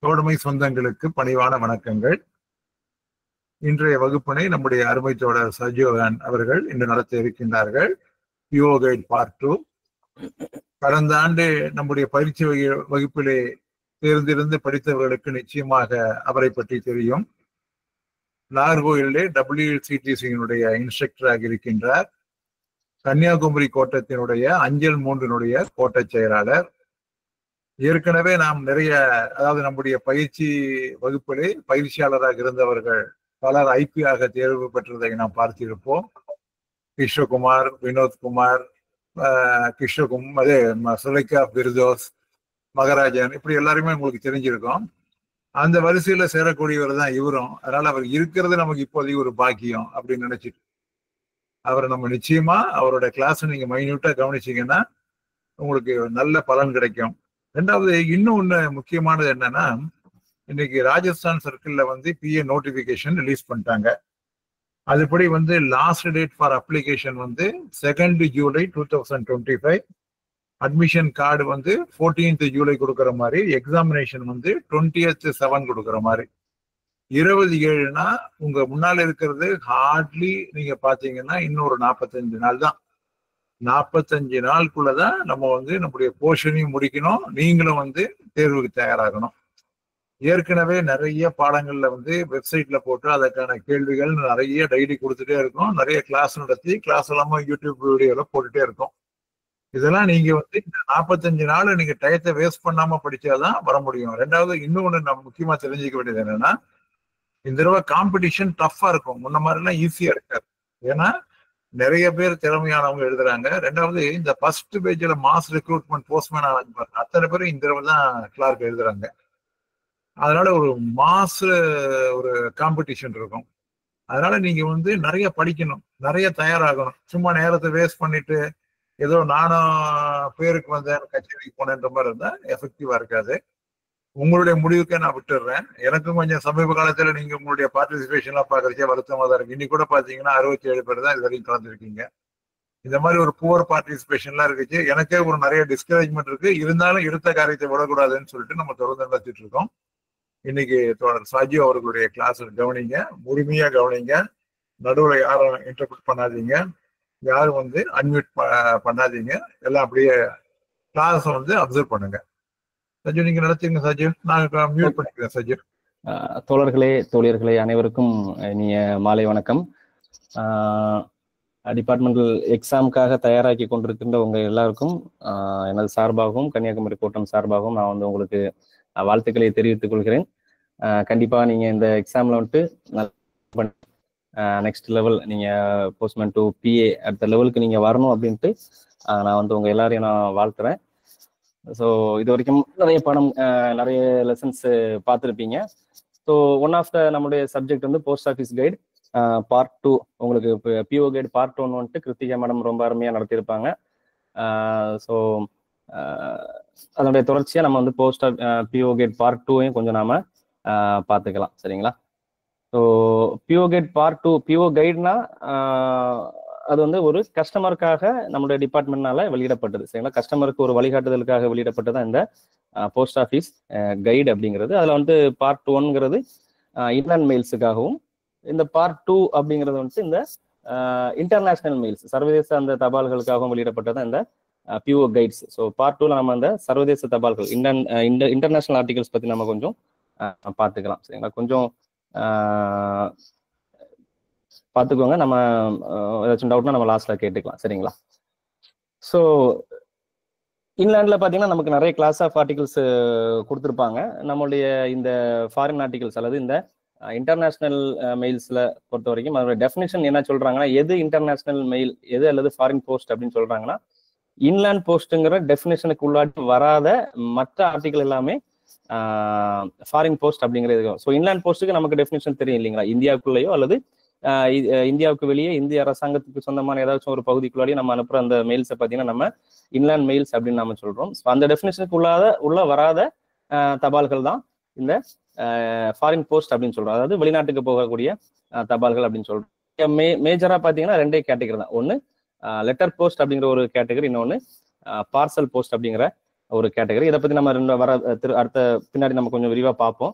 தோழமை சொந்தங்களுக்கு பணிவான வணக்கங்கள். இன்றைய வகுப்பினை நம்முடைய அருமை தோழர் சஜீவன் அவர்கள் இன்று நடத்த இருக்கின்றார்கள். PO guide part 2. கடந்த ஆண்டு நம்முடைய பயிற்சி வகுப்பிலே தேர்ந்திருந்து படித்தவர்களுக்கு நிச்சயமாக அவரை பற்றி தெரியும். நாகர்கோயிலே WCTC-யினுடைய இன்ஸ்ட்ரக்டராக இருக்கின்றார். கன்னியாகுமரி கோட்டத்தினுடைய அஞ்சல் 3-னுடைய கோட்ட செயலாளர். ஏற்கனவே நாம் நிறைய, அதாவது நம்முடைய பயிற்சி வகுப்பிலே பயிற்சியாளராக இருந்தவர்கள் பலர் ஐபியாக தேர்வு பெற்றதை நாம் பார்த்திருப்போம். கிருஷ்ணகுமார், வினோத்குமார், சுலைகா பிர்தோஸ், மகராஜன், இப்படி எல்லாருமே உங்களுக்கு தெரிஞ்சிருக்கும். அந்த வரிசையில சேரக்கூடியவர் தான் இவரும். அதனால அவர் இருக்கிறது நமக்கு இப்போதைக்கு ஒரு பாக்கியம் அப்படின்னு நினைச்சிட்டு அவரை நம்ம நிச்சயமா அவரோட கிளாஸ் நீங்க மைன்யூட்டா கவனிச்சீங்கன்னா உங்களுக்கு நல்ல பலன் கிடைக்கும். ரெண்டாவது இன்னும் ஒண்ணு முக்கியமானது என்னன்னா, இன்னைக்கு ராஜஸ்தான் சர்க்கிள்ல பிஏ நோட்டிபிகேஷன் ரிலீஸ் பண்ணிட்டாங்க. அதுபடி last date for application 2 July 2025. Admission card 14th July கொடுக்குற மாதிரி, எக்ஸாமினேஷன் 20th 7 கொடுக்குற மாதிரி. 27னா உங்க முன்னால இருக்கிறது ஹார்ட்லி நீங்க பாத்தீங்கன்னா இன்னொரு 45 நாள் தான். 45 நாளுக்குள்ளதான் நம்ம நம்முடைய போர்ஷனையும் முடிக்கணும். நீங்களும் தேர்வுக்கு தயாராகணும். ஏற்கனவே நிறைய பாடங்கள்ல வெப்சைட்ல போட்டு அதற்கான கேள்விகள் நிறைய டைரி கொடுத்துட்டே இருக்கும். நிறைய கிளாஸ் நடத்தி கிளாஸ் இல்லாம யூடியூப் வீடியோல போட்டுட்டே இருக்கும். இதெல்லாம் நீங்க இந்த 45 நாள் நீங்க டயத்தை வேஸ்ட் பண்ணாம படிச்சாதான் வர முடியும். ரெண்டாவது இன்னொன்னு நம்ம முக்கியமா தெரிஞ்சுக்க வேண்டியது என்னன்னா, இந்த தடவை காம்படிஷன் டஃப்பா இருக்கும். முன்ன மாதிரிலாம் ஈஸியா இருக்காது. ஏன்னா நிறைய பேர் திறமையானவங்க எழுதுறாங்க. ரெண்டாவது இந்த ஃபர்ஸ்ட் பேஜ்ல மாஸ் ரெக்ரூட்மெண்ட் போஸ்ட்மேன் ஆனாங்க, அத்தனை பேரும் இந்த தடவை தான் கிளார்க் எழுதுறாங்க. அதனால ஒரு ஒரு காம்படிஷன் இருக்கும். அதனால நீங்க நிறைய படிக்கணும், நிறைய தயாராகணும். சும்மா நேரத்தை வேஸ்ட் பண்ணிட்டு ஏதோ நானும் பேருக்கு வந்தேன் கச்சேரிக்கு போனேன்ற மாதிரி இருந்தா எஃபெக்டிவா இருக்காது. உங்களுடைய முடிவுக்கே நான் விட்டுடுறேன். எனக்கும் கொஞ்சம் சமீப காலத்துல நீங்க உங்களுடைய பார்ட்டிசிபேஷன்லாம் பாக்குறதே வருத்தமா தான் இருக்கு. இன்னைக்கு கூட பாத்தீங்கன்னா 67 பேர் தான் இது வரைக்கும் கலந்துருக்கீங்க. இந்த மாதிரி ஒரு புவர் பார்ட்டிசிபேஷன்லாம் இருக்குச்சு. எனக்கே ஒரு நிறைய டிஸ்கரேஜ்மெண்ட் இருக்கு. இருந்தாலும் எடுத்த காரியத்தை விடக்கூடாதுன்னு சொல்லிட்டு நம்ம தொடர்ந்து நடத்திட்டு இருக்கோம். இன்னைக்கு தோழர் சாஜி அவர்களுடைய கிளாஸ் கவனிங்க, முழுமையா கவனிங்க. நடுவுல யாரும் இன்டர்பிரட் பண்ணாதீங்க, யாரும் அன்மியூட் பண்ணாதீங்க. எல்லாம் அப்படியே கிளாஸ் அப்சர்வ் பண்ணுங்க. சஜு நீங்க நடத்துங்க. சஜு நான் மியூட் பண்ணிக்கிறேன். சஜு. தோழர்களே தோழியர்களே அனைவருக்கும் இனிய மாலை வணக்கம். டிபார்ட்மெண்டல் எக்ஸாமுக்காக தயாராக்கி கொண்டிருக்கின்ற உங்க எல்லாருக்கும் எனது சார்பாகவும் கன்னியாகுமரி கோட்டம் சார்பாகவும் நான் உங்களுக்கு வாழ்த்துக்களை தெரிவித்துக் கொள்கிறேன். கண்டிப்பா நீங்க இந்த எக்ஸாம்ல நெக்ஸ்ட் லெவல் நீங்க போஸ்ட்மேன் டு பிஏ அடுத்த லெவலுக்கு நீங்க வரணும் அப்படின்ட்டு நான் உங்க எல்லாரையும் நான் வாழ்த்துறேன். ஸோ இது வரைக்கும் நிறைய லெசன்ஸ் பார்த்துருப்பீங்க. ஸோ ஒன் ஆஃப் த நம்முடைய subject post office guide part 2. உங்களுக்கு PO guide part 1 Krithika madam ரொம்ப அருமையாக நடத்தியிருப்பாங்க. ஸோ அதனுடைய தொடர்ச்சியாக நம்ம போஸ்ட் பிஓ கைட் பார்ட் 2 கொஞ்சம் நாம பார்த்துக்கலாம். சரிங்களா? So PO guide part 2, PO கைடுனா அது ஒரு கஸ்டமருக்காக நம்மளுடைய டிபார்ட்மெண்ட்னால வெளியிடப்பட்டது. சரிங்களா? கஸ்டமருக்கு ஒரு வழிகாட்டுதலுக்காக வெளியிடப்பட்டது இந்த போஸ்ட் ஆஃபீஸ் கைடு அப்படிங்கிறது. அதில் பார்ட் 1ங்கிறது இன்லேண்ட் மெயில்ஸுக்காகவும், இந்த பார்ட் 2 அப்படிங்கிறது இந்த இன்டர்நேஷனல் மெயில்ஸ் சர்வதேச அந்த தபால்களுக்காகவும் வெளியிடப்பட்டது இந்த பிஓ கைட்ஸ். ஸோ பார்ட் 2ல நம்ம அந்த சர்வதேச தபால்கள் இன்டர்நேஷனல் ஆர்டிகல்ஸ் பற்றி நம்ம கொஞ்சம் பார்த்துக்கலாம். சரிங்களா? கொஞ்சம் பார்த்துக்கோங்க. நம்ம ஏதாச்சும் டவுட்னா நம்ம லாஸ்ட்ல கேட்டுக்கலாம். சரிங்களா? ஸோ இன்லேண்ட்ல பார்த்தீங்கன்னா நமக்கு நிறைய கிளாஸ் ஆஃப் ஆர்டிகல்ஸ் கொடுத்துருப்பாங்க. நம்மளுடைய இந்த ஃபாரின் ஆர்டிகல்ஸ் அல்லது இந்த இன்டர்நேஷனல் மெயில்ஸ்ல பொறுத்த வரைக்கும் அதோட டெஃபினேஷன் என்ன சொல்றாங்கன்னா, எது இன்டர்நேஷனல் மெயில் எது அல்லது ஃபாரின் போஸ்ட் அப்படின்னு சொல்றாங்கன்னா, இன்லேண்ட் போஸ்ட்டுங்கிற டெஃபினேஷனுக்கு உள்ளாட்டி வராத மற்ற ஆர்டிகல் எல்லாமே ஃபாரின் போஸ்ட் அப்படிங்கிறது. ஸோ இன்லேண்ட் போஸ்ட்டுக்கு நமக்கு டெஃபினேஷன் தெரியும் இல்லைங்களா? இந்தியாவுக்குள்ளேயோ அல்லது இந்தியாவுக்கு வெளியே இந்திய அரசாங்கத்துக்கு சொந்தமான ஏதாச்சும் ஒரு பகுதிக்குள்ளாடி நம்ம அனுப்புற அந்த மெயில்ஸை பார்த்தீங்கன்னா நம்ம இன்லேண்ட் மெயில்ஸ் அப்படின்னு நம்ம சொல்றோம். ஸோ அந்த டெஃபினேஷனுக்கு உள்ள வராத தபால்கள் தான் இந்த ஃபாரின் போஸ்ட் அப்படின்னு சொல்றோம். அதாவது வெளிநாட்டுக்கு போகக்கூடிய தபால்கள் அப்படின்னு சொல்றோம். மேஜரா பார்த்தீங்கன்னா 2 கேட்டகரி தான். ஒன்று லெட்டர் போஸ்ட் அப்படிங்கிற ஒரு கேட்டகரி, இன்னொன்று பார்சல் போஸ்ட் அப்படிங்கிற ஒரு கேட்டகரி. இதை பத்தி நம்ம அடுத்த பின்னாடி நம்ம கொஞ்சம் விரிவா பார்ப்போம்.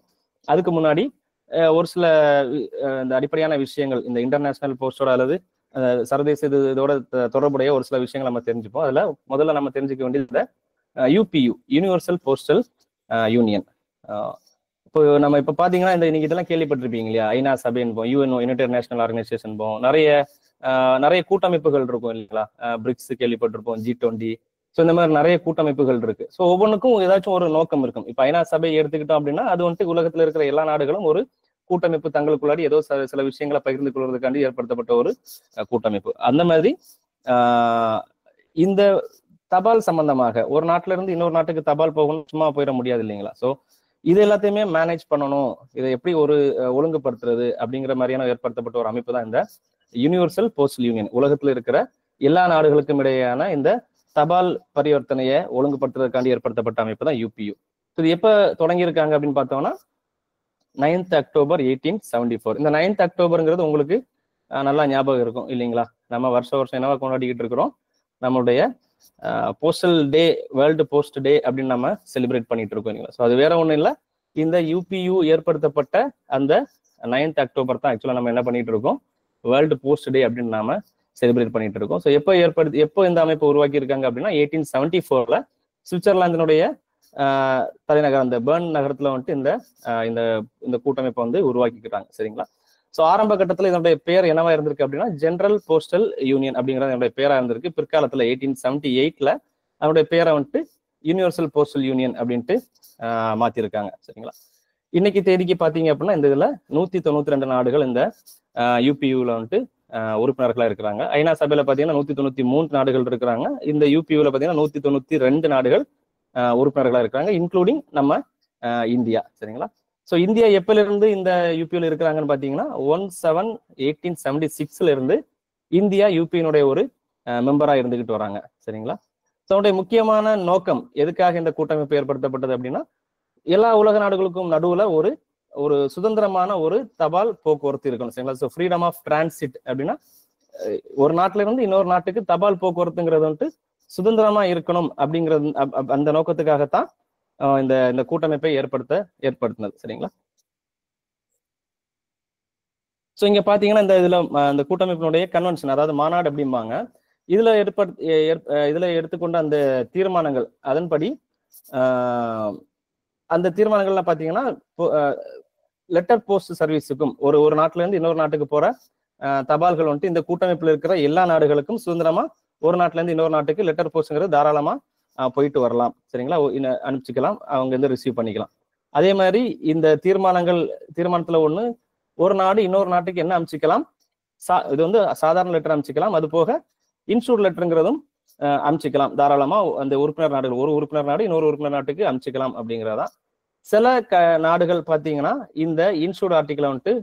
அதுக்கு முன்னாடி ஒரு சில இந்த அடிப்படையான விஷயங்கள் இந்த இன்டர்நேஷனல் போஸ்டோட அல்லது சர்வதேச இதோட தொடர்புடைய ஒரு சில விஷயங்கள் நம்ம தெரிஞ்சுப்போம். அதுல முதல்ல நம்ம தெரிஞ்சுக்க வேண்டியது யூபியு, யூனிவர்சல் போஸ்டல் யூனியன். இப்போ நம்ம இப்ப பாத்தீங்கன்னா இன்னைக்கு இதெல்லாம் கேள்விப்பட்டிருப்பீங்க இல்லையா? ஐநா சபை என்போம், யுஎன்ஓ யுனைடெட் நேஷனல் ஆர்கனைசேஷன் போம், நிறைய கூட்டமைப்புகள் இருக்கும் இல்லைங்களா? பிரிக்ஸ் கேள்விப்பட்டிருப்போம், G20. ஸோ இந்த மாதிரி நிறைய கூட்டமைப்புகள் இருக்கு. ஸோ ஒவ்வொன்றுக்கும் ஏதாச்சும் ஒரு நோக்கம் இருக்கும். இப்போ ஐநா சபை எடுத்துக்கிட்டோம் அப்படின்னா அது வந்துட்டு உலகத்துல இருக்கிற எல்லா நாடுகளும் ஒரு கூட்டமைப்பு, தங்களுக்குள்ளாடி ஏதோ சில விஷயங்களை பகிர்ந்து கொள்வதற்காண்டி ஏற்படுத்தப்பட்ட ஒரு கூட்டமைப்பு. அந்த மாதிரி இந்த தபால் சம்பந்தமாக ஒரு நாட்டுல இருந்து இன்னொரு நாட்டுக்கு தபால் போகணும், சும்மா போயிட முடியாது இல்லைங்களா? ஸோ இது எல்லாத்தையுமே மேனேஜ் பண்ணணும், இதை எப்படி ஒரு ஒழுங்குபடுத்துறது அப்படிங்கிற மாதிரியான ஏற்படுத்தப்பட்ட ஒரு அமைப்பு தான் இந்த யூனிவர்சல் போஸ்டல் யூனியன். உலகத்துல இருக்கிற எல்லா நாடுகளுக்கும் இடையேயான இந்த தபால் பரிவர்த்தனையை ஒழுங்குபடுத்துறதுக்காண்டி ஏற்படுத்தப்பட்ட அமைப்பு தான் யூபியு. இது எப்ப தொடங்கியிருக்காங்க அப்படின்னு பார்த்தோம்னா 9th October 1874. இந்த 9th Octoberங்கிறது உங்களுக்கு நல்லா ஞாபகம் இருக்கும் இல்லைங்களா? நம்ம வருஷம் என்னவா கொண்டாடிக்கிட்டு இருக்கிறோம், நம்மளுடைய போஸ்டல் டே, வேர்ல்டு போஸ்ட் டே அப்படின்னு நம்ம செலிப்ரேட் பண்ணிட்டு இருக்கோம் இல்லைங்களா? ஸோ அது வேற ஒன்றும் இல்லை, இந்த யூபியு ஏற்படுத்தப்பட்ட அந்த 9th October தான் ஆக்சுவலாக நம்ம என்ன பண்ணிட்டு இருக்கோம், வேர்ல்டு போஸ்ட் டே அப்படின்னு நாம செலிப்ரேட் பண்ணிட்டு இருக்கோம். ஸோ எப்போ இந்த அமைப்பு உருவாக்கி இருக்காங்க அப்படின்னா 1874 சுவிட்சர்லாந்தினுடைய தலைநகர் அந்த பெர்ன் நகரத்துல வந்துட்டு இந்த கூட்டமைப்பை வந்து உருவாக்கிக்கிறாங்க. சரிங்களா? ஸோ ஆரம்ப கட்டத்தில் இதனுடைய பேர் என்னவா இருந்திருக்கு அப்படின்னா ஜெனரல் போஸ்டல் யூனியன் அப்படிங்கிறது என்னுடைய பேரா இருந்திருக்கு. பிற்காலத்துல 1878 அதனுடைய பேரை வந்துட்டு யூனிவர்சல் போஸ்டல் யூனியன் அப்படின்ட்டு மாத்திருக்காங்க. சரிங்களா? இன்னைக்கு தேதிக்கு பாத்தீங்க அப்படின்னா இந்த இதுல 192 நாடுகள் இந்த யூபியூல வந்துட்டு உறுப்பினர்களா இருக்கிறாங்க. ஐநா சபையில பாத்தீங்கன்னா 193 நாடுகள் இருக்கிறாங்க. இந்த யூபியூல பாத்தீங்கன்னா 192 நாடுகள் உறுப்பினர்களா இருக்காங்க, இன்க்ளூடிங் நம்ம இந்தியா. சரிங்களா? ஸோ இந்தியா எப்பல இருந்து இந்த யூபியூல இருக்கிறாங்கன்னு பாத்தீங்கன்னா 1/7/1876 இருந்து இந்தியா யூபியினுடைய ஒரு மெம்பரா இருந்துகிட்டு வராங்க. சரிங்களா? ஸோ அவனுடைய முக்கியமான நோக்கம் எதுக்காக இந்த கூட்டமைப்பு ஏற்படுத்தப்பட்டது அப்படின்னா எல்லா உலக நாடுகளுக்கும் நடுவுல ஒரு சுதந்திரமான ஒரு தபால் போக்குவரத்து இருக்கணும். சரிங்களா? ஸோ ஃப்ரீடம் ஆஃப் டிரான்சிட் அப்படின்னா ஒரு நாட்டுல இருந்து இன்னொரு நாட்டுக்கு தபால் போக்குவரத்துங்கிறது வந்துட்டு சுதந்திரமா இருக்கணும் அப்படிங்கிறது, அந்த நோக்கத்துக்காகத்தான் இந்த கூட்டமைப்பை ஏற்படுத்தினது. சரிங்களா? ஸோ இங்க பாத்தீங்கன்னா இந்த கூட்டமைப்பினுடைய கன்வென்ஷன், அதாவது மாநாடு அப்படிம்பாங்க. இதுல எடுத்துக்கொண்ட அந்த தீர்மானங்கள், அதன்படி அந்த தீர்மானங்கள்லாம் பாத்தீங்கன்னா லெட்டர் போஸ்ட் சர்வீஸுக்கும் ஒரு நாட்டுல இருந்து இன்னொரு நாட்டுக்கு போற தபால்கள் வந்துட்டு இந்த கூட்டமைப்புல இருக்கிற எல்லா நாடுகளுக்கும் சுதந்திரமா ஒரு நாட்டுல இருந்து இன்னொரு நாட்டுக்கு லெட்டர் போஸ்ட்ங்கிறது தாராளமா போயிட்டு வரலாம். சரிங்களா? அனுப்பிச்சிக்கலாம், அவங்க ரிசீவ் பண்ணிக்கலாம். அதே மாதிரி இந்த தீர்மானத்துல ஒண்ணு, ஒரு நாடு இன்னொரு நாட்டுக்கு என்ன அனுப்பிச்சிக்கலாம், இது வந்து சாதாரண லெட்டர் அனுப்பிச்சிக்கலாம், அது போக இன்சூர் லெட்டருங்கிறதும் அனுப்பிச்சிக்கலாம் தாராளமா. அந்த உறுப்பினர் நாடுகள், ஒரு உறுப்பினர் நாடு இன்னொரு உறுப்பினர் நாட்டுக்கு அனுப்பிச்சிக்கலாம் அப்படிங்கிறதா. சில நாடுகள் பாத்தீங்கன்னா இந்த இன்சூர்ட் ஆர்டிகிளை வந்துட்டு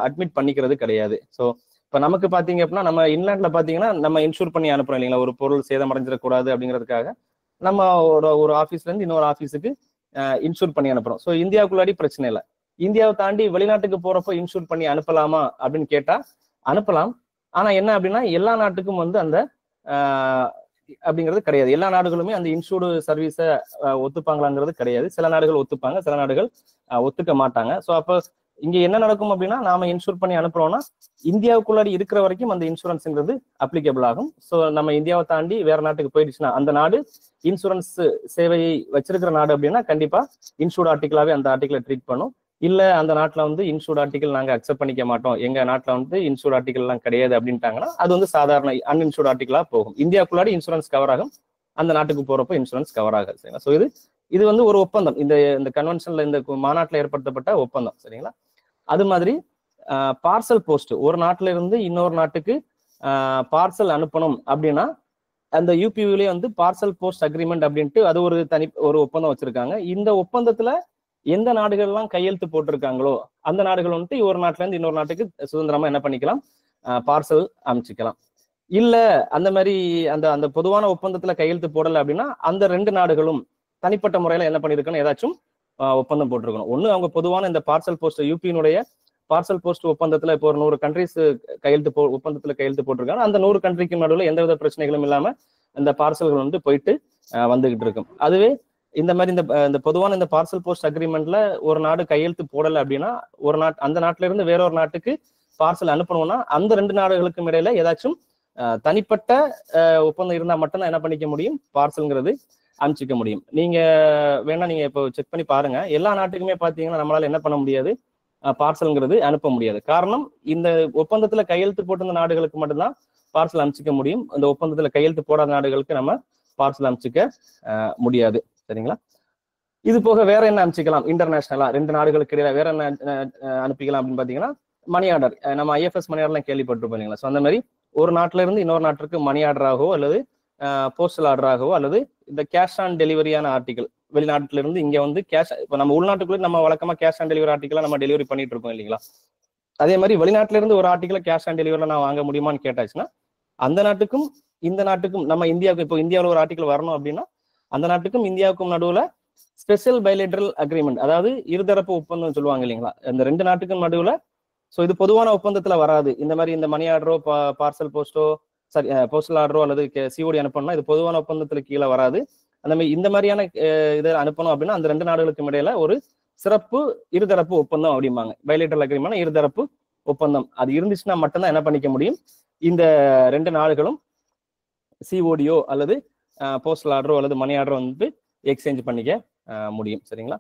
அட்மிட் பண்ணிக்கிறது கிடையாது. ஸோ இப்ப நமக்கு பாத்தீங்க அப்படின்னா நம்ம இன்லாண்ட்ல பாத்தீங்கன்னா நம்ம இன்சூர் பண்ணி அனுப்புறோம் இல்லைங்களா, ஒரு பொருள் சேதமடைஞ்சிடக்கூடாது அப்படிங்கிறதுக்காக நம்ம ஒரு ஆஃபீஸ்ல இருந்து இன்னொரு ஆஃபீஸுக்கு இன்சூர் பண்ணி அனுப்புறோம். ஸோ இந்தியாவுக்குள்ளாடி பிரச்சனை இல்லை. இந்தியாவை தாண்டி வெளிநாட்டுக்கு போறப்போ இன்சூர் பண்ணி அனுப்பலாமா அப்படின்னு கேட்டா அனுப்பலாம். ஆனா என்ன அப்படின்னா எல்லா நாட்டுக்கும் வந்து அந்த அப்படிங்கிறது கிடையாது. எல்லா நாடுகளுமே அந்த இன்சூர்டு சர்வீஸை ஒத்துப்பாங்களாங்கிறது கிடையாது. சில நாடுகள் ஒத்துப்பாங்க, சில நாடுகள் ஒத்துக்க மாட்டாங்க. ஸோ அப்போ இங்க என்ன நடக்கும் அப்படின்னா நாம இன்சூர் பண்ணி அனுப்புறோம்னா இந்தியாவுக்குள்ளாடி இருக்கிற வரைக்கும் அந்த இன்சூரன்ஸ்ங்கிறது அப்ளிகபிள் ஆகும். ஸோ நம்ம இந்தியாவை தாண்டி வேற நாட்டுக்கு போயிடுச்சுன்னா அந்த நாடு இன்சூரன்ஸ் சேவையை வச்சிருக்கிற நாடு அப்படின்னா கண்டிப்பா இன்சூர்ட் ஆர்டிகிளாவே அந்த ஆர்டிகிளை ட்ரீட் பண்ணும். இல்ல அந்த நாட்டுல வந்து இன்சூர்ட் ஆர்டிகல் நாங்க அக்செப்ட் பண்ணிக்க மாட்டோம், எங்க நாட்டுல வந்து இன்சூர்ட் ஆர்டிகல் எல்லாம் கிடையாது அப்படின்ட்டாங்கன்னா அது வந்து சாதாரண அன்இன்சூர்ட் ஆர்டிகிளா போகும். இந்தியாவுக்குள்ளாடி இன்சூரன்ஸ் கவர் ஆகும், அந்த நாட்டுக்கு போறப்போ இன்சூரன்ஸ் கவர் ஆகாது. சரிங்களா? ஸோ இது வந்து ஒரு ஒப்பந்தம், இந்த கன்வென்ஷன்ல இந்த மாநாட்டில் ஏற்படுத்தப்பட்ட ஒப்பந்தம். சரிங்களா? அது மாதிரி பார்சல் போஸ்ட், ஒரு நாட்டுல இருந்து இன்னொரு நாட்டுக்கு பார்சல் அனுப்பணும் அப்படின்னா அந்த யூபியூலயே வந்து பார்சல் போஸ்ட் அக்ரிமெண்ட் அப்படின்ட்டு அது ஒரு ஒப்பந்தம் வச்சிருக்காங்க. இந்த ஒப்பந்தத்துல எந்த நாடுகள் எல்லாம் கையெழுத்து போட்டிருக்காங்களோ அந்த நாடுகள் வந்துட்டு ஒரு நாட்டுல இருந்து இன்னொரு நாட்டுக்கு சுதந்திரமா என்ன பண்ணிக்கலாம், பார்சல் அமைச்சிக்கலாம். இல்ல அந்த மாதிரி அந்த பொதுவான ஒப்பந்தத்துல கையெழுத்து போடல அப்படின்னா அந்த ரெண்டு நாடுகளும் தனிப்பட்ட முறையில என்ன பண்ணிருக்கணும், ஏதாச்சும் ஒப்பந்தம் போட்டிருக்கணும். ஒண்ணு அவங்க பொதுவான இந்த பார்சல் போஸ்ட் யூபியினுடைய பார்சல் போஸ்ட் ஒப்பந்தத்துல இப்போ ஒரு 100 கண்ட்ரிஸ் ஒப்பந்தத்துல கையெழுத்து போட்டிருக்காங்க. அந்த 100 கண்ட்ரிக்கு நடுவில் எந்தவித பிரச்சனைகளும் இல்லாம இந்த பார்சல்கள் வந்து போயிட்டு வந்துகிட்டு இருக்கும். அதுவே இந்த மாதிரி இந்த பொதுவான இந்த பார்சல் போஸ்ட் அக்ரிமெண்ட்ல ஒரு நாடு கையெழுத்து போடலை அப்படின்னா ஒரு அந்த நாட்டுல இருந்து வேற ஒரு நாட்டுக்கு பார்சல் அனுப்பணும்னா அந்த 2 நாடுகளுக்கும் இடையில ஏதாச்சும் தனிப்பட்ட ஒப்பந்தம் இருந்தா மட்டும்தான் என்ன பண்ணிக்க முடியும், பார்சல்ங்கிறது அனுப்பிச்சிக்க முடியும். நீங்க வேணா நீங்க இப்போ செக் பண்ணி பாருங்க, எல்லா நாட்டுக்குமே பாத்தீங்கன்னா நம்மளால என்ன பண்ண முடியாது, பார்சல்ங்கிறது அனுப்ப முடியாது. காரணம், இந்த ஒப்பந்தத்துல கையெழுத்து போட்டிருந்த நாடுகளுக்கு மட்டும்தான் பார்சல் அனுப்பிச்சிக்க முடியும். அந்த ஒப்பந்தத்துல கையெழுத்து போடாத நாடுகளுக்கு நம்ம பார்சல் அனுப்பிச்சிக்க முடியாது. சரிங்களா? இது போக வேற என்ன அனுப்பிச்சிக்கலாம் இன்டர்நேஷனலா 2 நாடுகளுக்கு இடையில வேற என்ன அனுப்பிக்கலாம் அப்படின்னு பாத்தீங்கன்னா, மணி ஆர்டர். நம்ம IFS மணி ஆர்டர்லாம் கேள்விப்பட்டிருப்போம் இல்லைங்களா? ஸோ அந்த மாதிரி ஒரு நாட்டுல இருந்து இன்னொரு நாட்டுக்கு மணி ஆர்டராகவோ அல்லது போஸ்டல் ஆர்டராகவோ அல்லது இந்த கேஷ் ஆன் டெலிவரியான ஆர்டிகல், வெளிநாட்டுல இருந்து இங்க வந்து கேஷ், இப்போ நம்ம உள்நாட்டுக்குள்ள நம்ம வழக்கமா கேஷ் ஆன் டெலிவரி ஆர்டிகலா நம்ம டெலிவரி பண்ணிட்டு இருக்கோம் இல்லைங்களா? அதே மாதிரி வெளிநாட்டுல இருந்து ஒரு ஆர்டிகலை கேஷ் ஆன் டெலிவரில நான் வாங்க முடியுமான்னு கேட்டாச்சுன்னா, அந்த நாட்டுக்கும் இந்த நாட்டுக்கும், நம்ம இந்தியாவுக்கு இப்போ இந்தியாவில் ஒரு ஆர்டிகல் வரணும் அப்படின்னா அந்த நாட்டுக்கும் இந்தியாவுக்கும் நடுவுல ஸ்பெஷல் பைலேட்டரல் அக்ரிமெண்ட், அதாவது இருதரப்பு ஒப்பந்தம் சொல்லுவாங்க இல்லைங்களா, இந்த 2 நாட்டுக்கும் நடுவுல. ஸோ இது பொதுவான ஒப்பந்தத்துல வராது. இந்த மாதிரி இந்த மணி ஆர்டரோ பார்சல் போஸ்டோ சரி போஸ்டல் ஆர்டரோ அல்லது COD அனுப்பணும்னா இது பொதுவான ஒப்பந்தத்துல கீழே வராது. அந்த மாதிரி இந்த மாதிரியான இதை அனுப்பணும் அப்படின்னா அந்த 2 நாடுகளுக்கும் இடையில ஒரு சிறப்பு இருதரப்பு ஒப்பந்தம் அப்படிம்பாங்க. பைலேட்டரல் அக்ரிமெண்ட், இருதரப்பு ஒப்பந்தம் அது இருந்துச்சுன்னா மட்டும்தான் என்ன பண்ணிக்க முடியும், இந்த 2 நாடுகளும் CODO அல்லது போஸ்டல் ஆர்டரோ அல்லது மணி ஆர்டரோ வந்து எக்ஸ்சேஞ்ச் பண்ணிக்க முடியும். சரிங்களா?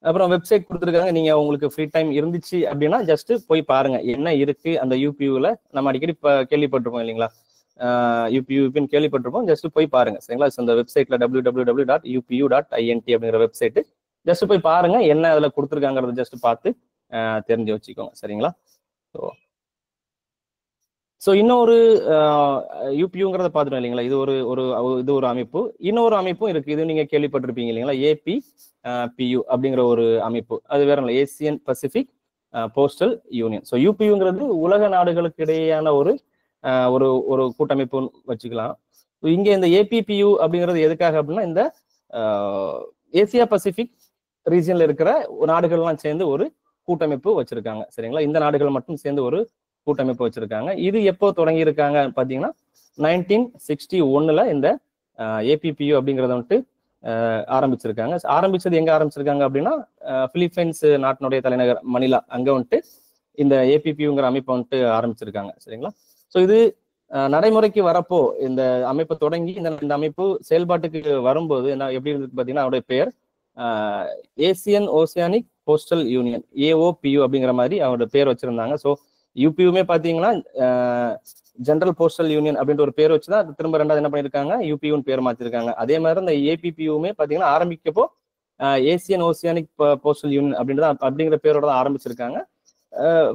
அப்புறம் வெப்சைட் கொடுத்துருக்காங்க. நீங்க உங்களுக்கு ஃப்ரீ டைம் இருந்துச்சு அப்படின்னா ஜஸ்ட் போய் பாருங்க என்ன இருக்கு அந்த UPUல. நம்ம அடிக்கடி கேள்விப்பட்டிருப்போம் இல்லைங்களா, UPUன்னு கேள்விப்பட்டிருப்போம். ஜஸ்ட் போய் பாருங்க. சரிங்களா? இந்த வெப்சைட்ல www.upu.int அப்படிங்கிற வெப்சைட் ஜஸ்ட் போய் பாருங்க என்ன அதுல கொடுத்துருக்காங்கிறத ஜஸ்ட் பார்த்து தெரிஞ்சு வச்சுக்கோங்க. சரிங்களா? ஸோ இன்னொரு UPUங்கிறத பார்த்துட்டோம் இல்லைங்களா, இது ஒரு அமைப்பு. இன்னொரு அமைப்பும் இருக்கு, இது நீங்க கேள்விப்பட்டிருப்பீங்க இல்லைங்களா, APPU அப்படிங்கிற ஒரு அமைப்பு. அது வேற இல்லை, Asian Pacific postal union. So UPUங்கிறது உலக நாடுகளுக்கு இடையேயான ஒரு ஒரு கூட்டமைப்புன்னு வச்சுக்கலாம். இங்க இந்த APPU அப்படிங்கிறது எதுக்காக அப்படின்னா, இந்த ஏசியா பசிபிக் ரீஜன்ல இருக்கிற நாடுகள்லாம் சேர்ந்து ஒரு கூட்டமைப்பு வச்சிருக்காங்க. சரிங்களா? இந்த நாடுகள் மட்டும் சேர்ந்து ஒரு கூட்டமைப்பு வச்சிருக்காங்க. இது எப்போ தொடங்கி இருக்காங்க பாத்தீங்கன்னா 1961ல இந்த APPU அப்படிங்கிறத வந்துட்டு ஆரம்பிச்சிருக்காங்க. ஆரம்பிச்சது எங்க ஆரம்பிச்சிருக்காங்க அப்படின்னா, பிலிப்பைன்ஸ் நாட்டினுடைய தலைநகர் மணிலா, அங்க வந்துட்டு இந்த APPUங்கிற அமைப்பை வந்துட்டு ஆரம்பிச்சிருக்காங்க. சரிங்களா? ஸோ இது நடைமுறைக்கு வரப்போ, இந்த அமைப்பை தொடங்கி இந்த அமைப்பு செயல்பாட்டுக்கு வரும்போது என்ன எப்படி இருந்தது பாத்தீங்கன்னா, அவருடைய பெயர் Asian oceanic postal union, AOPU அப்படிங்கிற மாதிரி அவரோட பேர் வச்சிருந்தாங்க. ஸோ UPUமே பாத்தீங்கன்னா ஜெனரல் போஸ்டல் யூனியன் அப்படின்ற ஒரு பேர் வச்சுதான் திரும்ப 2வது என்ன பண்ணிருக்காங்க, UPUன்னு பேர் மாத்திருக்காங்க. அதே மாதிரி இந்த APPUமே பாத்தீங்கன்னா ஆரம்பிக்கப்போ ஏசியன் ஓசியானிக் போஸ்டல் யூனியன் அப்படிங்கிற பேரோட தான் ஆரம்பிச்சிருக்காங்க.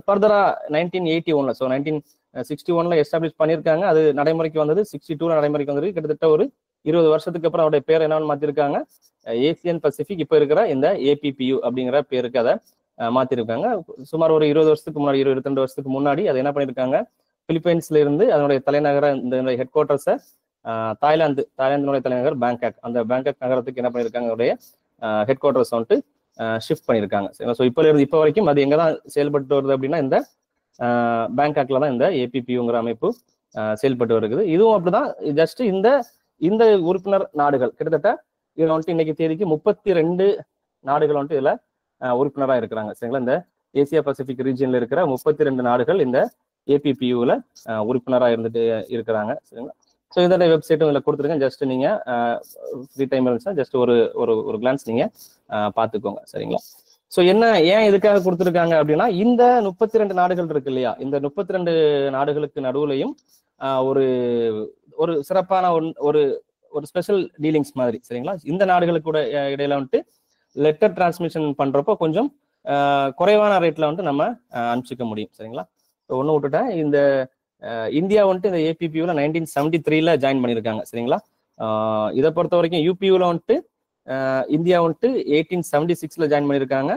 ஃபர்தரா 1981ல, ஸோ 1961ல எஸ்டாப்ளிஷ் பண்ணியிருக்காங்க. அது நடைமுறைக்கு வந்தது 62ல நடைமுறைக்கு வந்தது. கிட்டத்தட்ட ஒரு 20 வருஷத்துக்கு அப்புறம் அவருடைய பேர் என்னன்னு மாத்திருக்காங்க, ஏசியன் பசிபிக் இப்ப இருக்கிற இந்த APPU அப்படிங்கிற பேருக்கு அதை மாத்திருக்காங்க. சுமார் ஒரு 20 வருஷத்துக்கு முன்னாடி, 22 வருஷத்துக்கு முன்னாடி அதை என்ன பண்ணிருக்காங்க, பிலிப்பைன்ஸ்ல இருந்து அதனுடைய தலைநகர இந்த ஹெட் குவார்டர்ஸை தாய்லாந்தினுடைய தலைநகர் பேங்காக், அந்த பேங்காக் நகரத்துக்கு என்ன பண்ணிருக்காங்க, அவருடைய ஹெட் குவார்டர்ஸ் வந்துட்டு ஷிஃப்ட் பண்ணியிருக்காங்க. ஸோ இப்போ வரைக்கும் அது எங்க தான் செயல்பட்டு வருது அப்படின்னா, இந்த பேங்காக்ல தான் இந்த APPUங்கிற அமைப்பு செயல்பட்டு வருகிறது. இதுவும் அப்படிதான். ஜஸ்ட் இந்த உறுப்பினர் நாடுகள் கிட்டத்தட்ட இதுல வந்துட்டு இன்னைக்கு தேதிக்கு 32 நாடுகள் வந்துட்டு இதுல உறுப்பினராக இருக்கிறாங்க. சரிங்களா? இந்த ஏசியா பசிபிக் ரீஜன்ல இருக்கிற 32 நாடுகள் இந்த APPUல உறுப்பினராக இருந்துட்டு இருக்கிறாங்க. சரிங்களா? ஸோ இதோட வெப்சைட்டும் இதுல கொடுத்துருக்கேன். ஜஸ்ட் நீங்க ஃப்ரீ டைம் இருந்துச்சுன்னா ஜஸ்ட் ஒரு கிளான்ஸ் நீங்க பார்த்துக்கோங்க. சரிங்களா? ஸோ ஏன் இதுக்காக கொடுத்துருக்காங்க அப்படின்னா, இந்த 32 நாடுகள் இருக்கு இல்லையா, இந்த 32 நாடுகளுக்கு நடுவுலையும் ஒரு சிறப்பான ஒரு ஸ்பெஷல் டீலிங்ஸ் மாதிரி. சரிங்களா? இந்த நாடுகளுக்கு கூட இடையில வந்துட்டு லெட்டர் டிரான்ஸ்மிஷன் பண்றப்போ கொஞ்சம் குறைவான ரேட்ல வந்துட்டு நம்ம அனுப்பிச்சிக்க முடியும். சரிங்களா? ஒன்று விட்டுட்டேன், இந்த இந்தியா வந்துட்டு இந்த APPUல 1973ல ஜாயின் பண்ணியிருக்காங்க. சரிங்களா? இதை பொறுத்த வரைக்கும் UPUல வந்துட்டு இந்தியா வந்துட்டு 1876ல ஜாயின் பண்ணியிருக்காங்க.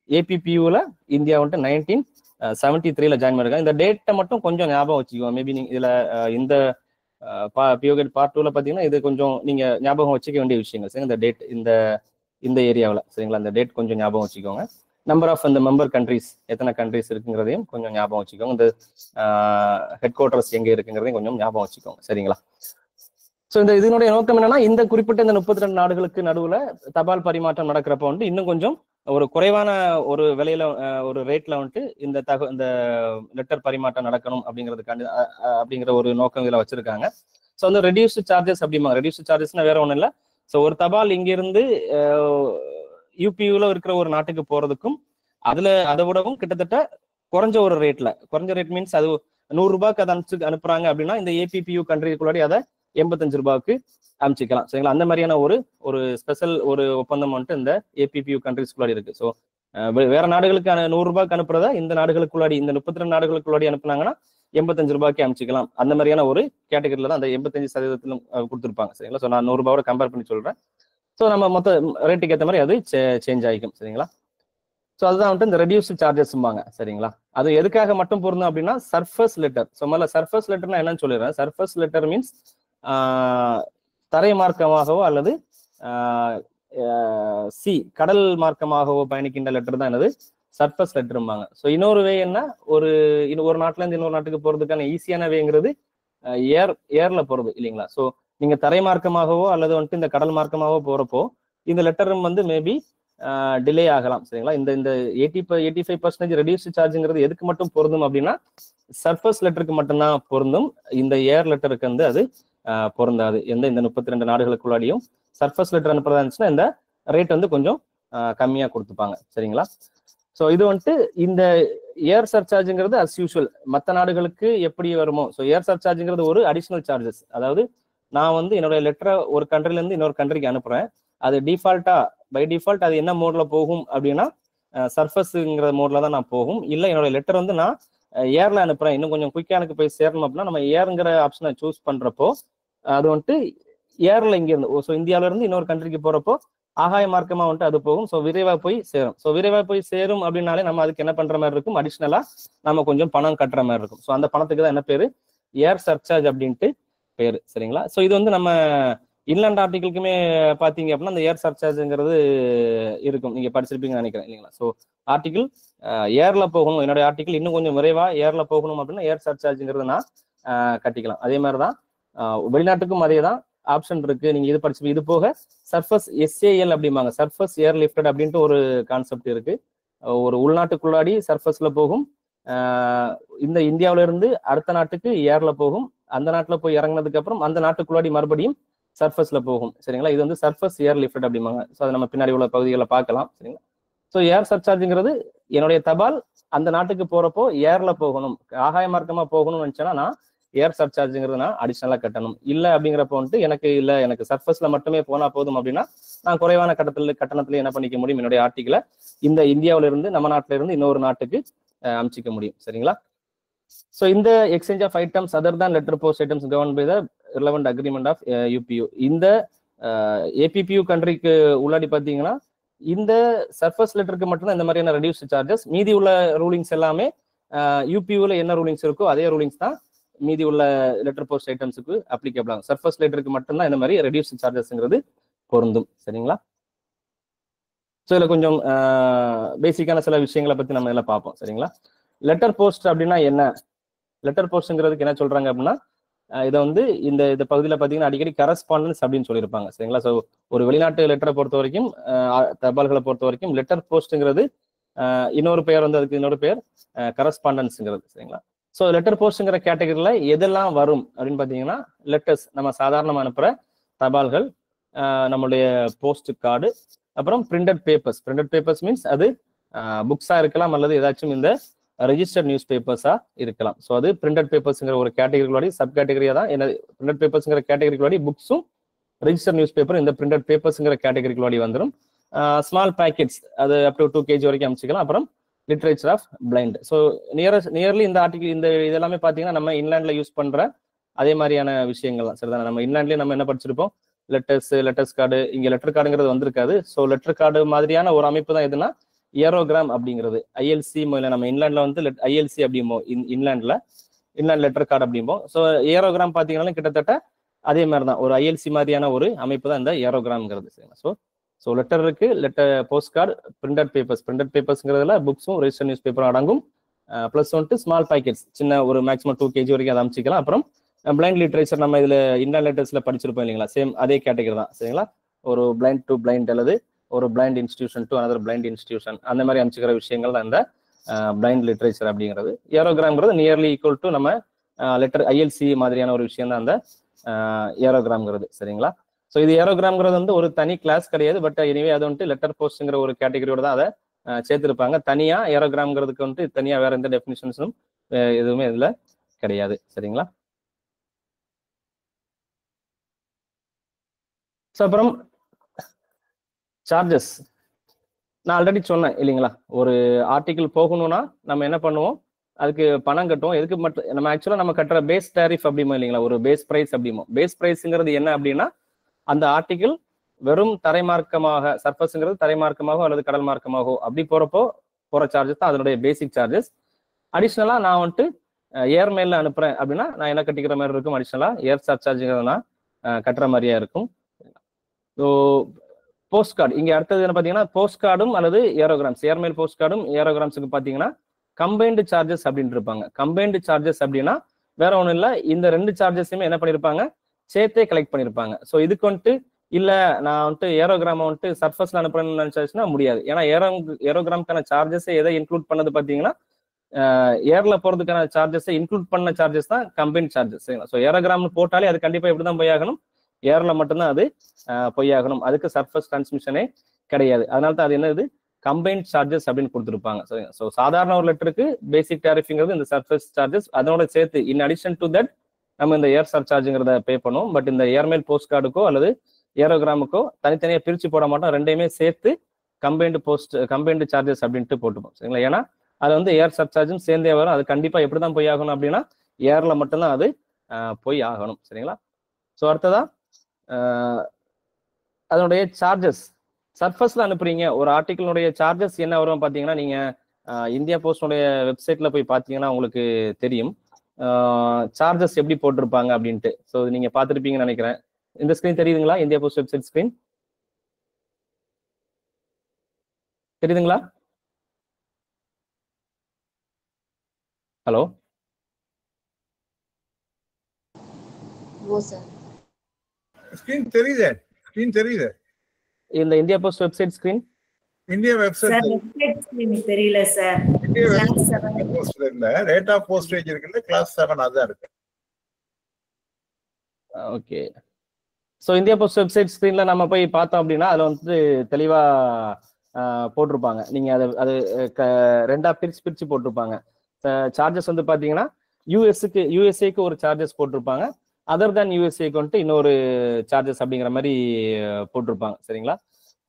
APPUல இந்தியா வந்துட்டு 1973ல ஜாயின் பண்ணியிருக்காங்க. இந்த டேட்டை மட்டும் கொஞ்சம் ஞாபகம் வச்சுக்குவோம். மேபி நீங்க இதுல இந்த பியோகேட் பார்ட் 2ல பாத்தீங்கன்னா இது கொஞ்சம் நீங்க ஞாபகம் வச்சுக்க வேண்டிய விஷயங்கள். சரி, இந்த டேட் இந்த ஏரியாவில். சரிங்களா? இந்த டேட் கொஞ்சம் ஞாபகம் வச்சுக்கோங்க. நம்பர் ஆஃப் இந்த மெம்பர் கண்ட்ரிஸ், எத்தனை கண்ட்ரிஸ் இருக்குங்கிறதையும் கொஞ்சம் ஞாபகம் வச்சுக்கோங்க. இந்த ஹெட் குவார்டர்ஸ் எங்க இருக்குங்கிறதையும் கொஞ்சம் ஞாபகம் வச்சுக்கோங்க. சரிங்களா? ஸோ இதனுடைய நோக்கம் என்னன்னா, இந்த குறிப்பிட்ட இந்த 32 நாடுகளுக்கு நடுவுல தபால் பரிமாற்றம் நடக்கிறப்ப வந்து இன்னும் கொஞ்சம் ஒரு குறைவான ஒரு விலையில ஒரு ரேட்ல வந்துட்டு இந்த லெட்டர் பரிமாற்றம் நடக்கணும் அப்படிங்கிறதுக்காண்டி அப்படிங்கிற ஒரு நோக்கம் இதுல வச்சிருக்காங்க. ஸோ வந்து ரெடியூஸ்டு சார்ஜஸ் அப்படிம்பாங்க. ரெடியூஸ்டு சார்ஜஸ்னா வேற ஒன்றும் இல்லை. ஸோ ஒரு தபால் இங்கிருந்து யூபியூல இருக்கிற ஒரு நாட்டுக்கு போறதுக்கும் அதை விடவும் கிட்டத்தட்ட குறைஞ்ச ஒரு ரேட்ல, குறைஞ்ச ரேட் மீன்ஸ் அது 100 ரூபாய்க்கு அதை அனுப்புறாங்க அப்படின்னா இந்த ஏபிபியூ கண்ட்ரிக்குள்ளாடி அதை 85 ரூபாய்க்கு அனுப்பிச்சிக்கலாம். சரிங்களா? அந்த மாதிரியான ஒரு ஸ்பெஷல் ஒரு ஒப்பந்தம் வந்துட்டு இந்த ஏபிபியூ கண்ட்ரிஸ்குள்ளாடி இருக்கு. ஸோ வேற நாடுகளுக்கு 100 ரூபாய்க்கு அனுப்புறத இந்த நாடுகளுக்குள்ளாடி, இந்த 32 நாடுகளுக்குள்ளாடி அனுப்புனாங்கன்னா 85 ரூபாய்க்கு அனுப்பிச்சிக்கலாம். அந்த மாதிரியான ஒரு கேட்டகரியில தான் அந்த 85% கொடுத்துருப்பாங்க. சரிங்களா? ஸோ நான் 100 ரூபாயோட கம்பேர் பண்ணி சொல்றேன். ஸோ நம்ம மொத்த ரேட்டுக்கு ஏற்ற மாதிரி அது சேஞ்ச் ஆகிக்கும். சரிங்களா? ஸோ அதுதான் வந்துட்டு இந்த ரெடியூஸ்டு சார்ஜஸ்ம்பாங்க. சரிங்களா? அது எதுக்காக மட்டும் பொருந்தும் அப்படின்னா சர்ஃபேஸ் லெட்டர். ஸோ முதல்ல சர்ஃபேஸ் லெட்டர்னா என்னன்னு சொல்லிடுறேன். சர்ஃபேஸ் லெட்டர் மீன்ஸ் தரை மார்க்கமாகவோ அல்லது கடல் மார்க்கமாகவோ பயணிக்கின்ற லெட்டர் தான் என்னது சர்ஃபேஸ் லெட்டரும்பாங்க. ஸோ இன்னொரு வே என்ன, ஒரு நாட்டுல இருந்து இன்னொரு நாட்டுக்கு போறதுக்கான ஈஸியான வேங்கிறது ஏர்ல போறது இல்லைங்களா? ஸோ நீங்க தரை மார்க்கமாகவோ அல்லது வந்துட்டு இந்த கடல் மார்க்கமாகவோ போறப்போ இந்த லெட்டரும் வந்து மேபி டிலே ஆகலாம். சரிங்களா? இந்த 85% ரெடியூஸ்டு சார்ஜுங்கிறது எதுக்கு மட்டும் பொருந்தும் அப்படின்னா சர்ஃபேஸ் லெட்டருக்கு மட்டும்தான் பொருந்தும். இந்த ஏர் லெட்டருக்கு வந்து அது பொருந்தாது. இந்த 32 நாடுகளுக்குள்ளாடியும் சர்ஃபேஸ் லெட்டர் அனுப்புறதா இருந்துச்சுன்னா இந்த ரேட் வந்து கொஞ்சம் கம்மியா கொடுத்துப்பாங்க. சரிங்களா? ஸோ இது வந்துட்டு இந்த ஏர் சர்சார்ஜுங்கிறது அஸ் யூஷுவல் மற்ற நாடுகளுக்கு எப்படி வருமோ. ஸோ ஏர் சர்சார்ஜுங்கிறது ஒரு அடிஷனல் சார்ஜஸ். அதாவது நான் வந்து என்னுடைய லெட்டரை ஒரு கண்ட்ரில இருந்து இன்னொரு கண்ட்ரிக்கு அனுப்புறேன். அது பை டிஃபால்ட் அது என்ன மோட்ல போகும் அப்படின்னா சர்ஃபேஸுங்கிற மோட்ல தான் நான் போகும். இல்லை என்னோட லெட்டர் வந்து நான் ஏர்ல அனுப்புறேன், இன்னும் கொஞ்சம் குயிக்கா எனக்கு போய் சேரணும் அப்படின்னா நம்ம ஏருங்கிற ஆப்ஷனை சூஸ் பண்றப்போ அது வந்துட்டு ஏர்ல இங்க இருந்து, ஸோ இந்தியாவில இருந்து இன்னொரு கண்ட்ரிக்கு போறப்போ ஆகாய மார்க்கமா வந்துட்டு அது போகும். ஸோ விரைவா போய் சேரும். ஸோ விரைவா போய் சேரும் அப்படின்னாலே நம்ம அதுக்கு என்ன பண்ற மாதிரி இருக்கும், அடிஷ்னலா நம்ம கொஞ்சம் பணம் கட்டுற மாதிரி இருக்கும். ஸோ அந்த பணத்துக்கு தான் என்ன பேரு, ஏர் சர்சார்ஜ் அப்படின்ட்டு பேரு. சரிங்களா? ஸோ இது வந்து நம்ம இன்லாண்ட் ஆர்டிகளுக்குமே பாத்தீங்க அப்படின்னா அந்த ஏர் சர்சார்ஜுங்கிறது இருக்கும். நீங்க படிச்சிருப்பீங்கன்னு நினைக்கிறேன் இல்லைங்களா? ஸோ ஆர்டிகிள் ஏர்ல போகணும், என்னுடைய ஆர்டிகிள் இன்னும் கொஞ்சம் விரைவா ஏர்ல போகணும் அப்படின்னா ஏர் சர்சார்ஜுங்கிறது நான் கட்டிக்கலாம். அதே மாதிரிதான் வெளிநாட்டுக்கும் அதே தான் ஆப்ஷன் இருக்கு. நீங்க இது படிச்சு இது போக சர்ஃபேஸ் SAL அப்படிம்பாங்க, சர்ஃபேஸ் ஏர் லிஃப்டட் அப்படின்ட்டு ஒரு கான்செப்ட் இருக்கு. ஒரு உள்நாட்டுக்குள்ளாடி சர்ஃபேஸ்ல போகும், இந்த இந்தியாவில இருந்து அடுத்த நாட்டுக்கு ஏர்ல போகும், அந்த நாட்டுல போய் இறங்கினதுக்கு அப்புறம் அந்த நாட்டுக்குள்ளாடி மறுபடியும் சர்ஃபேஸ்ல போகும். சரிங்களா? இது வந்து சர்ஃபேஸ் ஏர் லிஃப்டட் அப்படிம்பாங்க. ஸோ அதை நம்ம பின்னாடி உள்ள பகுதிகளை பார்க்கலாம். சரிங்களா? ஸோ ஏர் சர்சார்ஜுங்கிறது என்னுடைய தபால் அந்த நாட்டுக்கு போறப்போ ஏர்ல போகணும், ஆகாய மார்க்கமா போகணும்னு நினைச்சேன்னா நான் ஏர் சர்சார்ஜுங்கிறது நான் அடிஷனலா கட்டணும். இல்லை அப்படிங்கிறப்ப வந்துட்டு எனக்கு சர்ஃபேஸ்ல மட்டுமே போனா போதும் அப்படின்னா நான் குறைவான கட்டணத்துல என்ன பண்ணிக்க முடியும், என்னுடைய ஆர்டிகளை இந்த இந்தியாவில இருந்து நம்ம நாட்டில இருந்து இன்னொரு நாட்டுக்கு அனுப்பிச்சிக்க முடியும். சரிங்களா? ஸோ இந்த exchange of items other than letter post items govern by the relevant agreement of UPU. இந்த APPU கண்ட்ரிக்கு உள்ளாடி பார்த்தீங்கன்னா இந்த சர்ஃபேஸ் லெட்டருக்கு மட்டும்தான் இந்த மாதிரியான ரெடியூஸ்டு சார்ஜஸ். மீதி உள்ள ரூலிங்ஸ் எல்லாமே UPUல என்ன ரூலிங்ஸ் இருக்கோ அதே ரூலிங்ஸ் தான் மீதி உள்ள லெட்டர் போஸ்ட் ஐட்டம்ஸுக்கு அப்ளிகபிள் ஆகும். சர்ஃபேஸ் லெட்டருக்கு மட்டும்தான் இந்த மாதிரி ரெடியூஸ்டு சார்ஜஸ்ங்கிறது பொருந்தும். சரிங்களா? ஸோ இதில் கொஞ்சம் பேசிக்கான சில விஷயங்களை பற்றி நம்ம எல்லாம் பார்ப்போம். சரிங்களா? லெட்டர் போஸ்ட் அப்படின்னா என்ன, லெட்டர் போஸ்ட்ங்கிறதுக்கு என்ன சொல்றாங்க அப்படின்னா இதை வந்து இந்த பகுதியில் பார்த்தீங்கன்னா அடிக்கடி கரஸ்பாண்டன்ஸ் அப்படின்னு சொல்லியிருப்பாங்க. சரிங்களா? ஸோ ஒரு வெளிநாட்டு லெட்டரை பொறுத்த வரைக்கும் தபால்களை பொறுத்த வரைக்கும் லெட்டர் போஸ்ட்ங்கிறது இன்னொரு பெயர் வந்து அதுக்கு இன்னொரு பெயர் கரஸ்பாண்டன்ஸுங்கிறது. சரிங்களா? ஸோ லெட்டர் போஸ்ட்ங்கிற கேட்டகரியில் எதெல்லாம் வரும் அப்படின்னு பார்த்தீங்கன்னா லெட்டர்ஸ், நம்ம சாதாரணமாக அனுப்புகிற தபால்கள், நம்மளுடைய போஸ்ட் கார்டு, அப்புறம் பிரிண்டட் பேப்பர்ஸ் மீன்ஸ் அது புக்ஸா இருக்கலாம் அல்லது ஏதாச்சும் இந்த ரெஜிஸ்டர்ட் நியூஸ் பேப்பர்ஸா இருக்கலாம். ஸோ அது பிரிண்டட் பேப்பர்ஸ்ங்கிற ஒரு கேட்டகரிக்குள்ளாடி சப் கேட்டகரியா தான் என்ன பிரிண்டட் பேப்பர்ஸ்ங்கிற கேட்டகரிக்குள்ளாடி புக்ஸும் ரெஜிஸ்டர் நியூஸ் பேப்பர் இந்த பிரிண்டட் பேப்பர்ஸ்ங்கிற கேட்டகரிக்குள்ளாடி வந்துடும். ஸ்மால் பேக்கெட்ஸ் அது அப் டு 2 kg வரைக்கும் அமைச்சிக்கலாம். அப்புறம் literature of blind. So nearly இந்த ஆர்டிகல் இந்த இதெல்லாமே பார்த்தீங்கன்னா நம்ம இன்லாண்ட்ல யூஸ் பண்ற அதே மாதிரியான விஷயங்கள் தான். சரிதானே? நம்ம இன்லாண்ட்லேயே நம்ம என்ன படிச்சிருப்போம், லெட்டர்ஸ் கார்டு, இங்க லெட்டர் கார்டுங்கிறது வந்திருக்காது. ஸோ லெட்டர் கார்டு மாதிரியான ஒரு அமைப்பு தான் எதுனா ஏரோகிராம் அப்படிங்கிறது. ILC நம்ம இன்லாண்ட்ல வந்து ILC அப்படிம்போம், இன்லாண்ட் லெட்டர் கார்டு அப்படிம்போம். ஸோ ஏரோகிராம் பார்த்தீங்கன்னா கிட்டத்தட்ட அதே மாதிரி தான் ஒரு ILC மாதிரியான ஒரு அமைப்பு தான் இந்த ஏரோகிராம்ங்கிறது. சரிங்களா? ஸோ லெட்டருக்கு போஸ்ட் கார்டு, பிரிண்டட் பேப்பர்ஸ்ங்கிறதுல புக்ஸும் ரெஜிஸ்டர் நியூஸ் பேப்பரும் அடங்கும். ப்ளஸ் வந்துட்டு ஸ்மால் பேக்கெட்ஸ், சின்ன ஒரு மேக்ஸிமம் 2 kg வரைக்கும் அதை அமைச்சிக்கலாம். அப்புறம் பிளைண்ட் லிட்ரேச்சர் நம்ம இதுல இன்லைன் லெட்டர்ஸ்ல படிச்சிருப்போம் இல்லைங்களா, சேம் அதே கேட்டகரி தான் சரிங்களா. ஒரு பிளைண்ட் டு பிளைண்ட் அல்லது ஒரு blind institution to another blind institution அந்த மாதிரி அமைச்சுக்கிற விஷயங்கள் தான் இந்த பிளைண்ட் லிட்ரேச்சர் அப்படிங்கிறது. ஏரோகிராம்ங்கிறது நியர்லி ஈக்குவல் டு நம்ம லெட்டர் ஐஎல்சி மாதிரியான ஒரு விஷயம் தான் அந்த ஏரோகிராம்ங்கிறது சரிங்களா. ஸோ இது ஏரோகிராம்ங்கிறது வந்து ஒரு தனி கிளாஸ் கிடையாது, பட் எனிவே அது வந்துட்டு லெட்டர் போஸ்ட்ங்கிற ஒரு கேட்டகரியோட தான் அதை சேர்த்திருப்பாங்க. தனியா ஏரோகிராம்ங்கிறதுக்கு வந்துட்டு தனியா வேற எந்த டெஃபினிஷன்ஸும் எதுவுமே இதுல கிடையாது சரிங்களா. ஸோ அப்புறம் சார்ஜஸ் நான் ஆல்ரெடி சொன்னேன் இல்லைங்களா, ஒரு ஆர்டிகிள் போகணும்னா நம்ம என்ன பண்ணுவோம், அதுக்கு பணம் கட்டுவோம். எதுக்கு மட்டும் நம்ம ஆக்சுவலா நம்ம கட்டுற பேஸ் டேரிஃப் அப்படிமோ இல்லைங்களா, ஒரு பேஸ் பிரைஸ் அப்படிமோ. பேஸ் பிரைஸ்ங்கிறது என்ன அப்படின்னா, அந்த ஆர்டிகிள் வெறும் தரைமார்க்கமாக சர்ஃபஸ்ங்கிறது தரைமார்க்கமாகவோ அல்லது கடல் மார்க்கமாகவோ அப்படி போறப்போ போற சார்ஜஸ் தான் அதனுடைய பேசிக் சார்ஜஸ். அடிஷ்னலா நான் வந்துட்டு ஏர் மெயில அனுப்புறேன் அப்படின்னா நான் என்ன கட்டிக்கிற மாதிரி இருக்கும், அடிஷ்னலா ஏர் சர்சார்ஜுங்கிறத நான் கட்டுற மாதிரியா இருக்கும். ஸோ போஸ்ட் கார்டு இங்க அடுத்தது என்ன பாத்தீங்கன்னா, போஸ்ட் கார்டும் அல்லது ஏரோகிராம்ஸ், ஏர்மெயில் போஸ்ட் கார்டும் ஏரோகிராம்ஸுக்கு பாத்தீங்கன்னா கம்பைன்டு சார்ஜஸ் அப்படின்னு இருப்பாங்க. கம்பைன்டு சார்ஜஸ் அப்படின்னா வேற ஒன்றும் இல்லை, இந்த ரெண்டு சார்ஜஸுமே என்ன பண்ணிருப்பாங்க, சேர்த்தே கலெக்ட் பண்ணிருப்பாங்க. ஸோ இதுக்கு வந்துட்டு இல்ல நான் வந்துட்டு ஏரோகிராம வந்துட்டு சர்ஃபஸ்ல அனுப்புறேன்னு நினைச்சாச்சுன்னா முடியாது. ஏன்னா ஏரோகிராம்க்கான சார்ஜஸை எதை இன்க்ளூட் பண்ணது பாத்தீங்கன்னா, ஏர்ல போறதுக்கான சார்ஜஸை இன்க்ளூட் பண்ண சார்ஜஸ் தான் கம்பைன்ட் சார்ஜஸ். ஸோ ஏரோகிராம்னு போட்டாலே அது கண்டிப்பா எப்படிதான் போய் ஆகணும், ஏர்ல மட்டும்தான் அது பொய்யாகணும். அதுக்கு சர்ஃபஸ் டிரான்ஸ்மிஷனே கிடையாது. அதனால தான் அது என்னது கம்பைன்ட் சார்ஜஸ் அப்படின்னு கொடுத்துருப்பாங்க. ஸோ சாதாரண ஒரு லெட்டருக்கு பேசிக் டேரிஃப்ங்கிறது இந்த சர்ஃபஸ் சார்ஜஸ், அதோட சேர்த்து இன் அடிஷன் டு தட் நம்ம இந்த ஏர் சர்சார்ஜுங்கிறத பே பண்ணுவோம். பட் இந்த ஏர்மெயில் போஸ்ட் கார்டுக்கோ அல்லது ஏரோகிராமுக்கோ தனித்தனியாக பிரிச்சு போட மாட்டோம், ரெண்டையுமே சேர்த்து கம்பைன்டு சார்ஜஸ் அப்படின்ட்டு போட்டுப்போம் சரிங்களா. ஏன்னா அது வந்து ஏர் சர்சார்ஜும் சேர்ந்தே வரும். அது கண்டிப்பா எப்படிதான் போய் ஆகணும் அப்படின்னா ஏர்ல மட்டும்தான் அது போய் ஆகணும் சரிங்களா. ஸோ அடுத்ததா அதனுடைய சார்ஜஸ் சர்ஃபஸ்ல அனுப்புறீங்க ஒரு ஆர்டிகிளுடைய சார்ஜஸ் என்ன வரும் பாத்தீங்கன்னா, நீங்க இந்தியா போஸ்டுடைய வெப்சைட்ல போய் பாத்தீங்கன்னா உங்களுக்கு தெரியும் சார்ஜஸ் எப்படி போட்டிருப்பாங்க அப்படின்ட்டு. ஸோ நீங்க பார்த்துருப்பீங்கன்னு நினைக்கிறேன். இந்த ஸ்கிரீன் தெரியுதுங்களா, இந்தியா போஸ்ட் வெப்சைட் ஸ்கிரீன் தெரியுதுங்களா? ஹலோ ஸ்கிரீன் தெரியுதே, ஸ்கிரீன் தெரியுது. இந்த India post website screen India website தெரியல சார். போஸ்ட்ல இல்ல, ரேட் ஆஃப் போஸ்டேஜ் இருக்குல்ல, கிளாஸ் 7 அதான் இருக்கு. Okay. So India post website ஸ்கிரீன்ல நம்ம போய் பார்த்தோம் அப்படின்னா அதுல வந்து தெளிவா போட்டிருப்பாங்க. நீங்க அது ரெண்டா பிரிச்சு போட்டிருப்பாங்க. சார்ஜஸ் வந்து பாத்தீங்கன்னா யூஎஸ்ஏக்கு ஒரு சார்ஜஸ் போட்டிருப்பாங்க, அதர் தேன் யூஎஸ்ஏக்கு வந்துட்டு இன்னொரு சார்ஜஸ் அப்படிங்கிற மாதிரி போட்டிருப்பாங்க சரிங்களா.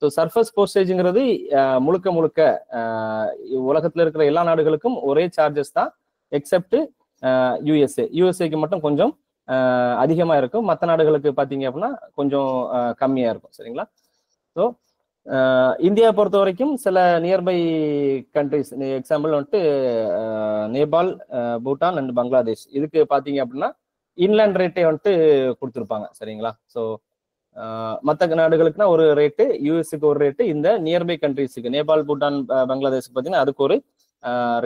ஸோ சர்ஃபஸ் போஸ்டேஜுங்கிறது முழுக்க உலகத்துல இருக்கிற எல்லா நாடுகளுக்கும் ஒரே சார்ஜஸ் தான், எக்ஸப்ட் யூஎஸ்ஏக்கு மட்டும் கொஞ்சம் அதிகமா இருக்கும், மற்ற நாடுகளுக்கு பார்த்தீங்க அப்படின்னா கொஞ்சம் கம்மியா இருக்கும் சரிங்களா. ஸோ இந்தியா பொறுத்த வரைக்கும் சில நியர்பை கண்ட்ரிஸ் எக்ஸாம்பிள் வந்துட்டு நேபாள், பூட்டான் அண்ட் பங்களாதேஷ், இதுக்கு பார்த்தீங்க அப்படின்னா இன்லேண்ட் ரேட்டே வந்துட்டு கொடுத்துருப்பாங்க சரிங்களா. ஸோ மற்ற நாடுகளுக்குனா ஒரு ரேட்டு, யூஎஸ்க்கு ஒரு ரேட்டு, இந்த நியர்பை கண்ட்ரிஸுக்கு நேபாள், பூட்டான், பங்களாதேஷ் பார்த்தீங்கன்னா அதுக்கு ஒரு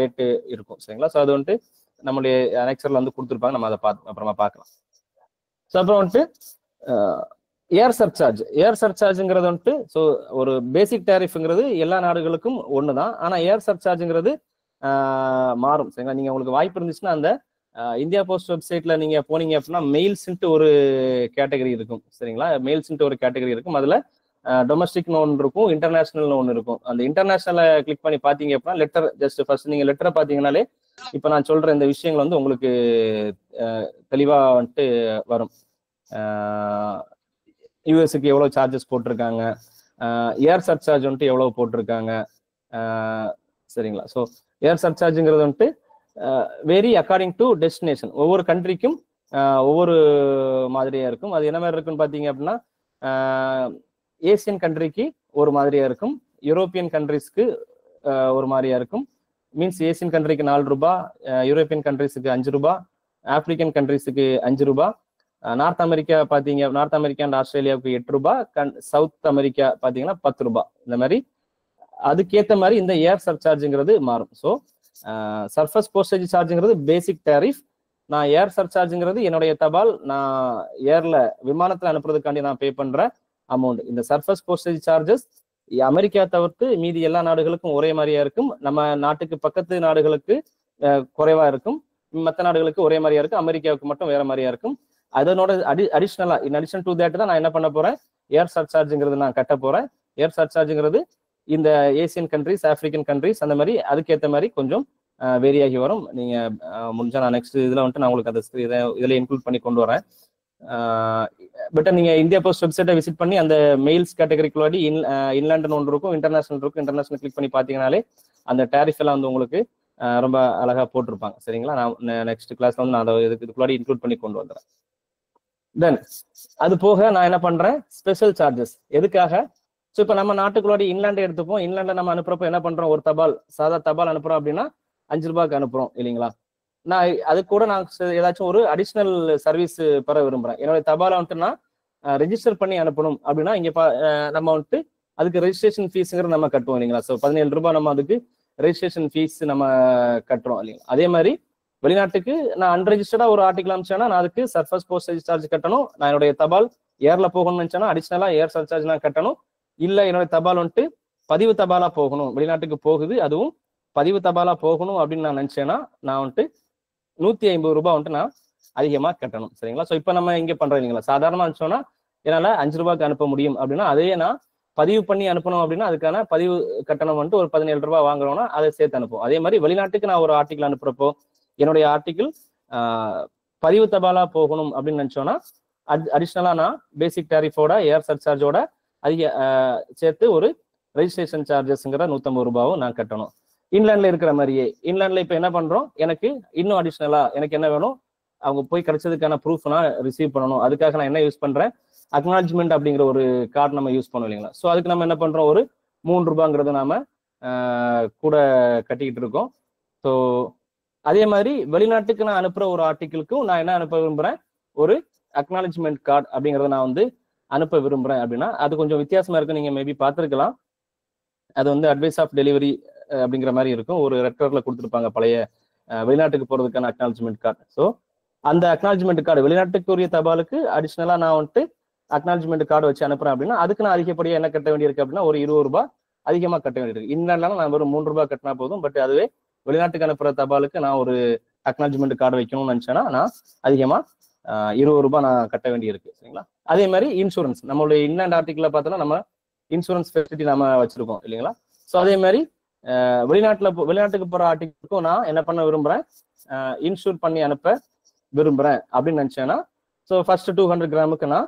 ரேட்டு இருக்கும் சரிங்களா. ஸோ அது வந்துட்டு நம்மளுடைய அனெக்சர்ல வந்து கொடுத்துருப்பாங்க, நம்ம அதை அப்புறமா பார்க்கலாம். ஸோ அப்புறம் வந்துட்டு ஏர் சர்சார்ஜுங்கிறது வந்துட்டு ஸோ ஒரு பேசிக் டேரிஃப்ங்கிறது எல்லா நாடுகளுக்கும் ஒன்று தான். ஆனால் ஏர் சர்சார்ஜுங்கிறது மாறும் சரிங்களா. நீங்கள் உங்களுக்கு வாய்ப்பு இருந்துச்சுன்னா அந்த இந்தியா போஸ்ட் வெப்சைட்ல நீங்க போனீங்க அப்படின்னா மெயில்ஸ்ன்ட்டு ஒரு கேட்டகரி இருக்கும் சரிங்களா. மெயில்ஸ்ன்ட்டு ஒரு கேட்டகரி இருக்கும், அதுல டொமஸ்டிக்னு ஒன்று இருக்கும், இன்டர்நேஷனல்னு ஒன்று இருக்கும். அந்த இன்டர்நேஷனலை கிளிக் பண்ணி பார்த்தீங்க அப்படின்னா லெட்டர், ஜஸ்ட் ஃபர்ஸ்ட் நீங்க லெட்டரை பார்த்தீங்கன்னாலே இப்போ நான் சொல்ற இந்த விஷயங்கள் வந்து உங்களுக்கு தெளிவா வந்துட்டு வரும். யூஎஸ்க்கு எவ்வளவு சார்ஜஸ் போட்டிருக்காங்க, ஏர் சர்சார்ஜ் வந்துட்டு எவ்வளவு போட்டிருக்காங்க சரிங்களா. ஸோ ஏர் சர்சார்ஜுங்கிறது வந்துட்டு வெரி அக்கார்டிங் டு டெஸ்டினேஷன், ஒவ்வொரு கண்ட்ரிக்கும் ஒவ்வொரு மாதிரியா இருக்கும். அது என்ன மாதிரி இருக்குன்னு பார்த்தீங்க அப்படின்னா ஏசியன் கண்ட்ரிக்கு ஒரு மாதிரியா இருக்கும், யூரோப்பியன் கண்ட்ரிஸ்க்கு ஒரு மாதிரியா இருக்கும். மீன்ஸ் ஏசியன் கண்ட்ரிக்கு 4 ரூபாய், யூரோப்பியன் கண்ட்ரிஸுக்கு 5 ரூபாய், ஆப்பிரிக்கன் கண்ட்ரிஸுக்கு 5 ரூபாய், நார்த் அமெரிக்கா பார்த்தீங்க, நார்த் அமெரிக்கா அண்ட் ஆஸ்திரேலியாவுக்கு 8 ரூபாய், சவுத் அமெரிக்கா பார்த்தீங்கன்னா 10 ரூபாய். இந்த மாதிரி அதுக்கேற்ற மாதிரி இந்த ஏர் சர்சார்ஜுங்கிறது மாறும். ஸோ சர்ஃபஸ் போஸ்டேஜ் சார்ஜுங்கிறது பேசிக் டேரிஃப், நான் ஏர் சர்சார்ஜுங்கிறது என்னுடைய தபால் நான் ஏர்ல விமானத்துல அனுப்புறதுக்காண்டி நான் பே பண்ற அமௌண்ட். இந்த சர்ஃபேஸ் போஸ்டேஜ் சார்ஜஸ் அமெரிக்கா தவிர்த்து மீதி எல்லா நாடுகளுக்கும் ஒரே மாதிரியா இருக்கும். நம்ம நாட்டுக்கு பக்கத்து நாடுகளுக்கு குறைவா இருக்கும், மற்ற நாடுகளுக்கு ஒரே மாதிரியா இருக்கும், அமெரிக்காவுக்கு மட்டும் வேற மாதிரியா இருக்கும். அதனோட அடிஷ்னலா இன் அடிஷன் டு தேட் தான் நான் என்ன பண்ண போறேன், ஏர் சர்சார்ஜுங்கிறது நான் கட்ட போறேன். ஏர் சர்சார்ஜுங்கிறது இந்த ஏசியன் கண்ட்ரிஸ், ஆப்பிரிக்கன் கண்ட்ரிஸ் அந்த மாதிரி அதுக்கேற்ற மாதிரி கொஞ்சம் வேரி ஆகி வரும். நீங்க முடிஞ்சா நான் நெக்ஸ்ட் இதுல வந்துட்டு நான் உங்களுக்கு அந்த இதுல இன்க்ளூட் பண்ணி கொண்டு வரேன். பட் நீங்க இந்தியா போஸ்ட் வெப்சைட்டை விசிட் பண்ணி அந்த மெயில்ஸ் கேட்டகரிக்குள்ளாடி இன்லாண்ட்னு ஒன்று இருக்கும், இன்டர்நேஷனல் இருக்கும். இன்டர்நேஷனல் கிளிக் பண்ணி பார்த்தீங்கனாலே அந்த டேரிஃப் எல்லாம் வந்து உங்களுக்கு ரொம்ப அழகா போட்டிருப்பாங்க. சரிங்களா? நான் நெக்ஸ்ட் கிளாஸ்ல வந்து நான் அதை இதுக்குள்ளாடி இன்க்ளூட் பண்ணி கொண்டு வந்துடுறேன். தென் அது போக நான் என்ன பண்றேன், ஸ்பெஷல் சார்ஜஸ் எதுக்காக. ஸோ இப்போ நம்ம நாட்டுக்குள்ளாடி இன்லாண்டை எடுத்துப்போம். இன்லாண்டை நம்ம அனுப்புறப்போ என்ன பண்றோம், ஒரு தபால் சாதா தபால் அனுப்புறோம் அப்படின்னா 5 ரூபாய்க்கு அனுப்புறோம் இல்லைங்களா? நான் அது கூட நான் ஏதாச்சும் ஒரு அடிஷ்னல் சர்வீஸ் பெற விரும்புறேன். என்னுடைய தபாலை வந்துட்டு நான் ரெஜிஸ்டர் பண்ணி அனுப்பணும் அப்படின்னா இங்க நம்ம வந்துட்டு அதுக்கு ரெஜிஸ்ட்ரேஷன் ஃபீஸுங்கிறது நம்ம கட்டுவோம் இல்லைங்களா? ஸோ 17 ரூபாய் நம்ம அதுக்கு ரெஜிஸ்ட்ரேஷன் ஃபீஸ் நம்ம கட்டுறோம் இல்லைங்களா? அதே மாதிரி வெளிநாட்டுக்கு நான் அன்ரெஜிஸ்டர்டா ஒரு ஆர்டிகல் அனுப்பிச்சேன்னா நான் அதுக்கு சர்ஃபேஸ் போஸ்டேஜ் சார்ஜ் கட்டணும். நான் என்னுடைய தபால் ஏர்ல போகணும்னு நினைச்சேன்னா அடிஷ்னலா ஏர் சர்சார்ஜ் நான் கட்டணும். இல்ல என்னுடைய தபால் வந்துட்டு பதிவு தபாலா போகணும், வெளிநாட்டுக்கு போகுது, அதுவும் பதிவு தபாலா போகணும் அப்படின்னு நான் நினைச்சேன்னா நான் வந்துட்டு 150 ரூபாய் வந்துட்டு நான் அதிகமா கட்டணும். சரிங்களா? ஸோ இப்போ நம்ம இங்க பண்றோம் இல்லைங்களா, சாதாரணமா அனுப்பிச்சோன்னா என்னால 5 ரூபாய்க்கு அனுப்ப முடியும் அப்படின்னா அதையே நான் பதிவு பண்ணி அனுப்பணும் அப்படின்னா அதுக்கான பதிவு கட்டணம் வந்துட்டு ஒரு 17 ரூபாய் வாங்குறோம்னா அதை சேர்த்து அனுப்புவோம். அதே மாதிரி வெளிநாட்டுக்கு நான் ஒரு ஆர்டிகல் அனுப்புறப்போ என்னுடைய ஆர்டிகிள் பதிவு தபாலா போகணும் அப்படின்னு நினைச்சோன்னா அடிஷ்னலா நான் பேசிக் டேரிஃபோட ஏர் சர்சார்ஜோட அதிக சேர்த்து ஒரு ரெஜிஸ்ட்ரேஷன் சார்ஜஸ்ங்கிற 150 ரூபாவும் நான் கட்டணும். இன்லாண்ட்ல இருக்கிற மாதிரியே இன்லாண்ட்ல இப்போ என்ன பண்றோம், எனக்கு இன்னும் அடிஷ்னலா எனக்கு என்ன வேணும், அவங்க போய் கிடைச்சதுக்கான ப்ரூஃப் நான் ரிசீவ் பண்ணணும். அதுக்காக நான் என்ன யூஸ் பண்றேன், அக்னாலஜ்மெண்ட் அப்படிங்கிற ஒரு கார்டு நம்ம யூஸ் பண்ணோம் இல்லைங்களா? ஸோ அதுக்கு நம்ம என்ன பண்றோம், ஒரு 3 ரூபாங்கிறத நாம கூட கட்டிக்கிட்டு இருக்கோம். ஸோ அதே மாதிரி வெளிநாட்டுக்கு நான் அனுப்புற ஒரு ஆர்டிக்கிளுக்கும் நான் என்ன அனுப்ப விரும்புறேன், ஒரு அக்னாலஜ்மெண்ட் கார்டு அப்படிங்கிறத நான் வந்து அனுப்ப விரும்புறேன் அப்படின்னா அது கொஞ்சம் வித்தியாசமா இருக்கு. நீங்க மேபி பார்த்துருக்கலாம். அது வந்து அட்வைஸ் ஆஃப் டெலிவரி அப்படிங்கிற மாதிரி இருக்கும். ஒரு ரெட் கலர்ல கொடுத்துருப்பாங்க பழைய வெளிநாட்டுக்கு போறதுக்கான அக்னாலஜ்மெண்ட் கார்டு. ஸோ அந்த அக்னாலஜ்மெண்ட் கார்டு வெளிநாட்டுக்குரிய தபாலுக்கு அடிஷ்னலா நான் வந்துட்டு அக்னாலஜ்மெண்ட் கார்டு வச்சு அனுப்புறேன் அப்படின்னா அதுக்கு நான் அதிகப்படியாக என்ன கட்ட வேண்டியிருக்கு அப்படின்னா ஒரு 20 ரூபாய் அதிகமாக கட்ட வேண்டியிருக்கு. இன்லாண்ட்லாம் நான் வெறும் 3 ரூபாய் கட்டினா போதும். பட் அதுவே வெளிநாட்டுக்கு அனுப்புற தபாலுக்கு நான் ஒரு அக்னாலஜ்மெண்ட் கார்டு வைக்கணும்னு நினைச்சேன்னா நான் அதிகமா 20 ரூபாய் நான் கட்ட வேண்டியிருக்கு. சரிங்களா? அதே மாதிரி இன்சூரன்ஸ் நம்மளுடைய இன்லாண்ட் ஆர்டிகிள் பார்த்தோன்னா நம்ம இன்சூரன்ஸ் ஃபெசிலிட்டி நம்ம வச்சிருக்கோம் இல்லைங்களா? ஸோ அதே மாதிரி வெளிநாட்டுக்கு போற ஆர்டிகிளுக்கும் நான் என்ன பண்ண விரும்புறேன், இன்சூர் பண்ணி அனுப்ப விரும்புறேன் அப்படின்னு நினைச்சேன்னா ஸோ ஃபர்ஸ்ட் 200 கிராமுக்கு நான்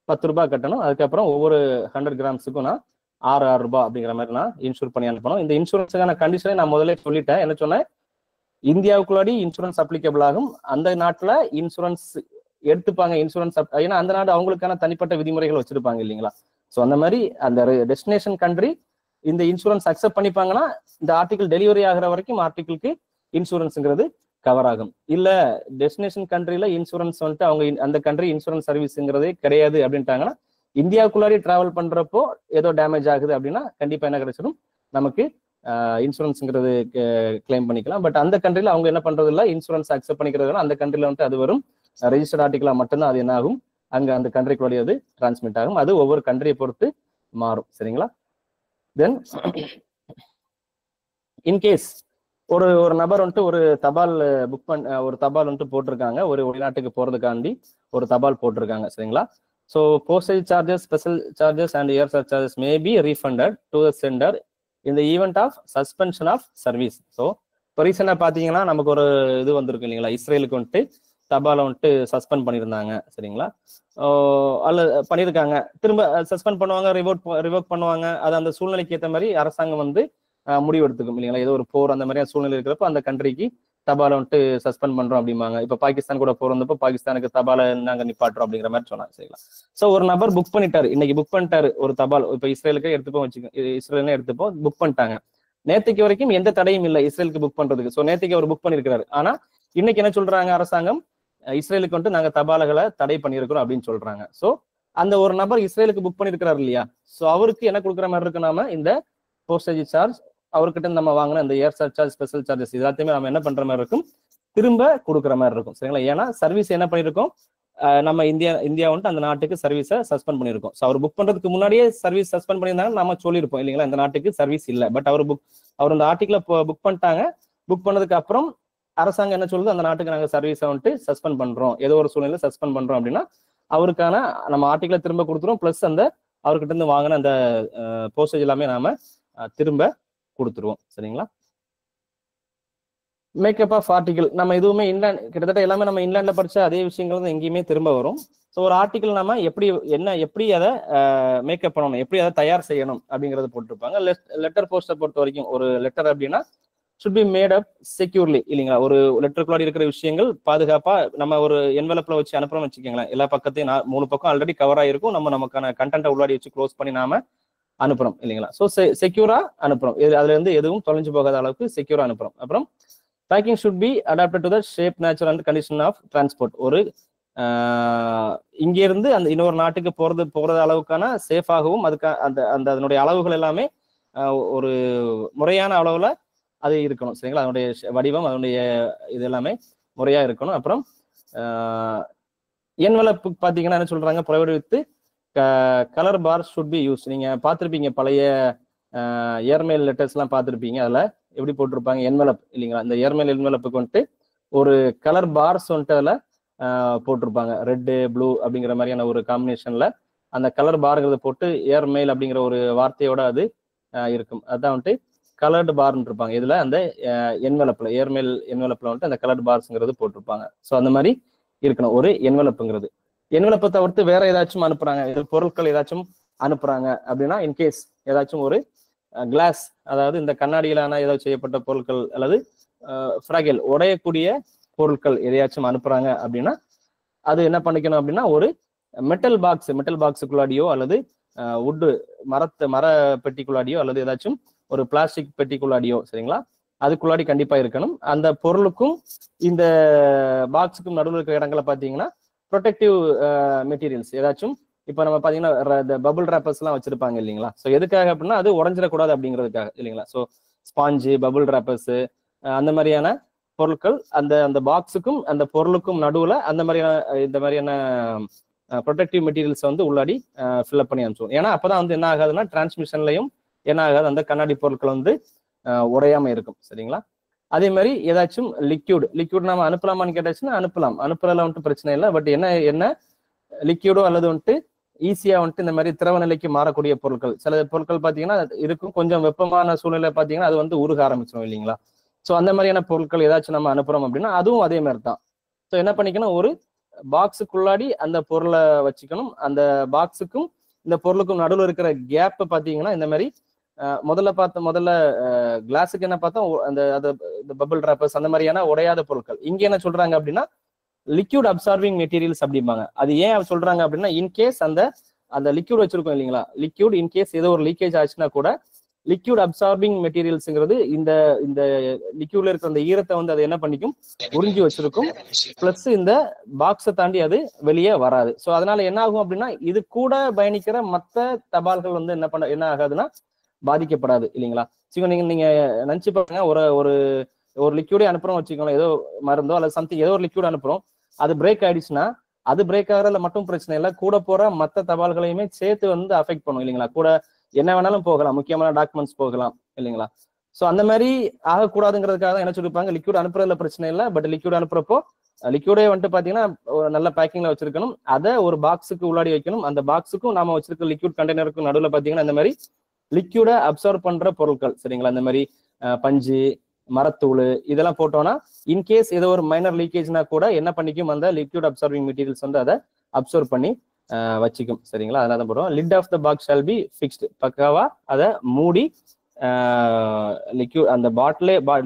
10 ரூபாய் கட்டணும். அதுக்கப்புறம் ஒவ்வொரு 100 கிராம்ஸுக்கும் நான் 6 ரூபாய் அப்படிங்கிற மாதிரி நான் இன்சூர் பண்ணி அனுப்பணும். இந்த இன்சூரன்ஸுக்கான கண்டிஷனை நான் முதல்ல சொல்லிட்டேன். என்ன சொன்னேன், இந்தியாவுக்குள்ளாடி இன்சூரன்ஸ் அப்ளிகபிள் ஆகும், அந்த நாட்டுல இன்சூரன்ஸ் எடுத்துப்பாங்க. இன்சூரன்ஸ் ஏன்னா அந்த நாடு அவங்களுக்கான தனிப்பட்ட விதிமுறைகள் வச்சிருப்பாங்க இல்லைங்களா? ஸோ அந்த மாதிரி அந்த டெஸ்டினேஷன் கண்ட்ரி இந்த இன்சூரன்ஸ் அக்செப்ட் பண்ணிப்பாங்கன்னா இந்த ஆர்டிகிள் டெலிவரி ஆகிற வரைக்கும் ஆர்டிகிளுக்கு இன்சூரன்ஸுங்கிறது கவர் ஆகும். இல்ல டெஸ்டினேஷன் கண்ட்ரில இன்சூரன்ஸ் வந்துட்டு அவங்க அந்த கண்ட்ரி இன்சூரன்ஸ் சர்வீஸ்ங்கிறதே கிடையாது அப்படின்ட்டாங்கன்னா இந்தியாவுக்குள்ளாடி டிராவல் பண்றப்போ ஏதோ டேமேஜ் ஆகுது அப்படின்னா கண்டிப்பா என்ன கிடைச்சிடும், நமக்கு இன்சூரன்ஸ்ங்கிறது கிளைம் பண்ணிக்கலாம். பட் அந்த கண்ட்ரில அவங்க என்ன பண்றது இல்லை, இன்சூரன்ஸ் அக்செப்ட் பண்ணிக்கிறதுனால அந்த கண்ட்ரில வந்துட்டு அது வரும் ரெஜிஸ்டர்ட் ஆர்டிகிளா மட்டும்தான் அது என்ன ஆகும், அங்க அந்த கண்ட்ரிக்குள்ளே அது டிரான்ஸ்மிட் ஆகும். அது ஒவ்வொரு கண்ட்ரியை பொறுத்து மாறும். சரிங்களா? தென் இன்கேஸ் ஒரு நபர் வந்துட்டு ஒரு தபால் புக் ஒரு தபால் வந்துட்டு போட்டிருக்காங்க, ஒரு வெளிநாட்டுக்கு போறதுக்காண்டி ஒரு தபால் போட்டிருக்காங்க. சரிங்களா? So postage charges, special charges and air charges may be refunded to the centre in the event of suspension of service. So இப்போ ரீசெண்டாக பார்த்தீங்கன்னா நமக்கு ஒரு இது வந்திருக்கு இல்லைங்களா, இஸ்ரேலுக்கு வந்துட்டு தபாலை வந்துட்டு சஸ்பெண்ட் பண்ணியிருந்தாங்க. சரிங்களா? அல்ல பண்ணியிருக்காங்க, திரும்ப சஸ்பெண்ட் பண்ணுவாங்க, ரிவோக் பண்ணுவாங்க. அது அந்த சூழ்நிலைக்கு ஏற்ற மாதிரி அரசாங்கம் வந்து முடிவு எடுத்துக்கும் இல்லைங்களா? ஏதோ ஒரு போர் அந்த மாதிரியான சூழ்நிலை இருக்கிறப்ப அந்த கண்ட்ரிக்கு தபாலை வந்துட்டு சஸ்பெண்ட் பண்றோம் அப்படிம்பாங்க. இப்போ பாகிஸ்தான் கூட போறப்போ பாகிஸ்தானுக்கு தபாலை நாங்க நிப்பாட்டுறோம் அப்படிங்கிற மாதிரி சொன்னாங்க. சரிங்களா? ஸோ ஒரு நபர் புக் பண்ணிட்டாரு, இன்னைக்கு புக் பண்ணிட்டாரு ஒரு தபால். இப்போ இஸ்ரேலுக்கு எடுத்துப்போம் வச்சுக்கோங்க, இஸ்ரேல்னு எடுத்துப்போம், புக் பண்ணிட்டாங்க. நேற்றுக்கு வரைக்கும் எந்த தடையும் இல்லை இஸ்ரேலுக்கு புக் பண்றதுக்கு. ஸோ நேற்றுக்கு அவர் புக் பண்ணியிருக்கிறாரு. ஆனா இன்னைக்கு என்ன சொல்றாங்க அரசாங்கம், இஸ்ரேலுக்கு வந்துட்டு நாங்க தபால்களை தடை பண்ணியிருக்கிறோம் அப்படின்னு சொல்றாங்க. ஸோ அந்த ஒரு நபர் இஸ்ரேலுக்கு புக் பண்ணியிருக்கிறாரு இல்லையா, ஸோ அவருக்கு என்ன கொடுக்குற மாதிரி இருக்கு, நாம இந்த போஸ்டேஜ் சார்ஜ் அவர்கிட்ட நம்ம வாங்கின இந்த ஏர் சார்ஜ், ஸ்பெஷல் சார்ஜஸ் எல்லாத்தையுமே நம்ம என்ன பண்ற மாதிரி இருக்கும், திரும்ப கொடுக்குற மாதிரி இருக்கும் சரிங்களா. ஏன்னா சர்வீஸ் என்ன பண்ணிருக்கோம், நம்ம இந்தியா வந்துட்டு அந்த நாட்டுக்கு சர்வீஸை சஸ்பெண்ட் பண்ணியிருக்கோம். ஸோ அவர் புக் பண்றதுக்கு முன்னாடியே சர்வீஸ் சஸ்பெண்ட் பண்ணியிருந்தாங்க, நம்ம சொல்லியிருப்போம் இல்லைங்களா இந்த நாட்டுக்கு சர்வீஸ் இல்லை. பட் அவர் அந்த ஆர்டிகிள புக் பண்ணிட்டாங்க. புக் பண்ணதுக்கு அப்புறம் அரசாங்கம் என்ன சொல்லுது, அந்த நாட்டுக்கு நாங்கள் சர்வீஸை வந்துட்டு சஸ்பெண்ட் பண்றோம், ஏதோ ஒரு சூழ்நிலை சஸ்பெண்ட் பண்றோம் அப்படின்னா அவருக்கான நம்ம ஆர்டிகிள திரும்ப கொடுத்துருவோம். பிளஸ் அந்த அவர்கிட்ட இருந்து வாங்கின அந்த போஸ்டேஜ் எல்லாமே நாம திரும்ப கொடுத்துருவோம் சரிங்களா. மேக்கப் ஆஃப் ஆர்டிகிள் நம்ம எதுவுமே இன்லேண்ட் கிட்டத்தட்ட எல்லாமே நம்ம இன்லேண்ட்ல படிச்ச அதே விஷயங்கள் தான் எங்கேயுமே திரும்ப வரும். ஸோ ஒரு ஆர்டிகிள் நம்ம எப்படி அதை மேக்கப் பண்ணணும், எப்படி அதை தயார் செய்யணும் அப்படிங்கறத போட்டிருப்பாங்க. லெட்டர் போஸ்டை பொறுத்த வரைக்கும் ஒரு லெட்டர் அப்படின்னா should be made up securely இல்லைங்களா. ஒரு லெட்டருக்குள்ளாடி இருக்கிற விஷயங்கள் பாதுகாப்பா நம்ம ஒரு என்வலப்ல வச்சு அனுப்புறோம் வச்சுக்கோங்களேன், எல்லா பக்கத்தையும் 3 பக்கம் ஆல்ரெடி கவர் ஆயிருக்கும், நம்ம நமக்கான கண்டென்ட்டை உள்ளாடி வச்சு க்ளோஸ் பண்ணி நாம அனுப்புறோம் இல்லைங்களா. ஸோ செக்யூரா அனுப்புறோம், அதுல இருந்து எதுவும் தொலைஞ்சு போகாத அளவுக்கு செக்யூரா அனுப்புறோம். அப்புறம் packing should be adapted to the shape, nature and condition of transport. ஒரு இங்க இருந்து அந்த இன்னொரு நாட்டுக்கு போறது அளவுக்கான சேஃபாகவும் அதுக்கு அந்த அதனுடைய அளவுகள் எல்லாமே ஒரு முறையான அளவுல அது இருக்கணும் சரிங்களா. அதனுடைய வடிவம் அதனுடைய இது எல்லாமே முறையா இருக்கணும். அப்புறம் என்வலப் பாத்தீங்கன்னா என்ன சொல்றாங்க, provide with colour bar should be use. நீங்க பார்த்துருப்பீங்க பழைய ஏர்மெயில் லெட்டர்ஸ் எல்லாம் பார்த்துருப்பீங்க, அதுல எப்படி போட்டிருப்பாங்க என்வலப் இல்லைங்களா. இந்த ஏர்மெயில் என்வலப்புக்கு வந்துட்டு ஒரு கலர் பார்ஸ் வந்துட்டு அதுல போட்டிருப்பாங்க, ரெட்டு ப்ளூ அப்படிங்கிற மாதிரியான ஒரு காம்பினேஷன்ல அந்த கலர் பார்ங்கிறத போட்டு ஏர்மெயில் அப்படிங்கிற ஒரு வார்த்தையோட அது இருக்கும். அதான் வந்துட்டு கலர்டு பார்ன்னு இருப்பாங்க. இதுல அந்த என்வலப்ல ஏர்மெயில் என்வலப்ல வந்துட்டு அந்த கலர்டு பார்ஸ்ங்கிறது போட்டிருப்பாங்க. ஸோ அந்த மாதிரி இருக்கணும் ஒரு என்வலப்புங்கிறது. என்வலப்பை தவிர்த்து வேற ஏதாச்சும் அனுப்புறாங்க, பொருட்கள் ஏதாச்சும் அனுப்புறாங்க அப்படின்னா இன்கேஸ் ஏதாச்சும் ஒரு கிளாஸ், அதாவது இந்த கண்ணாடியிலான ஏதாவது செய்யப்பட்ட பொருட்கள் அல்லது ஃப்ராகில் உடையக்கூடிய பொருட்கள் எதையாச்சும் அனுப்புறாங்க அப்படின்னா அது என்ன பண்ணிக்கணும் அப்படின்னா ஒரு மெட்டல் பாக்ஸுக்குள்ளாடியோ அல்லது உட்டு மர பெட்டிக்குள்ளாடியோ அல்லது ஏதாச்சும் ஒரு பிளாஸ்டிக் பெட்டிக்குள்ளாடியோ சரிங்களா, அதுக்குள்ளாடி கண்டிப்பா இருக்கணும். அந்த பொருளுக்கும் இந்த பாக்ஸுக்கும் நடுவில் இருக்கிற இடங்களை பார்த்தீங்கன்னா ப்ரொடெக்டிவ் மெட்டீரியல்ஸ் ஏதாச்சும், இப்போ நம்ம பார்த்தீங்கன்னா இந்த பபுள் ரேப்பர்ஸ் எல்லாம் வச்சிருப்பாங்க இல்லைங்களா. ஸோ எதுக்காக அப்படின்னா அது உடஞ்சிடக்கூடாது அப்படிங்கிறதுக்காக இல்லைங்களா. ஸோ ஸ்பாஞ்சு, பபுள் ரேப்பர்ஸ், அந்த மாதிரியான பொருட்கள் அந்த பாக்ஸுக்கும் அந்த பொருளுக்கும் நடுவுல இந்த மாதிரியான ப்ரொடெக்டிவ் மெட்டீரியல்ஸ் வந்து உள்ளாடி ஃபில்அப் பண்ணி அனுப்பிச்சுவோம். ஏன்னா அப்பதான் வந்து என்ன ஆகாதுன்னா டிரான்ஸ்மிஷன்லையும் என்ன ஆகாது, அந்த கண்ணாடி பொருட்கள் வந்து உடையாம இருக்கும் சரிங்களா. அதே மாதிரி ஏதாச்சும் லிக்யூட் நம்ம அனுப்பலாமான்னு கேட்டாச்சுன்னா அனுப்புறதுல வந்துட்டு பிரச்சனை இல்லை. பட் என்ன லிக்யூடோ அல்லது வந்துட்டு ஈஸியா வந்துட்டு இந்த மாதிரி திரவ நிலைக்கு மாறக்கூடிய பொருட்கள், சில பொருட்கள் பார்த்தீங்கன்னா இருக்கும், கொஞ்சம் வெப்பமான சூழ்நிலை பார்த்தீங்கன்னா அது வந்து உருக ஆரம்பிச்சிடும் இல்லைங்களா. ஸோ அந்த மாதிரியான பொருட்கள் ஏதாச்சும் நம்ம அனுப்புறோம் அப்படின்னா அதுவும் அதே மாதிரி தான். ஸோ என்ன பண்ணிக்கணும், ஒரு பாக்ஸுக்குள்ளாடி அந்த பொருளை வச்சுக்கணும். அந்த பாக்ஸுக்கும் இந்த பொருளுக்கும் நடுவில் இருக்கிற கேப் பார்த்தீங்கன்னா இந்த மாதிரி முதல்ல கிளாஸுக்கு என்ன பார்த்தோம், அந்த பபிள் டிராப்பர்ஸ் அந்த மாதிரியான உடையாத பொருட்கள். இங்க என்ன சொல்றாங்க அப்படின்னா லிக்யூட் அப்சார்பிங் மெட்டீரியல்ஸ் அப்படிம்பாங்க. அது ஏன் சொல்றாங்க அப்படின்னா இன்கேஸ் அந்த லிக்யூட் வச்சிருக்கோம் இல்லைங்களா, லிக்யூட் இன்கேஸ் ஏதோ ஒரு லீக்கேஜ் ஆச்சுன்னா கூட லிக்யூட் அப்சார்பிங் மெட்டீரியல்ஸ்ங்கிறது இந்த லிக்யூட்ல இருக்கிற அந்த ஈரத்தை வந்து அது என்ன பண்ணிக்கும், உறிஞ்சி வச்சிருக்கும். பிளஸ் இந்த பாக்ஸை தாண்டி அது வெளியே வராது. ஸோ அதனால என்ன ஆகும் அப்படின்னா இது கூட பயணிக்கிற மற்ற தபால்கள் வந்து என்ன ஆகாதுன்னா பாதிக்கப்படாது இல்லைங்களா. சரி, நீங்க நினைச்சு பாருங்க, ஒரு லிக்யூடே அனுப்புறோம் வச்சுக்கோங்களேன், ஏதோ மருந்தோ அல்லது சம்திங் ஏதோ ஒரு லிக்யூட் அனுப்புறோம், அது பிரேக் ஆயிடுச்சுன்னா அது பிரேக் ஆகிறதுல மட்டும் பிரச்சனை இல்லை, கூட போற மற்ற தபால்களையுமே சேர்த்து வந்து அஃபெக்ட் பண்ணும் இல்லைங்களா. கூட என்ன வேணாலும் போகலாம், முக்கியமான டாக்குமெண்ட்ஸ் போகலாம் இல்லைங்களா. ஸோ அந்த மாதிரி ஆகக்கூடாதுங்கிறதுக்காக தான் என்ன சொல்லிருப்பாங்க, லிக்யூட் அனுப்புறதுல பிரச்சனை இல்லை, பட் லிக்யூட் அனுப்புறப்போ லிக்யூடே வந்துட்டு பாத்தீங்கன்னா நல்ல பேக்கிங்ல வச்சிருக்கணும், அதை ஒரு பாக்ஸுக்கு உள்ளாடி வைக்கணும். அந்த பாக்ஸுக்கும் நாம வச்சிருக்க லிக்யூட் கண்டெய்னருக்கும் நடுவில் பாத்தீங்கன்னா இந்த மாதிரி லிக்யூட அப்சர்வ் பண்ற பொருட்கள் சரிங்களா, இந்த மாதிரி பஞ்சு, மரத்தூள் இதெல்லாம் போட்டோம்னா இன்கேஸ் ஏதோ ஒரு மைனர் லீக்கேஜ்னா கூட என்ன பண்ணிக்கும், அந்த லிக்யூட் அப்சர்விங் மெட்டீரியல்ஸ் வந்து அதை அப்சர்வ் பண்ணி வச்சுக்கும் சரிங்களா. அதனால தான் போடுவோம் lid of the box shall be fixed, பக்காவா அதை மூடி லிக்யூட் அந்த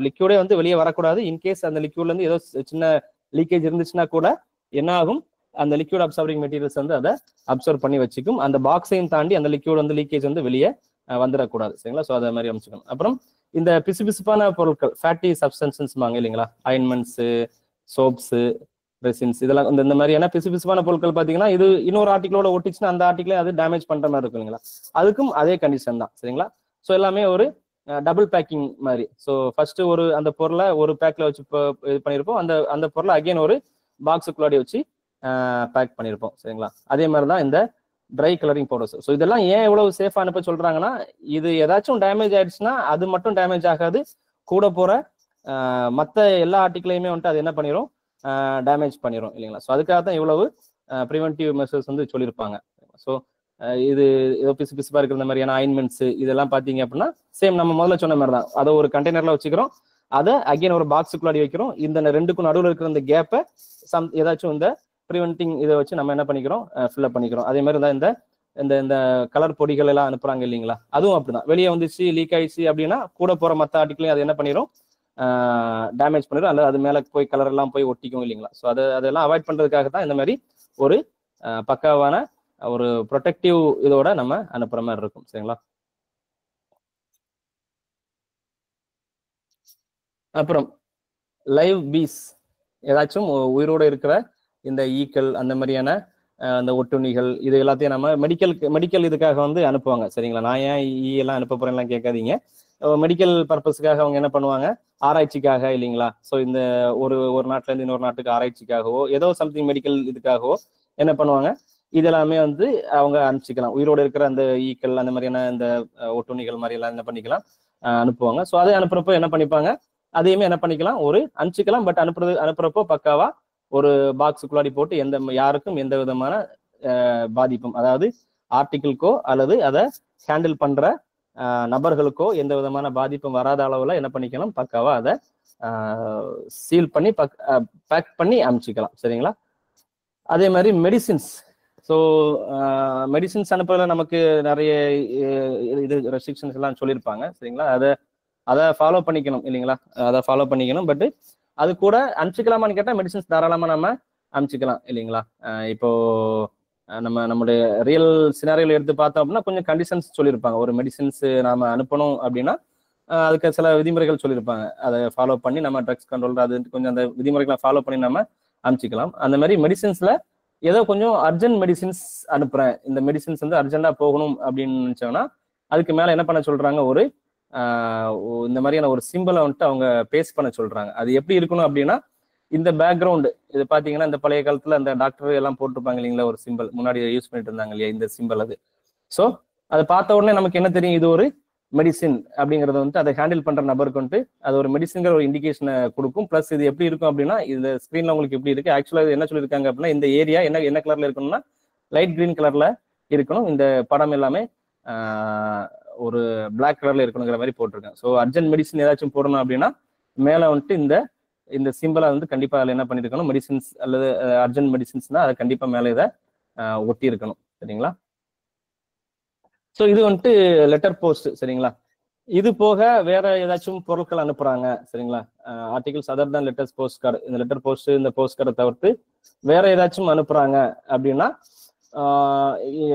லிக்யூடே வந்து வெளியே வரக்கூடாது. இன்கேஸ் அந்த லிக்யூட்ல இருந்து ஏதோ சின்ன லீக்கேஜ் இருந்துச்சுன்னா கூட என்ன ஆகும், அந்த லிக்யூட் அப்சர்விங் மெட்டீரியல்ஸ் வந்து அதை அப்சர்வ் பண்ணி வச்சுக்கும். அந்த பாக்ஸையும் தாண்டி அந்த லிக்யூட் வந்து லீக்கேஜ் வந்து வெளியே வந்துடக்கூடாது சரிங்களா. ஸோ அதை மாதிரி அமைச்சுக்கணும். அப்புறம் இந்த பிசுபிசுப்பான பொருட்கள் ஃபேட்டி சப்ஸ்டன்சஸ் வாங்க இல்லைங்களா, ஆயின்மெண்ட்ஸு, சோப்ஸு, ரெசின்ஸ், இதெல்லாம் இந்த மாதிரியான பிசுபிசுப்பான பொருட்கள் பார்த்தீங்கன்னா இது இன்னொரு ஆர்டிகளோட ஒட்டிச்சுன்னா அந்த ஆர்டிகளே அது டேமேஜ் பண்ற மாதிரி இருக்கும் இல்லைங்களா, அதுக்கும் அதே கண்டிஷன் தான் சரிங்களா. ஸோ எல்லாமே ஒரு டபுள் பேக்கிங் மாதிரி. ஸோ ஃபர்ஸ்ட் அந்த பொருளை ஒரு பேக்ல வச்சு இது பண்ணியிருப்போம். அந்த பொருளை அகைன் ஒரு பாக்ஸுக்குள்ளாடி வச்சு பேக் பண்ணியிருப்போம். சரிங்களா? அதே மாதிரி தான் இந்த ட்ரை கலரிங் பவுடர்ஸ். ஸோ இதெல்லாம் ஏன் எவ்வளவு சேஃபா அனுப்ப சொல்றாங்கன்னா, இது ஏதாச்சும் டேமேஜ் ஆயிடுச்சுன்னா அது மட்டும் டேமேஜ் ஆகாது, கூட போற மற்ற எல்லா ஆர்டிகிளையுமே வந்துட்டு அது என்ன பண்ணிடும், டேமேஜ் பண்ணிடும் இல்லைங்களா? ஸோ அதுக்காக தான் இவ்வளவு ப்ரிவென்டிவ் மெஷர்ஸ் வந்து சொல்லியிருப்பாங்க. ஸோ இது ஏதோ பிசு பிசுப்பா இருக்கிற மாதிரியான ஆயின்மெண்ட்ஸ் இதெல்லாம் பார்த்தீங்க அப்படின்னா சேம் நம்ம முதல்ல சொன்ன மாதிரி தான். அதை ஒரு கண்டெய்னர்ல வச்சுக்கிறோம், அதை அகைன் ஒரு பாக்ஸுக்குள்ளாடி வைக்கிறோம். இந்த ரெண்டுக்கும் நடுவில் இருக்கிற இந்த கேப்பை ஏதாச்சும் இந்த ப்ரிவென்டிங் இதை வச்சு நம்ம என்ன பண்ணிக்கிறோம், ஃபில்அப் பண்ணிக்கிறோம். அதே மாதிரி தான் இந்த கலர் பொடிகள் எல்லாம் அனுப்புறாங்க இல்லைங்களா, அதுவும் அப்படிதான். வெளியே வந்துச்சு, லீக் ஆயிடுச்சு அப்படின்னா கூட போற மற்ற ஆர்டிகளையும் அது என்ன பண்ணிடும், டேமேஜ் பண்ணிடும், அல்லது அது மேலே போய் கலர் எல்லாம் போய் ஒட்டிக்கும் இல்லைங்களா. ஸோ அதெல்லாம் அவாய்ட் பண்றதுக்காக தான் இந்த மாதிரி ஒரு பக்காவான ஒரு ப்ரொடெக்டிவ் இதோட நம்ம அனுப்புற மாதிரி இருக்கும். சரிங்களா? அப்புறம் லைவ் பீஸ், ஏதாச்சும் உயிரோடு இருக்கிற இந்த ஈக்கள் அந்த மாதிரியான அந்த ஒட்டுண்ணிகள் இது எல்லாத்தையும் நம்ம மெடிக்கல் இதுக்காக வந்து அனுப்புவாங்க. சரிங்களா? நான் ஏன் எல்லாம் அனுப்ப போறேன்லாம் கேட்காதீங்க. மெடிக்கல் பர்பஸ்க்காக அவங்க என்ன பண்ணுவாங்க, ஆராய்ச்சிக்காக இல்லைங்களா. ஸோ இந்த ஒரு நாட்டுல இருந்து இன்னொரு நாட்டுக்கு ஆராய்ச்சிக்காகவோ ஏதோ சம்திங் மெடிக்கல் இதுக்காகவோ என்ன பண்ணுவாங்க, இதெல்லாமே வந்து அவங்க அனுப்பிச்சிக்கலாம். உயிரோடு இருக்கிற அந்த ஈக்கள் அந்த மாதிரியான இந்த ஒட்டுண்ணிகள் மாதிரி எல்லாம் என்ன பண்ணிக்கலாம், அனுப்புவாங்க. ஸோ அதை அனுப்புறப்போ என்ன பண்ணிப்பாங்க, அதையுமே என்ன பண்ணிக்கலாம், அனுப்பிச்சிக்கலாம். பட் அனுப்புறப்போ பக்காவா ஒரு பாக்ஸுக்குள்ளாடி போட்டு யாருக்கும் எந்த விதமான பாதிப்பும், அதாவது ஆர்டிகிள்கோ அல்லது அதை ஹேண்டில் பண்ற நபர்களுக்கோ எந்த விதமான பாதிப்பும் வராத அளவுல என்ன பண்ணிக்கலாம், பக்காவா அதை சீல் பண்ணி பேக் பண்ணி அனுப்பிச்சிக்கலாம். சரிங்களா? அதே மாதிரி மெடிசின்ஸ். ஸோ மெடிசின்ஸ் அனுப்புறதுல நமக்கு நிறைய இது ரெஸ்ட்ரிக்ஷன்ஸ் எல்லாம் சொல்லியிருப்பாங்க. சரிங்களா? அதை ஃபாலோ பண்ணிக்கணும் இல்லைங்களா, அதை ஃபாலோ பண்ணிக்கணும். பட் அது கூட அனுப்பிச்சிக்கலாமான்னு கேட்டால் மெடிசின்ஸ் தாராளமாக நம்ம அனுப்பிச்சிக்கலாம் இல்லைங்களா. இப்போ நம்மளுடைய ரியல் சினாரியோல எடுத்து பார்த்தோம் அப்படின்னா கொஞ்சம் கண்டிஷன்ஸ் சொல்லியிருப்பாங்க. ஒரு மெடிசின்ஸ் நாம அனுப்பணும் அப்படின்னா அதுக்கு சில விதிமுறைகள் சொல்லியிருப்பாங்க. அதை ஃபாலோ பண்ணி நம்ம ட்ரக்ஸ் கண்ட்ரோல் அது கொஞ்சம் அந்த விதிமுறைகளை ஃபாலோ பண்ணி நம்ம அனுப்பிச்சிக்கலாம். அந்த மாதிரி மெடிசின்ஸ்ல ஏதோ கொஞ்சம் அர்ஜென்ட் மெடிசின்ஸ் அனுப்புறேன், இந்த மெடிசின்ஸ் வந்து அர்ஜென்டா போகணும் அப்படின்னு நினைச்சோம்னா அதுக்கு மேல என்ன பண்ண சொல்றாங்க, இந்த மாதிரியான ஒரு சிம்பிளை வந்துட்டு அவங்க பேஸ்ட் பண்ண சொல்றாங்க. அது எப்படி இருக்கணும் அப்படின்னா, இந்த பேக்ரவுண்டு இது பாத்தீங்கன்னா இந்த பழைய காலத்துல அந்த டாக்டர் எல்லாம் போட்டிருப்பாங்க இல்லைங்களா, ஒரு சிம்பிள் முன்னாடி யூஸ் பண்ணிட்டு இருந்தாங்க இல்லையா, இந்த சிம்பிள். அது ஸோ அதை பார்த்த உடனே நமக்கு என்ன தெரியும், இது ஒரு மெடிசின் அப்படிங்கறத வந்துட்டு அதை ஹேண்டில் பண்ற நபருக்கு வந்துட்டு அது ஒரு மெடிசின்ங்கிற ஒரு இண்டிகேஷனை கொடுக்கும். பிளஸ் இது எப்படி இருக்கும் அப்படின்னா, இந்த ஸ்கிரீன்ல உங்களுக்கு எப்படி இருக்கு, ஆக்சுவலா என்ன சொல்லியிருக்காங்க அப்படின்னா, இந்த ஏரியா என்ன கலர்ல இருக்கணும்னா லைட் கிரீன் கலர்ல இருக்கணும், இந்த படம் எல்லாமே ஒரு பிளாக் கலர்ல இருக்கணுங்கிற மாதிரி போட்டிருக்கேன். ஸோ அர்ஜென்ட் மெடிசின் ஏதாச்சும் போடணும் அப்படின்னா மேல வந்துட்டு இந்த சிம்பிளை வந்து கண்டிப்பா அதில் என்ன பண்ணிருக்கணும், மெடிசின்ஸ் அல்லது அர்ஜென்ட் மெடிசின்ஸ்னா அதை கண்டிப்பா மேலே இதை ஒட்டி இருக்கணும். சரிங்களா? ஸோ இது வந்துட்டு லெட்டர் போஸ்ட். சரிங்களா? இது போக வேற ஏதாச்சும் பொருட்கள் அனுப்புறாங்க. சரிங்களா? ஆர்டிகல்ஸ் அதர் தான் லெட்டர்ஸ் போஸ்ட் கார்டு, இந்த லெட்டர் போஸ்ட் இந்த போஸ்ட் கார்டை தவிர்த்து வேற ஏதாச்சும் அனுப்புறாங்க அப்படின்னா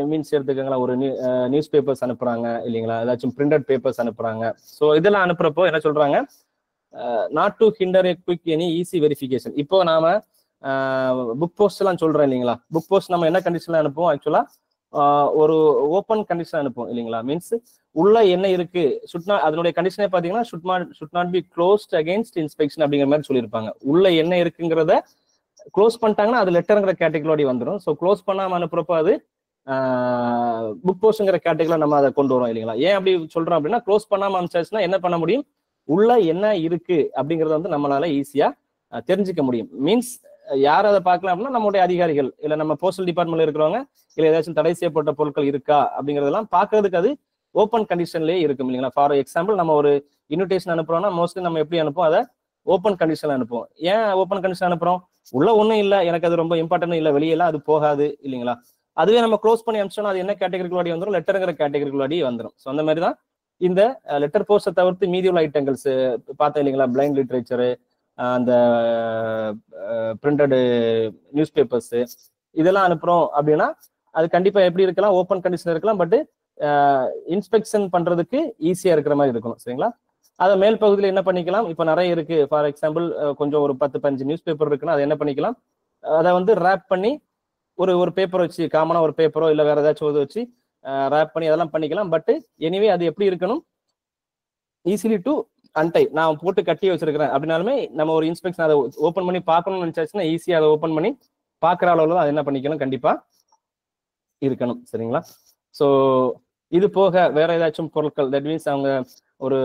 மீன்ஸ் எடுத்துக்கங்களா, ஒரு நியூஸ் பேப்பர்ஸ் அனுப்புறாங்க இல்லைங்களா, ஏதாச்சும் பிரிண்டட் பேப்பர்ஸ் அனுப்புறாங்க. ஸோ இதெல்லாம் அனுப்புறப்போ என்ன சொல்றாங்க, not to hinder a quick any easy verification. இப்போ நாம புக் போஸ்ட் எல்லாம் சொல்றோம் இல்லைங்களா, புக் போஸ்ட் நம்ம என்ன கண்டிஷன்ல அனுப்புவோம், ஆக்சுவலா ஒரு ஓப்பன் கண்டிஷன் அனுப்புவோம் இல்லைங்களா. மீன்ஸ் உள்ள என்ன இருக்கு, அதனுடைய கண்டிஷனே பாத்தீங்கன்னா should not be closed against inspection அப்படிங்கிற மாதிரி சொல்லியிருப்பாங்க. உள்ள என்ன இருக்குங்கிறத க்ளோஸ் பண்ணிட்டாங்கன்னா அது லெட்டருங்கிற கேட்டகரி வந்துடும். ஸோ க்ளோஸ் பண்ணாம அனுப்புறப்போ அது புக் போஸ்ட்ங்கிற கேட்டகரியில நம்ம அதை கொண்டு வரோம் இல்லைங்களா. ஏன் அப்படி சொல்றோம் அப்படின்னா, க்ளோஸ் பண்ணாம அனுப்பிச்சாச்சுன்னா என்ன பண்ண முடியும், உள்ள என்ன இருக்கு அப்படிங்கறத வந்து நம்மளால ஈஸியா தெரிஞ்சுக்க முடியும். மீன்ஸ் யார் அதை பார்க்கலாம் அப்படின்னா நம்மளுடைய அதிகாரிகள், இல்ல நம்ம போஸ்டல் டிபார்ட்மெண்ட்ல இருக்கிறவங்க, இல்ல ஏதாச்சும் தடை செய்யப்பட்ட பொருட்கள் இருக்கா அப்படிங்கறதெல்லாம் பாக்குறதுக்கு அது ஓப்பன் கண்டிஷன்லயே இருக்கும் இல்லைங்களா. ஃபார் எக்ஸாம்பிள் நம்ம ஒரு இன்விடேஷன் அனுப்புறோம்னா மோஸ்ட்லி நம்ம எப்படி அனுப்புவோம், அதை ஓப்பன் கண்டிஷன்ல அனுப்புவோம். ஏன் ஓப்பன் கண்டிஷன் அனுப்புறோம், உள்ள ஒன்றும் இல்லை, எனக்கு அது ரொம்ப இம்பார்ட்டன்ட் இல்லை, வெளியெல்லாம் அது போகாது இல்லைங்களா. அதுவே நம்ம க்ளோஸ் பண்ணி அனுப்பிச்சோம்னா அது என்ன கேட்டகரிக்குள்ளாடி வந்துடும், லெட்டருங்கிற கேட்டகரிக்குள்ளாடி வந்துடும். ஸோ அந்த மாதிரி தான் இந்த லெட்டர் போஸ்ட்டை தவிர்த்து மீதி உள்ள ஐட்டங்கள்ஸ் பார்த்தேன் இல்லைங்களா, பிளைண்ட் லிட்ரேச்சரு, அந்த பிரிண்டடு நியூஸ் பேப்பர்ஸ் இதெல்லாம் அனுப்புறோம் அப்படின்னா அது கண்டிப்பா எப்படி இருக்கலாம், ஓப்பன் கண்டிஷன் இருக்கலாம். பட் இன்ஸ்பெக்ஷன் பண்றதுக்கு ஈஸியா இருக்கிற மாதிரி இருக்கணும். சரிங்களா? அதை மேல் பகுதியில் என்ன பண்ணிக்கலாம், இப்போ நிறைய இருக்கு. ஃபார் எக்ஸாம்பிள் கொஞ்சம் ஒரு 10-15 நியூஸ் பேப்பர் இருக்குன்னா அதை என்ன பண்ணிக்கலாம், அதை வந்து ரேப் பண்ணி ஒரு பேப்பர் வச்சு, காமனா ஒரு பேப்பரோ இல்லை வேற ஏதாச்சும் வச்சு ரேப் பண்ணி அதெல்லாம் பண்ணிக்கலாம். பட் எனிவே அது எப்படி இருக்கணும், ஈஸிலி டு அன்டை, நான் போட்டு கட்டி வச்சிருக்கிறேன் அப்படின்னாலுமே நம்ம ஒரு இன்ஸ்பெக்ஷன் அதை ஓப்பன் பண்ணி பார்க்கணும்னு நினைச்சாச்சுன்னா ஈஸியா அதை ஓப்பன் பண்ணி பார்க்குற அளவுல அது என்ன பண்ணிக்கணும், கண்டிப்பா இருக்கணும். சரிங்களா? ஸோ இது போக வேற ஏதாச்சும் பொருட்கள், தட் மீன்ஸ் அவங்க ஒரு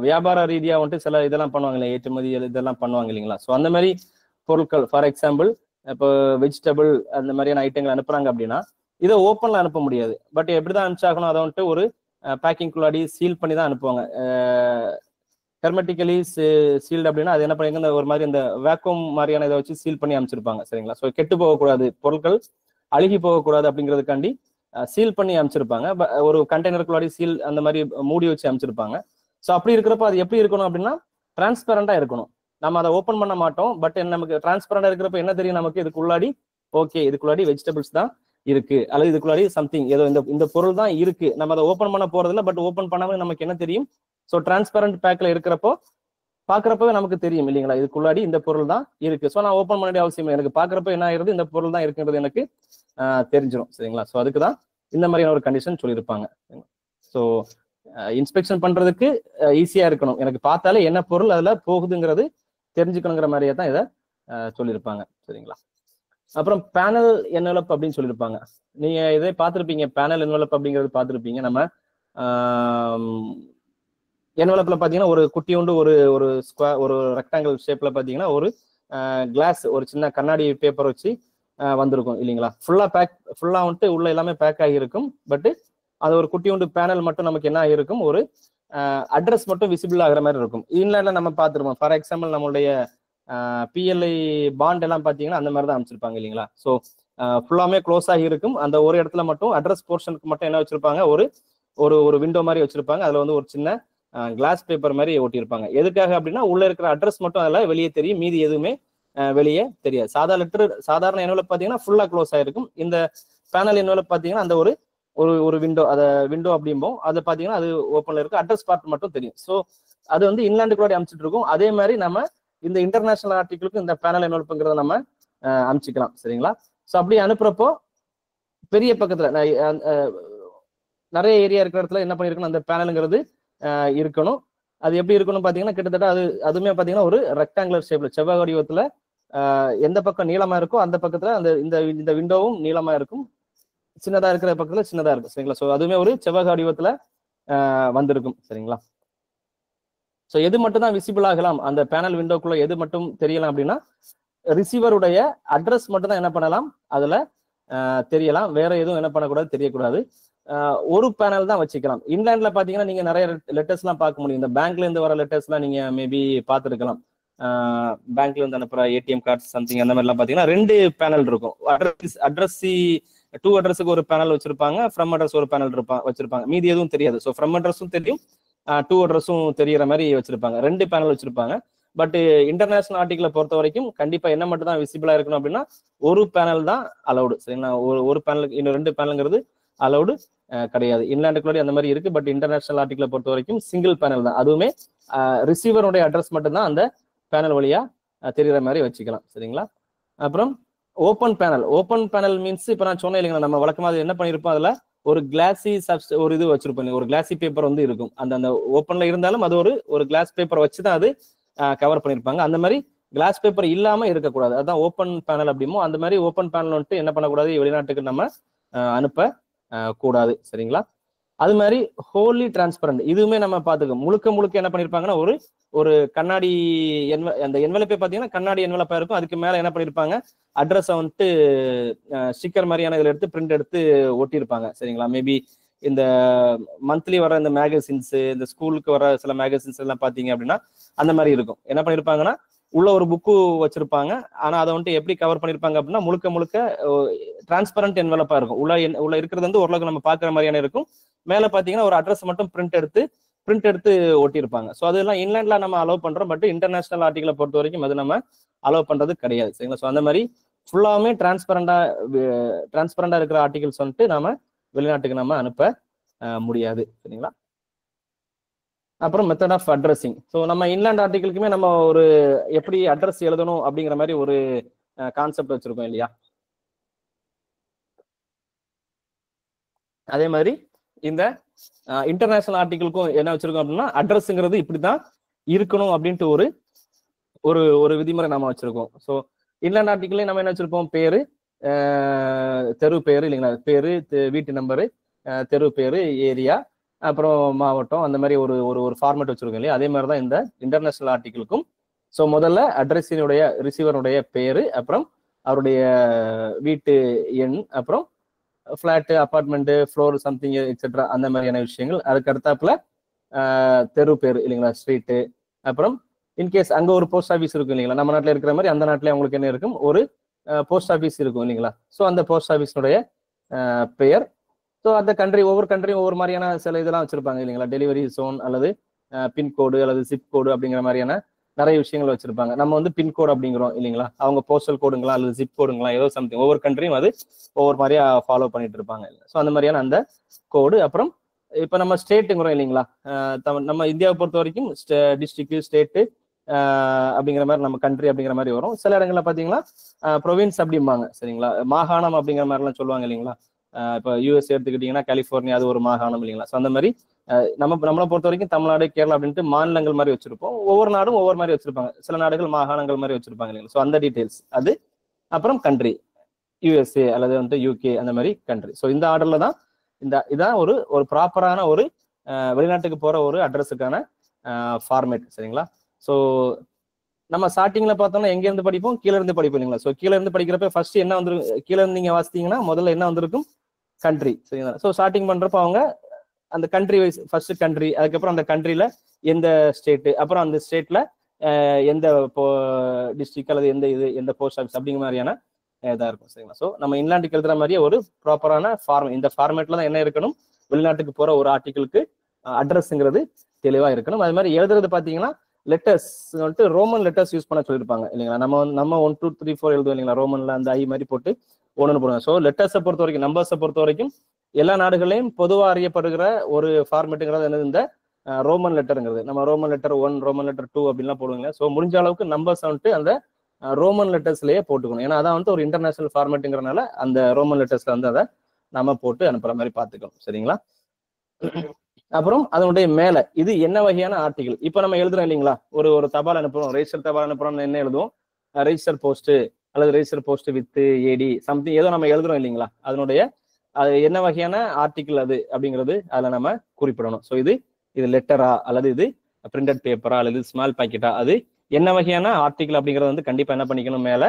வியாபார ரீதியா வந்துட்டு சில இதெல்லாம் பண்ணுவாங்க இல்லையா, ஏற்றுமதி இதெல்லாம் பண்ணுவாங்க இல்லைங்களா? ஸோ அந்த மாதிரி பொருட்கள், ஃபார் எக்ஸாம்பிள் இப்போ வெஜிடபிள் அந்த மாதிரியான ஐட்டங்கள் அனுப்புறாங்க அப்படின்னா இதை ஓப்பன்ல அனுப்ப முடியாது. பட் எப்படிதான் அனுப்பிச்சாகணும், அதை வந்துட்டு ஒரு பேக்கிங் குள்ளாடி சீல் பண்ணி தான் அனுப்புவாங்க. ஹெர்மெட்டிக்கலி சீல்டு அப்படின்னா அது என்ன பண்ணிருங்க, ஒரு மாதிரி இந்த வேக்யூம் மாதிரியான இதை வச்சு சீல் பண்ணி அமைச்சிருப்பாங்க. சரிங்களா? ஸோ கெட்டு போகக்கூடாது, பொருட்கள் அழுகி போகக்கூடாது அப்படிங்கிறதுக்காண்டி சீல் பண்ணி அமைச்சிருப்பாங்க. ஒரு கண்டெய்னருக்குள்ளாடி சீல் அந்த மாதிரி மூடி வச்சு அமைச்சிருப்பாங்க. ஸோ அப்படி இருக்கிறப்ப அது எப்படி இருக்கணும் அப்படின்னா டிரான்ஸ்பரண்டா இருக்கணும். நம்ம அதை ஓப்பன் பண்ண மாட்டோம், பட் நமக்கு டிரான்ஸ்பரண்டா இருக்கிறப்ப என்ன தெரியும் நமக்கு, இதுக்குள்ளாடி ஓகே இதுக்குள்ளாடி வெஜிடபிள்ஸ் தான் இருக்கு, அல்லது இதுக்குள்ளாடி சம்திங் ஏதோ இந்த பொருள் தான் இருக்கு. நம்ம அதை ஓப்பன் பண்ண போறதில்ல, பட் ஓப்பன் பண்ணாம நமக்கு என்ன தெரியும், ஸோ டிரான்ஸ்பரண்ட் பேக்ல இருக்கிறப்போ பாக்குறப்பவே நமக்கு தெரியும் இல்லைங்களா, இதுக்குள்ளாடி இந்த பொருள் தான் இருக்கு. ஸோ நான் ஓப்பன் பண்ண வேண்டிய அவசியம் இல்லை, எனக்கு பாக்குறப்ப என்ன ஆயிருது, இந்த பொருள் தான் இருக்குன்றது எனக்கு தெரிஞ்சிடும். சரிங்களா? ஸோ அதுக்கு தான் இந்த மாதிரியான ஒரு கண்டிஷன் சொல்லியிருப்பாங்க. ஸோ இன்ஸ்பெக்ஷன் பண்றதுக்கு ஈஸியா இருக்கணும், எனக்கு பார்த்தாலே என்ன பொருள் அதுல போகுதுங்கிறது தெரிஞ்சுக்கணுங்கிற மாதிரியே தான் இதை சொல்லியிருப்பாங்க. சரிங்களா? அப்புறம் பேனல் என்வலப் அப்படின்னு சொல்லியிருப்பாங்க. நீங்க இதை பார்த்துருப்பீங்க, பேனல் என்வலப் அப்படிங்கிறது பார்த்துருப்பீங்க. நம்ம என்வலப்ல பாத்தீங்கன்னா ஒரு குட்டியோண்டு ஒரு ஸ்கொயர் ஒரு ரெக்டாங்கிள் ஷேப்ல பாத்தீங்கன்னா ஒரு கிளாஸ், ஒரு சின்ன கண்ணாடி பேப்பர் வச்சு வந்திருக்கும் இல்லைங்களா, ஃபுல்லா வந்துட்டு உள்ள எல்லாமே பேக் ஆகியிருக்கும். பட் அது ஒரு குட்டியோண்டு பேனல் மட்டும் நமக்கு என்ன ஆகிருக்கும், ஒரு அட்ரஸ் மட்டும் விசிபிள் ஆகிற மாதிரி இருக்கும். இன்லைன்ல நம்ம பார்த்துருப்போம். ஃபார் எக்ஸாம்பிள் நம்மளுடைய பிஎல்ஐ பாண்ட் எல்லாம் பார்த்தீங்கன்னா அந்த மாதிரி தான் அமைச்சிருப்பாங்க இல்லைங்களா. ஸோ ஃபுல்லாமே க்ளோஸ் ஆகி இருக்கும். அந்த ஒரு இடத்துல மட்டும் அட்ரஸ் போர்ஷனுக்கு மட்டும் என்ன வச்சிருப்பாங்க, ஒரு விண்டோ மாதிரி வச்சிருப்பாங்க. அதுல வந்து ஒரு சின்ன கிளாஸ் பேப்பர் மாதிரி ஒட்டியிருப்பாங்க. எதுக்காக அப்படின்னா உள்ள இருக்கிற அட்ரஸ் மட்டும் அதில் வெளியே தெரியும், மீதி எதுவுமே வெளியே தெரியாது. சாதாரண என்வலப் பார்த்தீங்கன்னா ஃபுல்லா க்ளோஸ் ஆயிருக்கும். இந்த பேனல் என்வலப் பார்த்தீங்கன்னா அந்த ஒரு விண்டோ, அதை விண்டோ அப்படிம்போம், அதை பார்த்தீங்கன்னா அது ஓப்பன்ல இருக்கு, அட்ரஸ் பார்ட் மட்டும் தெரியும். ஸோ அது வந்து இன்லாண்டுக்குள்ளாடி அமைச்சிட்டு இருக்கும். அதே மாதிரி நம்ம இந்த இன்டர்நேஷனல் ஆர்டிகிளுக்கு இந்த பேனல் என்வலப்புங்கிறத நம்ம அமைச்சிக்கலாம். சரிங்களா? ஸோ அப்படி அனுப்புறப்போ பெரிய பக்கத்துல நிறைய ஏரியா இருக்கிற இடத்துல என்ன பண்ணிருக்கணும், அந்த பேனலுங்கிறது இருக்கணும். அது எப்படி இருக்கணும் பாத்தீங்கன்னா கிட்டத்தட்ட அதுவுமே பாத்தீங்கன்னா ஒரு ரெக்டாங்குலர் ஷேப்ல செவ்வக வடிவத்துல எந்த பக்கம் நீளமா இருக்கோ அந்த பக்கத்துல அந்த இந்த விண்டோவும் நீளமா இருக்கும், சின்னதா இருக்கிற பக்கத்துல சின்னதா இருக்கும். சரிங்களா? ஸோ அதுவுமே ஒரு செவ்வக வடிவத்துல வந்திருக்கும். சரிங்களா? ஸோ எது மட்டும் தான் விசிபிள் ஆகலாம், அந்த பேனல் விண்டோக்குள்ள எது மட்டும் தெரியலாம் அப்படின்னா ரிசீவருடைய அட்ரஸ் மட்டும் தான் என்ன பண்ணலாம், அதுல தெரியலாம். வேற எதுவும் என்ன பண்ணக்கூடாது, தெரியக்கூடாது. ஒரு பேனல் தான் வச்சுக்கலாம். இன்லேண்ட்ல பாத்தீங்கன்னா நீங்க நிறைய லெட்டர்ஸ் எல்லாம் பார்க்க முடியும். இந்த பேங்க்ல இருந்து வர லெட்டர்ஸ் எல்லாம் நீங்க மேபி பார்த்துருக்கலாம். பேங்க்ல இருந்து அனுப்புற ஏடிஎம் கார்டு சம்திங் அந்த மாதிரி எல்லாம் பாத்தீங்கன்னா 2 பேனல் இருக்கும். அட்ரஸ் டூ அட்ரஸுக்கு ஒரு பேனல் வச்சிருப்பாங்க, ஃப்ரம் அட்ரஸ் ஒரு பேனல் வச்சிருப்பாங்க. மீதி எதுவும் தெரியாது. ஸோ ஃப்ரம் அட்ரஸும் தெரியும், டூ அட்ரஸும் தெரியற மாதிரி வச்சிருப்பாங்க. 2 பேனல் வச்சிருப்பாங்க. பட் இன்டர்நேஷனல் ஆர்டிகிளை பொறுத்த வரைக்கும் கண்டிப்பா என்ன மட்டும் தான் விசிபிளா இருக்கணும் அப்படின்னா ஒரு பேனல் தான் அலௌடு. சரிங்களா? ஒரு பேனலுக்கு இன்னும் 2 பேனலுங்கிறது அலௌடு கிடையாது. இன்லாண்டுக்குள்ளாடி அந்த மாதிரி இருக்கு. பட் இன்டர்நேஷனல் ஆர்டிகிளை பொறுத்த வரைக்கும் சிங்கிள் பேனல் தான், அதுவுமே ரிசீவருடைய அட்ரஸ் மட்டும் தான் அந்த பேனல் வழியா தெரிகிற மாதிரி வச்சுக்கலாம். சரிங்களா? அப்புறம் ஓப்பன் பேனல் மீன்ஸ் இப்ப நான் சொன்னேன் இல்லைங்களா, நம்ம வழக்கமாக என்ன பண்ணிருப்போம், அதுல ஒரு கிளாசி ஒரு இது வச்சிருப்போம், ஒரு கிளாசி பேப்பர் வந்து இருக்கும். அந்த ஓப்பன்ல இருந்தாலும் அது ஒரு கிளாஸ் பேப்பர் வச்சுதான் அது கவர் பண்ணிருப்பாங்க. அந்த மாதிரி கிளாஸ் பேப்பர் இல்லாம இருக்கக்கூடாது, அதுதான் ஓப்பன் பேனல் அப்படிமோ. அந்த மாதிரி ஓப்பன் பேனல் வந்துட்டு என்ன பண்ணக்கூடாது, வெளிநாட்டுக்கு நம்ம அனுப்ப கூடாது. சரிங்களா? அது மாதிரி ஹோலி டிரான்ஸ்பரண்ட், இதுவுமே நம்ம பார்த்துக்கோம். முழுக்க என்ன பண்ணிருப்பாங்கன்னா ஒரு கண்ணாடி அந்த என்வலப்பே பார்த்தீங்கன்னா கண்ணாடி என்வலப்பா இருக்கும். அதுக்கு மேல என்ன பண்ணிருப்பாங்க, அட்ரஸை வந்துட்டு ஸ்டிக்கர் மாதிரியான இதுல எடுத்து பிரிண்ட் எடுத்து ஒட்டியிருப்பாங்க. சரிங்களா? மேபி இந்த மந்த்லி வர இந்த மேகசின்ஸ், இந்த ஸ்கூலுக்கு வர சில மேகசின்ஸ் எல்லாம் பார்த்தீங்க அப்படின்னா அந்த மாதிரி இருக்கும். என்ன பண்ணிருப்பாங்கன்னா உள்ள ஒரு புக்கு வச்சிருப்பாங்க, ஆனா அதை வந்துட்டு எப்படி கவர் பண்ணிருப்பாங்க அப்படின்னா முழுக்க டிரான்ஸ்பரண்ட் என்வலப்பா இருக்கும். உள்ள இருக்கிறது வந்து ஓரளவுக்கு நம்ம பாக்குற மாதிரியான இருக்கும். மேல பாத்தீங்கன்னா ஒரு அட்ரஸ் மட்டும் பிரிண்ட் எடுத்து ஒட்டியிருப்பாங்க. ஸோ அதெல்லாம் இன்லேண்ட்ல நம்ம அலோவ் பண்றோம். பட் இன்டர்நேஷனல் ஆர்டிகிளை பொறுத்த வரைக்கும் அது நம்ம அலோவ் பண்றது கிடையாது. சரிங்களா? ஸோ அந்த மாதிரி ஃபுல்லாமே டிரான்ஸ்பரண்டா இருக்கிற ஆர்டிகிள்ஸ் வந்துட்டு நாம வெளிநாட்டுக்கு நம்ம அனுப்ப முடியாது. சரிங்களா? அப்புறம் மெத்தட் ஆஃப் அட்ரஸிங். ஸோ நம்ம இன்லேண்ட் ஆர்டிகிளுக்குமே நம்ம ஒரு எப்படி அட்ரஸ் எழுதணும் அப்படிங்கிற மாதிரி ஒரு கான்செப்ட் வச்சிருக்கோம் இல்லையா. அதே மாதிரி இந்த இன்டர்நேஷனல் ஆர்டிகிளுக்கும் என்ன வச்சிருக்கோம் அப்படின்னா அட்ரஸ்ங்கிறது இப்படிதான் இருக்கணும் அப்படின்ட்டு ஒரு ஒரு ஒரு விதிமுறை நம்ம வச்சிருக்கோம். ஸோ இன்லாண்ட் ஆர்டிகிள்ல நம்ம என்ன வச்சிருப்போம், பேரு, தெரு பேரு இல்லைங்களா, பேரு, வீட்டு நம்பரு, தெரு பேரு, ஏரியா, அப்புறம் மாவட்டம், அந்த மாதிரி ஒரு ஒரு ஒரு ஃபார்மேட் வச்சிருக்கோம் இல்லையா. அதே மாதிரி தான் இந்த இன்டர்நேஷனல் ஆர்டிகிளுக்கும். ஸோ முதல்ல அட்ரஸினுடைய ரிசீவருடைய பேரு, அப்புறம் அவருடைய வீட்டு எண், அப்புறம் flat, apartment, floor, something etcetera அந்த மாதிரியான விஷயங்கள். அதுக்கு அடுத்தாப்புல தெரு பேர் இல்லைங்களா, ஸ்ட்ரீட்டு, அப்புறம் இன்கேஸ் அங்க ஒரு போஸ்ட் ஆஃபீஸ் இருக்கும் இல்லைங்களா, நம்ம நாட்டில் இருக்கிற மாதிரி அந்த நாட்டிலே அவங்களுக்கு என்ன இருக்கும், ஒரு போஸ்ட் ஆஃபீஸ் இருக்கும் இல்லைங்களா. ஸோ அந்த போஸ்ட் ஆஃபீஸினுடைய பெயர். ஸோ அந்த கண்ட்ரி, ஒவ்வொரு கண்ட்ரியும் ஒவ்வொரு மாதிரியான சில இதெல்லாம் வச்சிருப்பாங்க இல்லைங்களா, டெலிவரி ஜோன் அல்லது பின்கோடு அல்லது ஜிப் கோடு அப்படிங்கிற மாதிரியான நிறைய விஷயங்கள் வச்சிருப்பாங்க. நம்ம வந்து பின்கோடு அப்படிங்கிறோம் இல்லைங்களா, அவங்க போஸ்டல் கோடுங்களா அல்லது ஜிப் கோடுங்களா, ஏதோ சம்திங், ஒவ்வொரு கண்ட்ரியும் அது ஒவ்வொரு மாதிரியா ஃபாலோ பண்ணிட்டு இருப்பாங்க. ஸோ அந்த மாதிரியான அந்த கோடு. அப்புறம் இப்போ நம்ம ஸ்டேட்டுங்கிறோம் இல்லைங்களா, நம்ம இந்தியாவை பொறுத்த வரைக்கும் டிஸ்ட்ரிக்ட், ஸ்டேட்டு அப்படிங்கிற மாதிரி நம்ம கண்ட்ரி அப்படிங்கிற மாதிரி வரும். சில இடங்கள்ல பாத்தீங்கன்னா ப்ரொவின்ஸ் அப்படிம்பாங்க சரிங்களா, மாகாணம் அப்படிங்கிற மாதிரிலாம் சொல்லுவாங்க இல்லைங்களா. இப்போ யூஎஸ் எடுத்துக்கிட்டீங்கன்னா கலிஃபோர்னியா, அது ஒரு மாகாணம் இல்லைங்களா. ஸோ அந்த மாதிரி நம்மளை பொறுத்த வரைக்கும் தமிழ்நாடு, கேரளா அப்படின்ட்டு மாநிலங்கள் மாதிரி வச்சிருப்போம். ஒவ்வொரு நாடும் ஒவ்வொரு மாதிரி வச்சிருப்பாங்க. சில நாடுகள் மாகாணங்கள் மாதிரி வச்சிருப்பாங்க இல்லைங்களா. ஸோ அந்த டீடைல்ஸ் அது. அப்புறம் கண்ட்ரி, யூஎஸ்ஏ அல்லது வந்து யூகே, அந்த மாதிரி கண்ட்ரி. ஸோ இந்த ஆர்டர்ல தான் இதான் ஒரு ஒரு ப்ராப்பரான ஒரு வெளிநாட்டுக்கு போற ஒரு அட்ரஸுக்கான ஃபார்மேட் சரிங்களா. ஸோ நம்ம ஸ்டார்டிங்ல பார்த்தோம்னா எங்க இருந்து படிப்போம், கீழே இருந்து படிப்போம் இல்லைங்களா. ஸோ கீழே இருந்து படிக்கிறப்ப ஃபர்ஸ்ட் என்ன வந்து, கீழே இருந்து நீங்க வாசித்தீங்கன்னா முதல்ல என்ன வந்திருக்கும், கண்ட்ரி சரிங்களா. ஸோ ஸ்டார்டிங் பண்றப்ப அவங்க அந்த கண்ட்ரி வைஸ் ஃபர்ஸ்ட் கண்ட்ரி, அதுக்கப்புறம் அந்த கண்ட்ரில எந்த ஸ்டேட்டு, அப்புறம் அந்த ஸ்டேட்ல எந்த டிஸ்ட்ரிக்ட் அல்லது எந்த போஸ்ட் ஆஃபீஸ் அப்படிங்கிற மாதிரியான இதாக இருக்கும் சரிங்களா. ஸோ நம்ம இன்லாண்டுக்கு எழுதுற மாதிரியே ஒரு ப்ராப்பரான இந்த ஃபார்மேட்ல தான் என்ன இருக்கணும், வெளிநாட்டுக்கு போற ஒரு ஆர்டிகிளுக்கு அட்ரஸ்ங்கிறது தெளிவா இருக்கணும். அது மாதிரி எழுதுறது பாத்தீங்கன்னா லெட்டர்ஸ் வந்துட்டு ரோமன் லெட்டர்ஸ் யூஸ் பண்ண சொல்லியிருப்பாங்க இல்லைங்களா. நம்ம 1 2 3 4 எழுதுவோம் இல்லைங்களா, ரோமன்ல அந்த ஐ மாதிரி போட்டு ஒன்று போடுவாங்க. ஸோ லெட்டர்ஸை பொறுத்த வரைக்கும், நம்பர்ஸை பொறுத்த வரைக்கும் எல்லா நாடுகளையும் பொதுவாக அறியப்படுகிற ஒரு ஃபார்மேட்டுங்கிறது என்னது, இந்த ரோமன் லெட்டருங்கிறது. நம்ம ரோமன் லெட்டர் 1, ரோமன் லெட்டர் 2 அப்படின்லாம் போடுவாங்க. ஸோ முடிஞ்ச அளவுக்கு நம்பர்ஸ் வந்துட்டு அந்த ரோமன் லெட்டர்ஸ்லயே போட்டுக்கணும். ஏன்னா அதான் வந்து ஒரு இன்டர்நேஷனல் ஃபார்மேட்டுங்கிறனால அந்த ரோமன் லெட்டர்ஸ்ல வந்து அதை நம்ம போட்டு அனுப்புற மாதிரி பார்த்துக்கணும் சரிங்களா. அப்புறம் அதனுடைய மேல இது என்ன வகையான ஆர்டிகிள். இப்போ நம்ம எழுதுறோம் இல்லைங்களா, ஒரு தபால் அனுப்புறோம், ரெஜிஸ்டர் தபால் அனுப்புறோம், என்ன எழுதுவோம், ரெஜிஸ்டர் போஸ்ட் அல்லது register post with AD something ஏதோ நம்ம எழுதுறோம் இல்லைங்களா. அதனுடைய அது என்ன வகையான ஆர்டிகிள் அது அப்படிங்கிறது அதில் நம்ம குறிப்பிடணும். ஸோ இது லெட்டரா அல்லது இது பிரிண்டட் பேப்பரா அல்லது ஸ்மால் பாக்கெட்டா, அது என்ன வகையான ஆர்டிகிள் அப்படிங்கிறது வந்து கண்டிப்பா என்ன பண்ணிக்கணும், மேல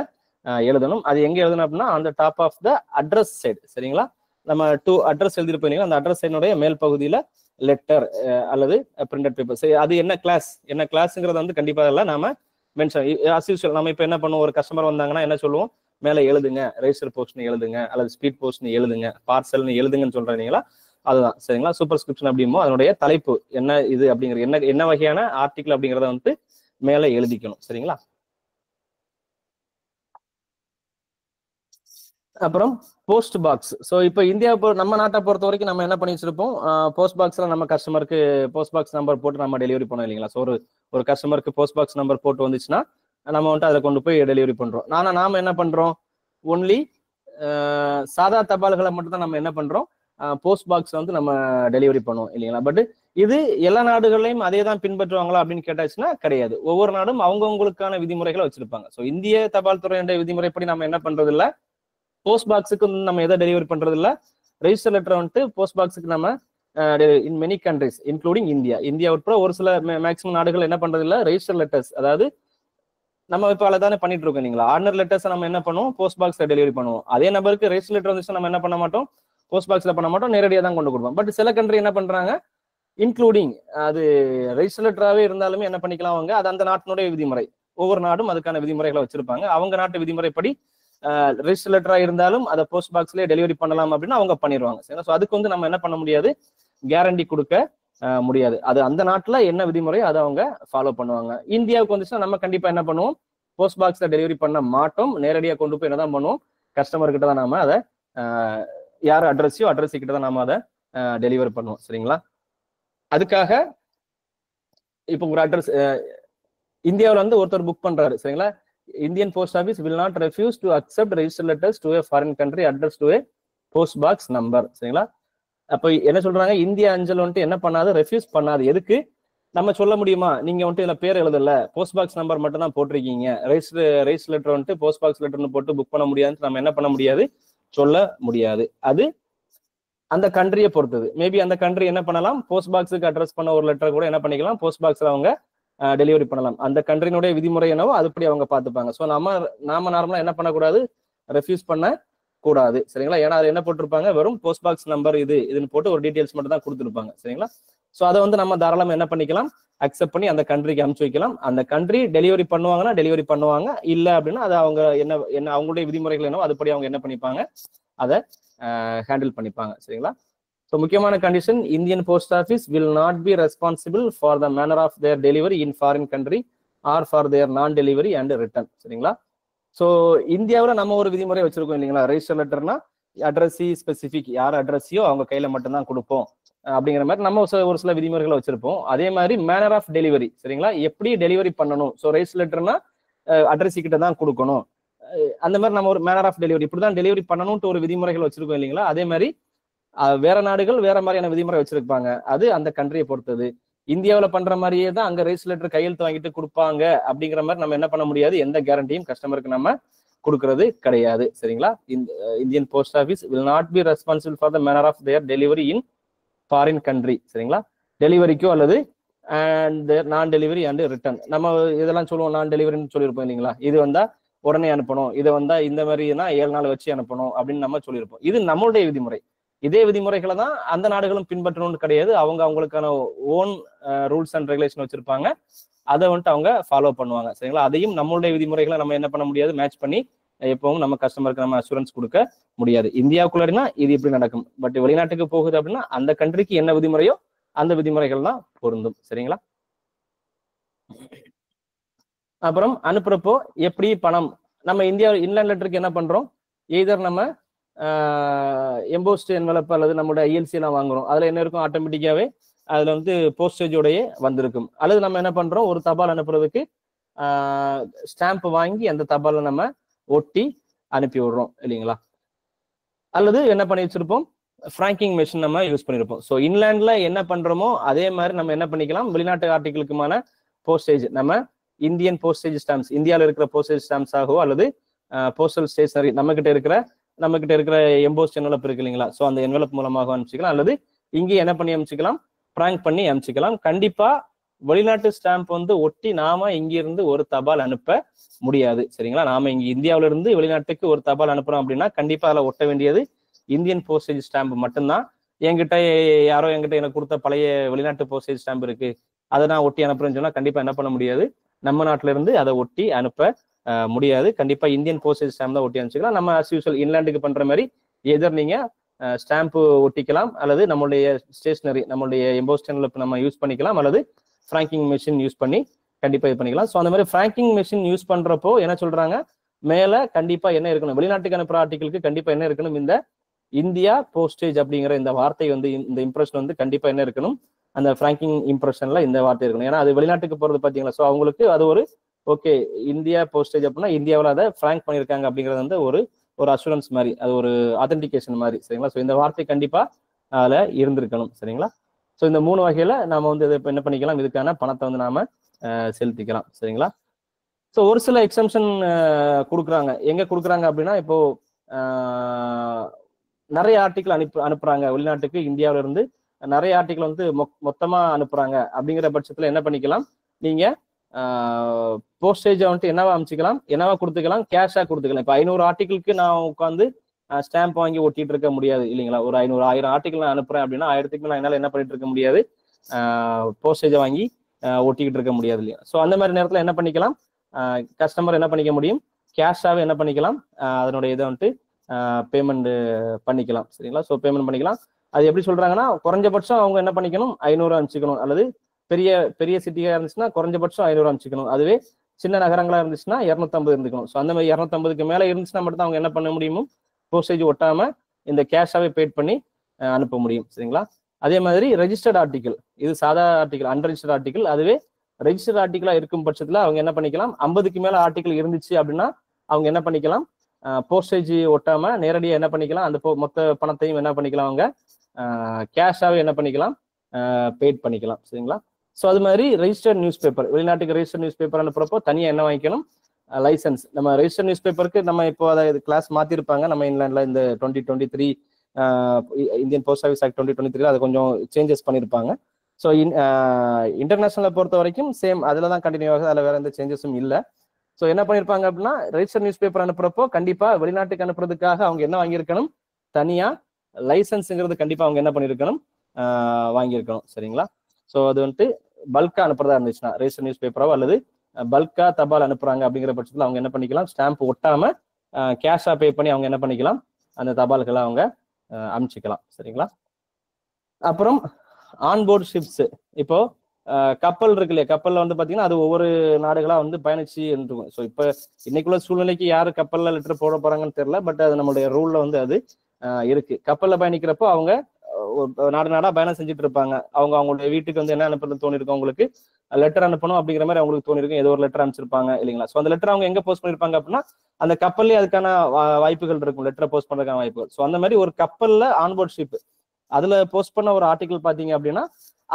எழுதணும். அது எங்க எழுதணும் அப்படின்னா அந்த top of the address side சரிங்களா. நம்ம 2 அட்ரஸ் எழுதிருப்போம், அந்த அட்ரஸ் சைடுடைய மேல் பகுதியில லெட்டர் அல்லது பிரிண்டட் பேப்பர். சரி, அது என்ன கிளாஸ்ங்கிறத வந்து கண்டிப்பா எல்லாம் நாம மென்ஷன். நம்ம இப்போ என்ன பண்ணுவோம், ஒரு கஸ்டமர் வந்தாங்கன்னா என்ன சொல்லுவோம், மேல எழுதுங்க, ரெஜிஸ்டர் போஸ்ட்னு எழுதுங்க அல்லது ஸ்பீட் போஸ்ட்னு எழுதுங்க, பார்சல்னு எழுதுங்கன்னு சொல்றீங்களா, அதுதான் சரிங்களா. சூப்பர்ஸ்கிரிப்ஷன் அப்படிமோ அதனுடைய தலைப்பு என்ன இது அப்படிங்கிறது, என்ன வகையான ஆர்டிகிள் அப்படிங்கிறத வந்து மேல எழுதிக்கணும் சரிங்களா. அப்புறம் போஸ்ட் பாக்ஸ். ஸோ இப்போ இந்தியாவை நம்ம நாட்டை பொறுத்த வரைக்கும் நம்ம என்ன பண்ணி வச்சிருப்போம், போஸ்ட் பாக்ஸ்ல நம்ம கஸ்டமருக்கு போஸ்ட் பாக்ஸ் நம்பர் போட்டு நம்ம டெலிவரி பண்ணோம் இல்லைங்களா. ஸோ ஒரு கஸ்டமருக்கு போஸ்ட் பாக்ஸ் நம்பர் போட்டு வந்துச்சுன்னா நம்ம வந்துட்டு அதை கொண்டு போய் டெலிவரி பண்றோம். நாம என்ன பண்றோம், ஒன்லி சாதா தபால்களை மட்டும் தான் நம்ம என்ன பண்றோம், போஸ்ட் பாக்ஸ் வந்து நம்ம டெலிவரி பண்ணுவோம் இல்லைங்களா. பட் இது எல்லா நாடுகளையும் அதே தான் பின்பற்றுவாங்களா அப்படின்னு கேட்டாச்சுன்னா கிடையாது. ஒவ்வொரு நாடும் அவங்கவுங்களுக்கான விதிமுறைகளை வச்சிருப்பாங்க. ஸோ இந்திய தபால் துறையுடைய விதிமுறைப்படி நம்ம என்ன பண்றது இல்லை, போஸ்ட் பாக்ஸுக்கு நம்ம எதை டெலிவரி பண்றது இல்லை, ரெஜிஸ்டர் லெட்டர் வந்துட்டு போஸ்ட் பாக்ஸுக்கு நம்ம in many countries including India உட்பட ஒரு சில மேக்ஸிமம் நாடுகள் என்ன பண்றது இல்லை, ரெஜிஸ்டர் லெட்டர்ஸ், அதாவது நம்ம இப்போ அதை தானே பண்ணிட்டு இருக்கோம் இல்லைங்களா. ஆர்டினரி லெட்டர்ஸ் நம்ம என்ன பண்ணுவோம், போஸ்ட் பாக்ஸ்ல டெலிவரி பண்ணுவோம். அதே நபருக்கு ரெஜிஸ்டர் லெட்டர் வந்துச்சுன்னா நம்ம என்ன பண்ண மாட்டோம், போஸ்ட் பாக்ஸ்ல பண்ண மாட்டோம், நேரடியாக தான் கொண்டு கொடுப்போம். பட் சில கண்ட்ரி என்ன பண்றாங்க, இன்க்ளூடிங் அது ரெஜிஸ்டர் லெட்டராகவே இருந்தாலுமே என்ன பண்ணிக்கலாம் அவங்க, அது அந்த நாட்டினுடைய விதிமுறை. ஒவ்வொரு நாடும் அதுக்கான விதிமுறைகளை வச்சிருப்பாங்க. அவங்க நாட்டு விதிமுறைப்படி ரெஜிஸ்டர் லெட்டரா இருந்தாலும் அதை போஸ்ட் பாக்ஸ்லயே டெலிவரி பண்ணலாம் அப்படின்னு அவங்க பண்ணிடுவாங்க. ஸோ அதுக்கு வந்து நம்ம என்ன பண்ண முடியாது, கேரண்டி கொடுக்க முடியாது. அது அந்த நாட்டுல என்ன விதிமுறை அதை அவங்க ஃபாலோ பண்ணுவாங்க. இந்தியாவுக்கு வந்துச்சுன்னா நம்ம கண்டிப்பா என்ன பண்ணுவோம், போஸ்ட் பாக்ஸ்ல டெலிவரி பண்ண மாட்டோம், நேரடியாக கொண்டு போய் என்னதான் பண்ணுவோம், கஸ்டமர் கிட்ட தான் நாம அதை யார் அட்ரஸ் கிட்ட தான் நாம அதை டெலிவரி பண்ணுவோம் சரிங்களா. அதுக்காக இப்போ ஒரு அட்ரஸ் இந்தியாவில் வந்து ஒருத்தர் புக் பண்றாரு சரிங்களா, Indian Post Office will not refuse to accept registered letters to a foreign country addressed to a post box number சரிங்களா. அப்ப என்ன சொல்றாங்க, இந்திய அஞ்சல் வந்துட்டு என்ன பண்ணாது, ரெஃப்யூஸ் பண்ணாது. எதுக்கு நம்ம சொல்ல முடியுமா, நீங்க வந்துட்டு இதுல பேர் எழுதல, போஸ்ட் பாக்ஸ் நம்பர் மட்டும் தான் போட்டிருக்கீங்க, ரைஸ் லெட்டர் வந்துட்டு போஸ்ட் பாக்ஸ் லெட்டர்னு போட்டு புக் பண்ண முடியாதுன்னு நம்ம என்ன பண்ண முடியாது, சொல்ல முடியாது. அது அந்த கண்ட்ரியை பொறுத்தது. மேபி அந்த கண்ட்ரி என்ன பண்ணலாம், போஸ்ட் பாக்ஸுக்கு அட்ரஸ் பண்ண ஒரு லெட்டர் கூட என்ன பண்ணிக்கலாம், போஸ்ட் பாக்ஸ்ல அவங்க டெலிவரி பண்ணலாம். அந்த கண்ட்ரியினுடைய விதிமுறை என்னவோ அதுபடி அவங்க பார்த்துப்பாங்க. ஸோ நாம நார்மலா என்ன பண்ணக்கூடாது, ரெஃப்யூஸ் பண்ண கூடாது. சரிங்களா? ஏன்னா அது என்ன போட்டிருப்பாங்க, வெறும் போஸ்ட் பாக்ஸ் நம்பர் இதுன்னு போட்டு ஒரு டீடைல்ஸ் மட்டும் தான் கொடுத்துருப்பாங்க. சரிங்களா? ஸோ அதை வந்து நம்ம தாராளமா என்ன பண்ணிக்கலாம், அக்செப்ட் பண்ணி அந்த கண்ட்ரிக்கு அனுப்பிச்சு வைக்கலாம். அந்த கண்ட்ரி டெலிவரி பண்ணுவாங்கன்னா டெலிவரி பண்ணுவாங்க, இல்லை அப்படின்னா அதை அவங்க என்ன அவங்களுடைய விதிமுறைகள் என்னவோ அதுபடி அவங்க என்ன பண்ணிப்பாங்க, அதை ஹேண்டில் பண்ணிப்பாங்க. சரிங்களா? ஸோ முக்கியமான condition, Indian post office will not be responsible for the manner of their delivery in foreign country or for their non delivery and return. சரிங்களா? ஸோ இந்தியாவில் நம்ம ஒரு விதிமுறை வச்சிருக்கோம் இல்லைங்களா, ரெஜிஸ்டர் லெட்டர்னா அட்ரஸி ஸ்பெசிஃபிக், யார் அட்ரஸையோ அவங்க கையில மட்டும்தான் கொடுப்போம் அப்படிங்கிற மாதிரி நம்ம ஒரு சில விதிமுறைகளை வச்சிருப்போம். அதே மாதிரி மேனர் ஆஃப் டெலிவரி, சரிங்களா, எப்படி டெலிவரி பண்ணணும். ஸோ ரெஜிஸ்டர் லெட்டர்னா அட்ரஸி கிட்ட தான் கொடுக்கணும். அந்த மாதிரி நம்ம ஒரு மேனர் ஆஃப் டெலிவரி இப்படிதான் டெலிவரி பண்ணணும்ட்டு ஒரு விதிமுறைகள் வச்சிருக்கோம் இல்லைங்களா. அதே மாதிரி வேற நாடுகள் வேற மாதிரியான விதிமுறை வச்சிருப்பாங்க, அது அந்த கண்ட்ரியை பொறுத்தது. இந்தியாவில் பண்ற மாதிரியே தான் அங்க ரெஜிஸ்டர் லெட்டர் கையெழுத்து வாங்கிட்டு கொடுப்பாங்க அப்படிங்கிற மாதிரி நம்ம என்ன பண்ண முடியாது, எந்த கேரண்டியும் கஸ்டமருக்கு நம்ம கொடுக்கறது கிடையாது. சரிங்களா? Indian post office will not be responsible for the manner of their delivery in foreign country. சரிங்களா? டெலிவரிக்கோ அல்லது அண்ட் நான் டெலிவரி அண்ட் ரிட்டர்ன், நம்ம இதெல்லாம் சொல்லுவோம், நான் டெலிவரின்னு சொல்லியிருப்போம் இல்லைங்களா. இது வந்தா உடனே அனுப்பணும், இதை வந்தா இந்த மாதிரினா 7 நாள் வச்சு அனுப்பணும் அப்படின்னு நம்ம சொல்லியிருப்போம். இது நம்மளுடைய விதிமுறை. இதே விதிமுறைகளை தான் அந்த நாடுகளும் பின்பற்றணும்னு கிடையாது. அவங்களுக்கான ஓன் ரூல்ஸ் அண்ட் ரெகுலேஷன் வச்சிருப்பாங்க, அதை வந்துட்டு அவங்க ஃபாலோ பண்ணுவாங்க. சரிங்களா? அதையும் நம்மளுடைய விதிமுறைகளை நம்ம என்ன பண்ண முடியாது, மேட்ச் பண்ணி எப்பவும் நம்ம கஸ்டமருக்கு நம்ம அசூரன்ஸ் கொடுக்க முடியாது. இந்தியாவுக்குள்ளா இது இப்படி நடக்கும், பட் வெளிநாட்டுக்கு போகுது அப்படின்னா அந்த கண்ட்ரிக்கு என்ன விதிமுறையோ அந்த விதிமுறைகள் தான் பொருந்தும். சரிங்களா? அப்புறம் அனுப்புறப்போ எப்படி பணம், நம்ம இந்தியா இன்லேண்ட் லெட்டருக்கு என்ன பண்றோம், எய்தர் நம்ம எம்போஸ்ட் என்வலப் அல்லது நம்மளோட ஐஎல்சி எல்லாம் வாங்குறோம், அதுல என்ன இருக்கும், ஆட்டோமேட்டிக்காவே அதுல வந்து போஸ்டேஜோடய வந்திருக்கும். அல்லது நம்ம என்ன பண்றோம், ஒரு தபால் அனுப்புறதுக்கு ஸ்டாம்ப் வாங்கி அந்த தபாலை நம்ம ஒட்டி அனுப்பி விடுறோம் இல்லைங்களா. அல்லது என்ன பண்ணி வச்சிருப்போம், ஃப்ராங்கிங் மெஷின் நம்ம யூஸ் பண்ணிருப்போம். ஸோ இன்லேண்ட்ல என்ன பண்றோமோ அதே மாதிரி நம்ம என்ன பண்ணிக்கலாம், வெளிநாட்டு ஆர்டிகளுக்குமான போஸ்டேஜ் நம்ம இந்தியன் போஸ்டேஜ் ஸ்டாம்ப்ஸ், இந்தியாவில் இருக்கிற போஸ்டேஜ் ஸ்டாம்ப்ஸ் ஆகவோ அல்லது போஸ்டல் ஸ்டேஷனரி நம்ம கிட்ட இருக்கிற எம்போஸ்ட் என்வலப் இருக்கு இல்லைங்களா, ஸோ அந்த என்வலப் மூலமாக அனுப்பிச்சிக்கலாம். அல்லது இங்கே என்ன பண்ணி அனுப்பிச்சிக்கலாம், பிராங்க் பண்ணி அனுப்பிச்சிக்கலாம். கண்டிப்பா வெளிநாட்டு ஸ்டாம்ப் வந்து ஒட்டி நாம இங்கிருந்து ஒரு தபால் அனுப்ப முடியாது. சரிங்களா? நாம இங்க இந்தியாவில இருந்து வெளிநாட்டுக்கு ஒரு தபால் அனுப்புறோம் அப்படின்னா கண்டிப்பா அதில் ஒட்ட வேண்டியது இந்தியன் போஸ்டேஜ் ஸ்டாம்ப் மட்டும்தான். யாரோ என்கிட்ட எனக்கு கொடுத்த பழைய வெளிநாட்டு போஸ்டேஜ் ஸ்டாம்ப் இருக்கு, அதை நான் ஒட்டி அனுப்புறேன்னு சொன்னா கண்டிப்பா என்ன பண்ண முடியாது, நம்ம நாட்டில இருந்து அதை ஒட்டி அனுப்ப முடியாது. கண்டிப்பா இந்தியன் போஸ்டேஜ் ஸ்டாம்ப் தான் ஒட்டி அனுப்பிச்சிக்கலாம். நம்ம அஸ் யூசுவல் இன்லேண்டுக்கு பண்ற மாதிரி எதர் நீங்க ஸ்டாம்ப் ஒட்டிக்கலாம், அல்லது நம்மளுடைய ஸ்டேஷனரி நம்மளுடைய எம்போஸ்ட் என்வலப் நம்ம யூஸ் பண்ணிக்கலாம், அல்லது ஃப்ராங்கிங் மெஷின் யூஸ் பண்ணி கண்டிப்பா இது பண்ணிக்கலாம். ஸோ அந்த மாதிரி ஃப்ராங்கிங் மெஷின் யூஸ் பண்றப்போ என்ன சொல்றாங்க, மேல கண்டிப்பா என்ன இருக்கணும், வெளிநாட்டுக்கு அனுப்புற ஆர்டிகளுக்கு கண்டிப்பா என்ன இருக்கணும், இந்த இந்தியா போஸ்டேஜ் அப்படிங்கிற இந்த வார்த்தை வந்து இந்த இம்ப்ரெஷன் வந்து கண்டிப்பா என்ன இருக்கணும், அந்த ஃப்ராங்கிங் இம்ப்ரெஷன்ல இந்த வார்த்தை இருக்கணும். ஏன்னா அது வெளிநாட்டுக்கு போறது பாத்தீங்களா, ஸோ அவங்களுக்கு அது ஒரு ஓகே இந்தியா போஸ்டேஜ் அப்படின்னா இந்தியாவில் அதை ஃப்ராங்க் பண்ணியிருக்காங்க அப்படிங்கிறது வந்து ஒரு அசூரன்ஸ் மாதிரி, அது ஒரு ஆத்தென்டிகேஷன் மாதிரி. சரிங்களா? ஸோ இந்த வார்த்தை கண்டிப்பா அதுல இருந்திருக்கணும். சரிங்களா? ஸோ இந்த 3 வகையில நாம வந்து இதை என்ன பண்ணிக்கலாம், இதுக்கான பணத்தை வந்து நாம செலுத்திக்கலாம். சரிங்களா? ஸோ ஒரு சில எக்ஸம்ஷன் கொடுக்குறாங்க. எங்க கொடுக்குறாங்க அப்படின்னா, இப்போ நிறைய ஆர்டிகிள் அனுப்புறாங்க வெளிநாட்டுக்கு, இந்தியாவில இருந்து நிறைய ஆர்டிகிள் வந்து மொத்தமா அனுப்புறாங்க அப்படிங்கிற பட்சத்துல என்ன பண்ணிக்கலாம், நீங்க போஸ்டேஜை வந்துட்டு என்னவா அமைச்சிக்கலாம், என்னவா கொடுத்துக்கலாம், கேஷா கொடுத்துக்கலாம். இப்போ 500 ஆர்டிகிளுக்கு நான் உட்காந்து ஸ்டாம்ப் வாங்கி ஒட்டிட்டு இருக்க முடியாது இல்லைங்களா. ஒரு 1000 ஆர்டிகிள் நான் அனுப்புறேன் அப்படின்னா 1000க்கு நான் என்னால என்ன பண்ணிட்டு இருக்க முடியாது, போஸ்டேஜை வாங்கி ஒட்டிக்கிட்டு இருக்க முடியாது இல்லையா. ஸோ அந்த மாதிரி நேரத்தில் என்ன பண்ணிக்கலாம், கஸ்டமர் என்ன பண்ணிக்க முடியும், கேஷாவே என்ன பண்ணிக்கலாம், அதனுடைய இதை வந்துட்டு பேமெண்ட் பண்ணிக்கலாம். சரிங்களா? ஸோ பேமெண்ட் பண்ணிக்கலாம். அது எப்படி சொல்றாங்கன்னா, குறைஞ்சபட்சம் அவங்க என்ன பண்ணிக்கணும், 500 அனுப்பிச்சிக்கணும். அல்லது பெரிய பெரிய சிட்டியா இருந்துச்சுன்னா குறைஞ்சபட்சம் 500 அனுப்பிச்சிக்கணும். அதுவே சின்ன நகரங்களா இருந்துச்சுன்னா 250 இருந்துக்கணும். ஸோ அந்த மாதிரி 250க்கு மேல இருந்துச்சுன்னா மட்டும் தான் அவங்க என்ன பண்ண முடியுமோ, போஸ்டேஜ் ஒட்டாம இந்த கேஷாவே பேட் பண்ணி அனுப்ப முடியும். சரிங்களா? அதே மாதிரி ரெஜிஸ்டர்ட் ஆர்டிகிள், இது சாதா ஆர்டிகிள், அன்ரெஜிஸ்டர்ட் ஆர்டிகிள். அதுவே ரெஜிஸ்டர்ட் ஆர்டிகிளா இருக்கும் பட்சத்துல அவங்க என்ன பண்ணிக்கலாம், 50க்கு மேல ஆர்டிகிள் இருந்துச்சு அப்படின்னா அவங்க என்ன பண்ணிக்கலாம், போஸ்டேஜ் ஒட்டாம நேரடியாக என்ன பண்ணிக்கலாம், அந்த மொத்த பணத்தையும் என்ன பண்ணிக்கலாம், அவங்க கேஷாவே என்ன பண்ணிக்கலாம், பெய்ட் பண்ணிக்கலாம். சரிங்களா? ஸோ அது மாதிரி ரெஜிஸ்டர்ட் நியூஸ் பேப்பர், வெளிநாட்டுக்கு ரெஜிஸ்டர்ட் நியூஸ் பேப்பர் அனுப்புறப்போ தனியாக என்ன வாங்கிக்கணும், லைசன்ஸ். நம்ம ரெஜிஸ்டர்ட் நியூஸ் பேப்பருக்கு நம்ம இப்போ அதை கிளாஸ் மாற்றிருப்பாங்க நம்ம இங்கிலாண்டில் இந்த 2023 இந்தியன் போஸ்ட் ஆஃபீஸ் ஆக்ட் 2023 அதை கொஞ்சம் சேஞ்சஸ் பண்ணியிருப்பாங்க. ஸோ இன்டர்நேஷனலை பொறுத்த வரைக்கும் சேம் அதில் தான் கண்டினியூ ஆகுது, அதில் வேற எந்த சேஞ்சஸும் இல்லை. ஸோ என்ன பண்ணியிருப்பாங்க அப்படின்னா, ரெஜிஸ்டர் நியூஸ் பேப்பர் அனுப்புறப்போ கண்டிப்பாக வெளிநாட்டுக்கு அனுப்புறதுக்காக அவங்க என்ன வாங்கியிருக்கணும், தனியாக லைசன்ஸுங்கிறது கண்டிப்பாக அவங்க என்ன பண்ணியிருக்கணும், வாங்கியிருக்கணும். சரிங்களா? ஸோ அது வந்துட்டு பல்கா அனுப்புறதா இருந்துச்சுன்னா ரெஜிஸ்டர் நியூஸ் பேப்பரோ அல்லது பல்கா தபால் அனுப்புறாங்க அப்படிங்கிற பட்சத்தில் அவங்க என்ன பண்ணிக்கலாம், ஸ்டாம்ப் ஒட்டாம கேஷா பே பண்ணி அவங்க என்ன பண்ணிக்கலாம், அந்த தபால்களை அவங்க அனுப்பிச்சிக்கலாம். சரிங்களா? அப்புறம் ஆன்போர்ட் ஷிப்ஸ். இப்போ கப்பல் இருக்கு இல்லையா, கப்பல்ல வந்து பாத்தீங்கன்னா அது ஒவ்வொரு நாடுகளா வந்து பயணிச்சு இருக்கும். ஸோ இப்போ இன்னைக்குள்ள சூழ்நிலைக்கு யாரு கப்பல்ல லெட்டர் போட போறாங்கன்னு தெரியல, பட் அது நம்மளுடைய ரூல்ல வந்து அது இருக்கு. கப்பல்ல பயணிக்கிறப்போ அவங்க நாடு நாடா பயணம் செஞ்சுட்டு இருப்பாங்க. அவங்களுடைய வீட்டுக்கு வந்து என்ன அனுப்புறது தோணி இருக்கும், அவங்களுக்கு லெட்டர் அனுப்பணும் அப்படிங்கிற மாதிரி அவங்களுக்கு தோணி இருக்கும். ஏதோ ஒரு லெட்டர் அனுப்பிச்சிருப்பாங்க இல்லைங்களா? ஸோ அந்த லெட்டர் அவங்க எங்க போஸ்ட் பண்ணிருப்பாங்க அப்படின்னா அந்த கப்பல்லே அதுக்கான வாய்ப்புகள் இருக்கும், லெட்டரை போஸ்ட் பண்றதுக்கான வாய்ப்புகள். ஸோ அந்த மாதிரி ஒரு கப்பல்ல ஆன்போர்ட் ஷிப் அதுல போஸ்ட் பண்ண ஒரு ஆர்டிகல் பாத்தீங்க அப்படின்னா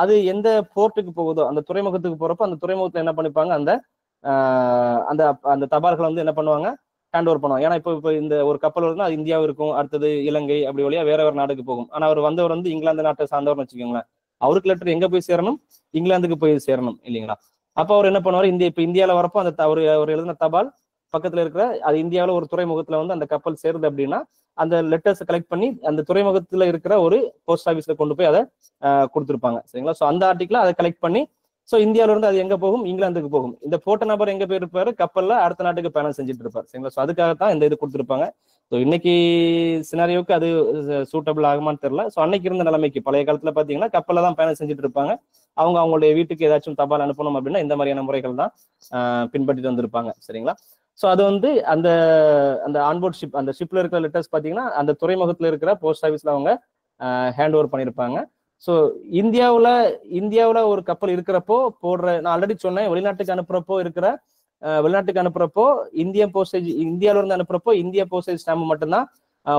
அது எந்த போர்ட்டுக்கு போகுதோ அந்த துறைமுகத்துக்கு போறப்போ அந்த துறைமுகத்துல என்ன பண்ணிப்பாங்க, அந்த அந்த தபால்களை வந்து என்ன பண்ணுவாங்க, ஹேண்ட் ஓவர் பண்ணுவாங்க. ஏன்னா இப்போ இந்த ஒரு கப்பல் வருதுன்னா அது இந்தியாவும் இருக்கும், அடுத்தது இலங்கை, அப்படி வழியா வேற ஒரு நாடுக்கு போகும். ஆனா அவர் வந்தவர் வந்து இங்கிலாந்து நாட்டை சார்ந்தவர்னு வச்சுக்கோங்களேன், அவருக்கு லெட்டர் எங்க போய் சேரணும், இங்கிலாந்துக்கு போய் சேரணும் இல்லைங்களா? அப்போ அவர் என்ன பண்ணுவார், இப்போ இந்தியாவில வரப்போ அந்த அவர் எழுதின தபால் பக்கத்துல இருக்கிற அது இந்தியாவில ஒரு துறைமுகத்துல வந்து அந்த கப்பல் சேருது அப்படின்னா அந்த லெட்டர்ஸ் கலெக்ட் பண்ணி அந்த துறைமுகத்துல இருக்கிற ஒரு போஸ்ட் ஆஃபீஸ்ல கொண்டு போய் அதை கொடுத்துருப்பாங்க. சரிங்களா? ஸோ அந்த ஆர்டிகிள அதை கலெக்ட் பண்ணி ஸோ இந்தியாவில இருந்து அது எங்க போகும், இங்கிலாந்துக்கு போகும். இந்த போட்ட நபர் எங்க போயிருப்பாரு, கப்பல்ல அடுத்த நாட்டுக்கு பயணம் செஞ்சுட்டு இருப்பார். சரிங்களா? ஸோ அதுக்காகத்தான் இந்த இது கொடுத்துருப்பாங்க. ஸோ இன்னைக்கு சினாரியோக்கு அது சூட்டபிள் ஆகுமான்னு தெரியல. ஸோ அன்னைக்கு இருந்த நிலைமைக்கு பழைய காலத்துல பாத்தீங்கன்னா கப்பல்ல தான் பயணம் செஞ்சுட்டு இருப்பாங்க. அவங்களுடைய வீட்டுக்கு ஏதாச்சும் தபால் அனுப்பணும் அப்படின்னா இந்த மாதிரியான முறைகள் தான் பின்பற்றிட்டு வந்திருப்பாங்க. சரிங்களா? ஸோ அது வந்து அந்த அந்த ஆன்போர்ட் ஷிப் அந்த ஷிப்ல இருக்கிற லெட்டர்ஸ் பார்த்தீங்கன்னா அந்த துறைமுகத்தில் இருக்கிற போஸ்ட் ஆஃபீஸ்ல அவங்க ஹேண்ட் ஓவர் பண்ணியிருப்பாங்க. ஸோ இந்தியாவில் ஒரு கப்பல் இருக்கிறப்போ போடுற, நான் ஆல்ரெடி சொன்னேன், வெளிநாட்டுக்கு அனுப்புறப்போ இந்தியாவில இருந்து அனுப்புறப்போ இந்திய போஸ்டேஜ் ஸ்டாம்ப் மட்டும்தான்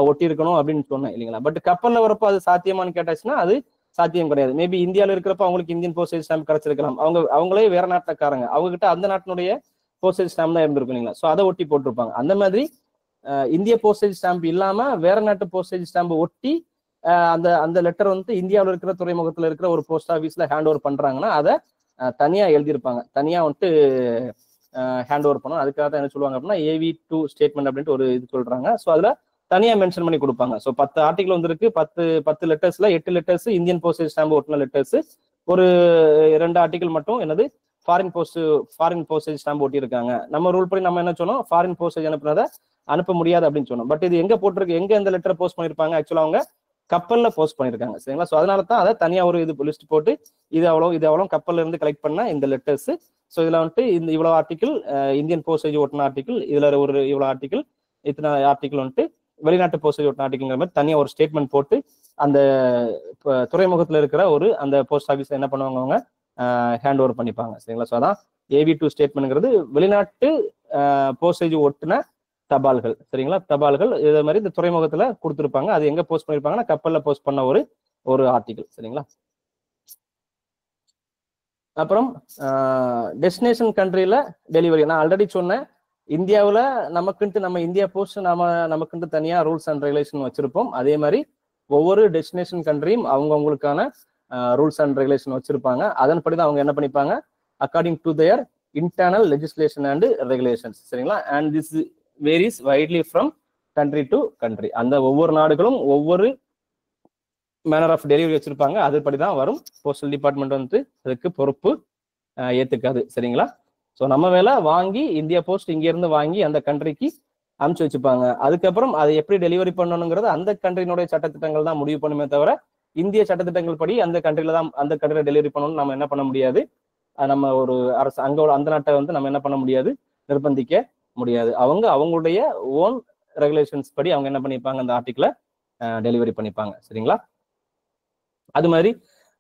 ஒட்டி இருக்கணும் அப்படின்னு சொன்னேன் இல்லைங்களா? பட் கப்பல்ல வரப்போ அது சாத்தியமானு கேட்டாச்சுன்னா அது சாத்தியம் கிடையாது. மேபி இந்தியாவில் இருக்கிறப்ப அவங்களுக்கு இந்தியன் போஸ்டேஜ் ஸ்டாம்ப் கிடைச்சிருக்கலாம், அவங்களே வேற நாட்டுக்காரங்க, அவங்க கிட்ட அந்த நாட்டினுடைய போஸ்டேஜ் ஸ்டாம்ப் தான் இருந்திருக்கும் இல்லைங்களா? ஸோ அதை ஒட்டி போட்டிருப்பாங்க. அந்த மாதிரி இந்திய போஸ்டேஜ் ஸ்டாம்ப் இல்லாம வேற நாட்டு போஸ்டேஜ் ஸ்டாம்ப் ஒட்டி அந்த லெட்டர் வந்து இந்தியாவில் இருக்கிற துறைமுகத்துல இருக்கிற ஒரு போஸ்ட் ஆஃபீஸ்ல ஹேண்ட் ஓவர் பண்றாங்கன்னா அதை தனியா எழுதியிருப்பாங்க, தனியா வந்துட்டு ஹேண்ட் ஓவர் பண்ணணும். அதுக்காக தான் என்ன சொல்லுவாங்க அப்படின்னா AV2 ஸ்டேட்மெண்ட் அப்படின்ட்டு ஒரு இது சொல்றாங்க. ஸோ அதுல தனியா மென்ஷன் பண்ணி கொடுப்பாங்க. ஸோ 10 ஆர்டிகல் வந்துருக்கு, 10 லெட்டர்ஸ்ல 8 லெட்டர்ஸ் இந்தியன் போஸ்டேஜ் ஸ்டாம்ப் ஒட்டின லெட்டர்ஸ், ஒரு 2 ஆர்டிகல் மட்டும் என்னது ஃபாரின் போஸ்டேஜ் ஸ்டாம்ப் ஒட்டி இருக்காங்க. நம்ம ரூல் படி நம்ம என்ன சொன்னோம், ஃபாரின் போஸ்டேஜ் அனுப்ப முடியாது அப்படின்னு சொன்னோம். பட் இது எங்க போட்டிருக்கு, எங்க இந்த லெட்டரை போஸ்ட் பண்ணிருப்பாங்க, ஆக்சுவலா அவங்க கப்பல்ல போஸ்ட் பண்ணிருக்காங்க. சரிங்களா? ஸோ அதனால தான் அதை தனியா ஒரு இது லிஸ்ட் போட்டு இது அவ்வளோ கப்பல்ல இருந்து கலெக்ட் பண்ண இந்த லெட்டர்ஸ். ஸோ இதுல வந்துட்டு இந்த இவ்வளவு ஆர்டிகல் இந்தியன் போஸ்டேஜ் ஒட்டின ஆர்டிகல், இதுல ஒரு இவ்வளவு ஆர்டிகல், இத்தனை ஆர்டிகல் வந்துட்டு வெளிநாட்டு போஸ்டேஜ் ஒட்டின ஆர்டிகல்ங்கிற மாதிரி தனியா ஒரு ஸ்டேட்மெண்ட் போட்டு அந்த துறைமுகத்துல இருக்கிற அந்த போஸ்ட் ஆஃபீஸ் என்ன பண்ணுவாங்க, அவங்க ஹேண்ட் ஓவர் பண்ணிப்பாங்க. சரிங்களா? ஸோ அதான் AV2 ஸ்டேட்மெண்ட்ங்கிறது வெளிநாட்டு போஸ்டேஜ் ஒட்டின தபால்கள். சரிங்களா? தபால்கள் இதே மாதிரி இந்த துறைமுகத்துல கொடுத்துருப்பாங்க. அது எங்க போஸ்ட் பண்ணிருப்பாங்கன்னா கப்பல்ல போஸ்ட் பண்ண ஒரு ஆர்டிகல். சரிங்களா? அப்புறம் டெஸ்டினேஷன் கண்ட்ரியில டெலிவரி, நான் ஆல்ரெடி சொன்னேன், இந்தியாவில் நம்ம இந்தியா போஸ்ட் நமக்குன்ட்டு தனியா ரூல்ஸ் அண்ட் ரெகுலேஷன் வச்சிருப்போம். அதே மாதிரி ஒவ்வொரு டெஸ்டினேஷன் கண்ட்ரியும் அவங்களுக்கான ரூல்ஸ் அண்ட் ரெகுலேஷன் வச்சிருப்பாங்க. அதன்படி தான் அவங்க என்ன பண்ணிப்பாங்க, according to their internal legislation and regulations. சரிங்களா? And this varies widely from country to country. அந்த ஒவ்வொரு நாடுகளும் ஒவ்வொரு மேனர் ஆஃப் டெலிவரி வச்சிருப்பாங்க, அதுபடி தான் வரும். போஸ்டல் டிபார்ட்மெண்ட் வந்து அதுக்கு பொறுப்பு ஏத்துக்காது. சரிங்களா? ஸோ நம்ம வேலை வாங்கி இந்தியா போஸ்ட் இங்க இருந்து வாங்கி அந்த கண்ட்ரிக்கு அனுப்பிச்சு வச்சுப்பாங்க. அதுக்கப்புறம் அதை எப்படி டெலிவரி பண்ணணுங்கிறது அந்த கண்ட்ரியினுடைய சட்டத்திட்டங்கள் தான் முடிவு பண்ணுமே தவிர இந்திய சட்டத்திட்டங்கள் படி அந்த கண்ட்ரியில டெலிவரி பண்ணணும்னு நம்ம என்ன பண்ண முடியாது, நம்ம ஒரு அரசு அந்த நாட்டை வந்து நம்ம என்ன பண்ண முடியாது, நிர்பந்திக்க முடியாது. அவங்களுடைய ஓன் ரெகுலேஷன்ஸ் படி அவங்க என்ன பண்ணிப்பாங்க, அந்த ஆர்டிகிளை டெலிவரி பண்ணிப்பாங்க. சரிங்களா? அது மாதிரி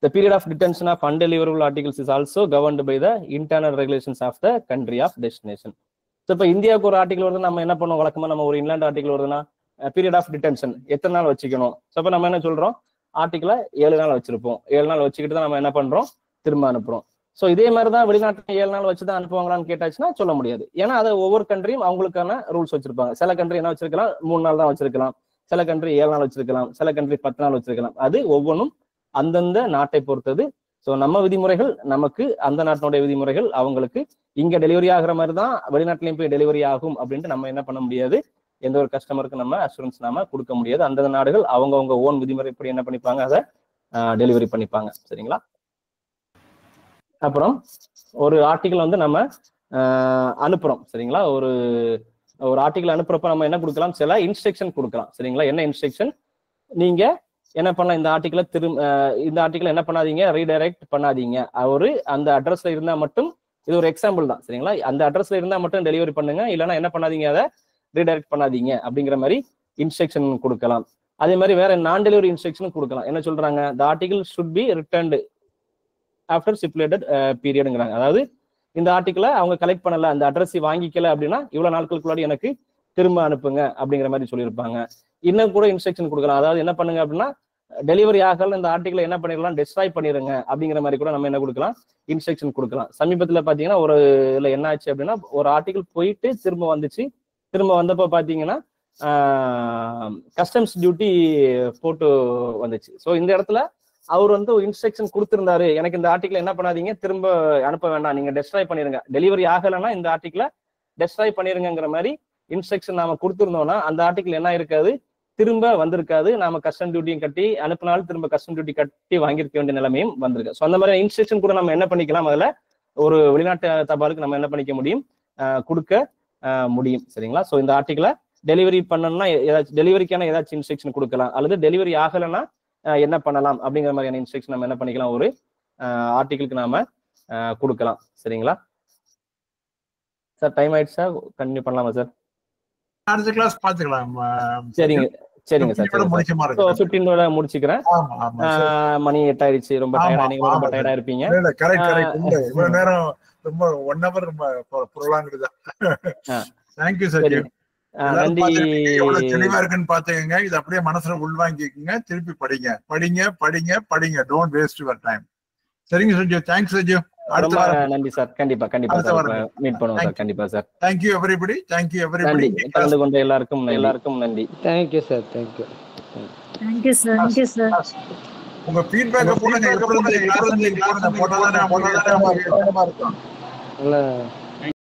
the period of detention of undeliverable articles is also governed by the internal regulations of the country of destination. So இப்போ இந்தியாவுக்கு ஒரு ஆர்டிகல் வருது, நம்ம என்ன பண்ணுவோம், வழக்கமா நம்ம ஒரு இங்கிலாந்து ஆர்டிகல் வருதுன்னா பீரியட் ஆஃப் டிடென்ஷன் எத்தனை நாள் வச்சுக்கணும். ஸோ இப்போ நம்ம என்ன சொல்றோம், ஆர்டிகிளை 7 நாள் வச்சிருப்போம். 7 நாள் வச்சுக்கிட்டு தான் நம்ம என்ன பண்றோம், திரும்ப அனுப்புறோம். ஸோ இதே மாதிரி தான் வெளிநாட்டுல 7 நாள் வச்சுதான் அனுப்புவாங்களான்னு கேட்டாச்சுன்னா சொல்ல முடியாது. ஏன்னா அதை ஒவ்வொரு கண்ட்ரியும் அவங்களுக்கான ரூல்ஸ் வச்சிருப்பாங்க. சில கண்ட்ரி என்ன வச்சிருக்கலாம், 3 நாள் தான் வச்சிருக்கலாம். சில கண்ட்ரி 7 நாள் வச்சிருக்கலாம். சில கண்ட்ரி 10 நாள் வச்சிருக்கலாம். அது ஒவ்வொன்றும் அந்தந்த நாட்டை பொறுத்தது. ஸோ நம்ம விதிமுறைகள் நமக்கு, அந்த நாட்டினுடைய விதிமுறைகள் அவங்களுக்கு. இங்க டெலிவரி ஆகிற மாதிரி தான் வெளிநாட்டிலையும் போய் டெலிவரி ஆகும் அப்படின்ட்டு நம்ம என்ன பண்ண முடியாது, எந்த ஒரு கஸ்டமருக்கு நம்ம அஷூரன்ஸ் நாம கொடுக்க முடியாது. அந்தந்த நாடுகள் அவங்கவுங்க ஓன் விதிமுறை இப்படி என்ன பண்ணிப்பாங்க, அதை டெலிவரி பண்ணிப்பாங்க. சரிங்களா? அப்புறம் ஒரு ஆர்டிகிள் வந்து நம்ம அனுப்புறோம். சரிங்களா? ஒரு ஆர்டிகிள் அனுப்புறப்ப நம்ம என்ன கொடுக்கலாம், சில இன்ஸ்ட்ரக்ஷன் கொடுக்கலாம். சரிங்களா? என்ன இன்ஸ்ட்ரக்ஷன், நீங்க என்ன பண்ணலாம், இந்த ஆர்டிகிள் என்ன பண்ணாதீங்க, ரீடைரக்ட் பண்ணாதீங்க. அந்த அட்ரஸ்ல இருந்தா மட்டும், இது ஒரு எக்ஸாம்பிள் தான். சரிங்களா? அந்த அட்ரஸ்ல இருந்தா மட்டும் டெலிவரி பண்ணுங்க, இல்லைன்னா என்ன பண்ணாதீங்க, அதை ரீடைரக்ட் பண்ணாதீங்க அப்படிங்கிற மாதிரி இன்ஸ்ட்ரக்ஷன் கொடுக்கலாம். அதே மாதிரி வேற நான் டெலிவரி இன்ஸ்ட்ரக்ஷன் கொடுக்கலாம். என்ன சொல்றாங்க, the article should be returned after stipulated பீரியடுங்கிறாங்க. அதாவது இந்த ஆர்டிகிளை அவங்க கலெக்ட் பண்ணல, அந்த அட்ரஸ் வாங்கிக்கல அப்படின்னா இவ்வளவு நாட்களுக்குள்ளாடி எனக்கு திரும்ப அனுப்புங்க அப்படிங்கிற மாதிரி சொல்லியிருப்பாங்க. இன்னும் கூட இன்ஸ்ட்ரக்ஷன் கொடுக்கலாம். அதாவது என்ன பண்ணுங்க அப்படின்னா, டெலிவரி ஆகல இந்த ஆர்டிகிளை என்ன பண்ணிடலாம், டெஸ்ட்ராய் பண்ணிடுங்க அப்படிங்கிற மாதிரி கூட நம்ம என்ன கொடுக்கலாம், இன்ஸ்ட்ரக்ஷன் கொடுக்கலாம். சமீபத்துல பாத்தீங்கன்னா ஒரு இதுல என்ன ஆச்சு அப்படின்னா, ஒரு ஆர்டிகிள் போயிட்டு திரும்ப வந்துச்சு. திரும்ப வந்தப்போ பாத்தீங்கன்னா கஸ்டம்ஸ் டியூட்டி போட்டு வந்துச்சு. ஸோ இந்த இடத்துல அவர் வந்து ஒரு இன்ஸ்ட்ரக்ஷன் கொடுத்திருந்தாரு, எனக்கு இந்த ஆர்டிகிள் என்ன பண்ணாதீங்க, திரும்ப அனுப்ப வேண்டாம், நீங்க டெஸ்ட்ராய் பண்ணிருங்க, டெலிவரி ஆகலைன்னா இந்த ஆர்டிகிளை டெஸ்ட்ராய் பண்ணிருங்கிற மாதிரி இன்ஸ்ட்ரக்ஷன் நாம கொடுத்துருந்தோம்னா அந்த ஆர்டிகிள் என்ன இருக்காது, திரும்ப வந்திருக்காது. நாம கஸ்டம் டியூட்டியும் கட்டி அனுப்பினாலும் திரும்ப கஸ்டம் டியூட்டி கட்டி வாங்கியிருக்க வேண்டிய நிலைமையும் வந்திருக்கு. ஸோ அந்த மாதிரி இன்ஸ்ட்ரக்ஷன் கூட நம்ம என்ன பண்ணிக்கலாம், அதில் ஒரு வெளிநாட்டு தபாலுக்கு நம்ம என்ன பண்ணிக்க முடியும், கொடுக்க முடியும். சரிங்களா? ஸோ இந்த ஆர்டிகிளை டெலிவரி பண்ணணும்னா ஏதாச்சும் டெலிவரிக்கான ஏதாச்சும் இன்ஸ்ட்ரக்ஷன் கொடுக்கலாம், அல்லது டெலிவரி ஆகலைன்னா என்ன பண்ணலாம் அப்படிங்கிற மாதிரியான இன்ஸ்ட்ரக்ஷன் நம்ம என்ன பண்ணிக்கலாம், ஒரு ஆர்டிகிளுக்கு நாம கொடுக்கலாம். சரிங்களா சார்? டைம் ஆயிடுச்சா, கண்டினியூ பண்ணலாமா சார்? அடுத்த கிளாஸ் பாத்துக்கலாம். சரிங்க சரிங்க சார். 15 முடிச்சுக்கிறேன். மணி 8 ஆயிடுச்சு. ரொம்ப டயர்டா, நீங்க ரொம்ப டயர்டா இருப்பீங்க. இவ்வளவு நேரம் ரொம்ப 1 hour ரொம்ப ப்ரொலாங்டு தான். Thank you sir. நன்றி. எவ்வளவு தெளிவா இருக்குன்னு பாத்துக்கங்க. இது அப்படியே மனசுல உள்வாங்கிக்கங்க. திருப்பி படிங்க படிங்க படிங்க படிங்க. Don't waste your time. சரிங்க சஞ்சு. தேங்க்ஸ் சஞ்சு. ரொம்ப நன்றி சார். கண்டிப்பா கண்டிப்பா மீட் பண்ணுவோம் சார். கண்டிப்பா sir. Thank you everybody. Thank you everybody. கலந்து கொண்ட எல்லாருக்கும் நன்றி. Thank you sir. Thank you. Thank you sir. Thank you sir. உங்க ஃபீட்பேக் போடுங்க. போட்டாதான் இருக்கும்.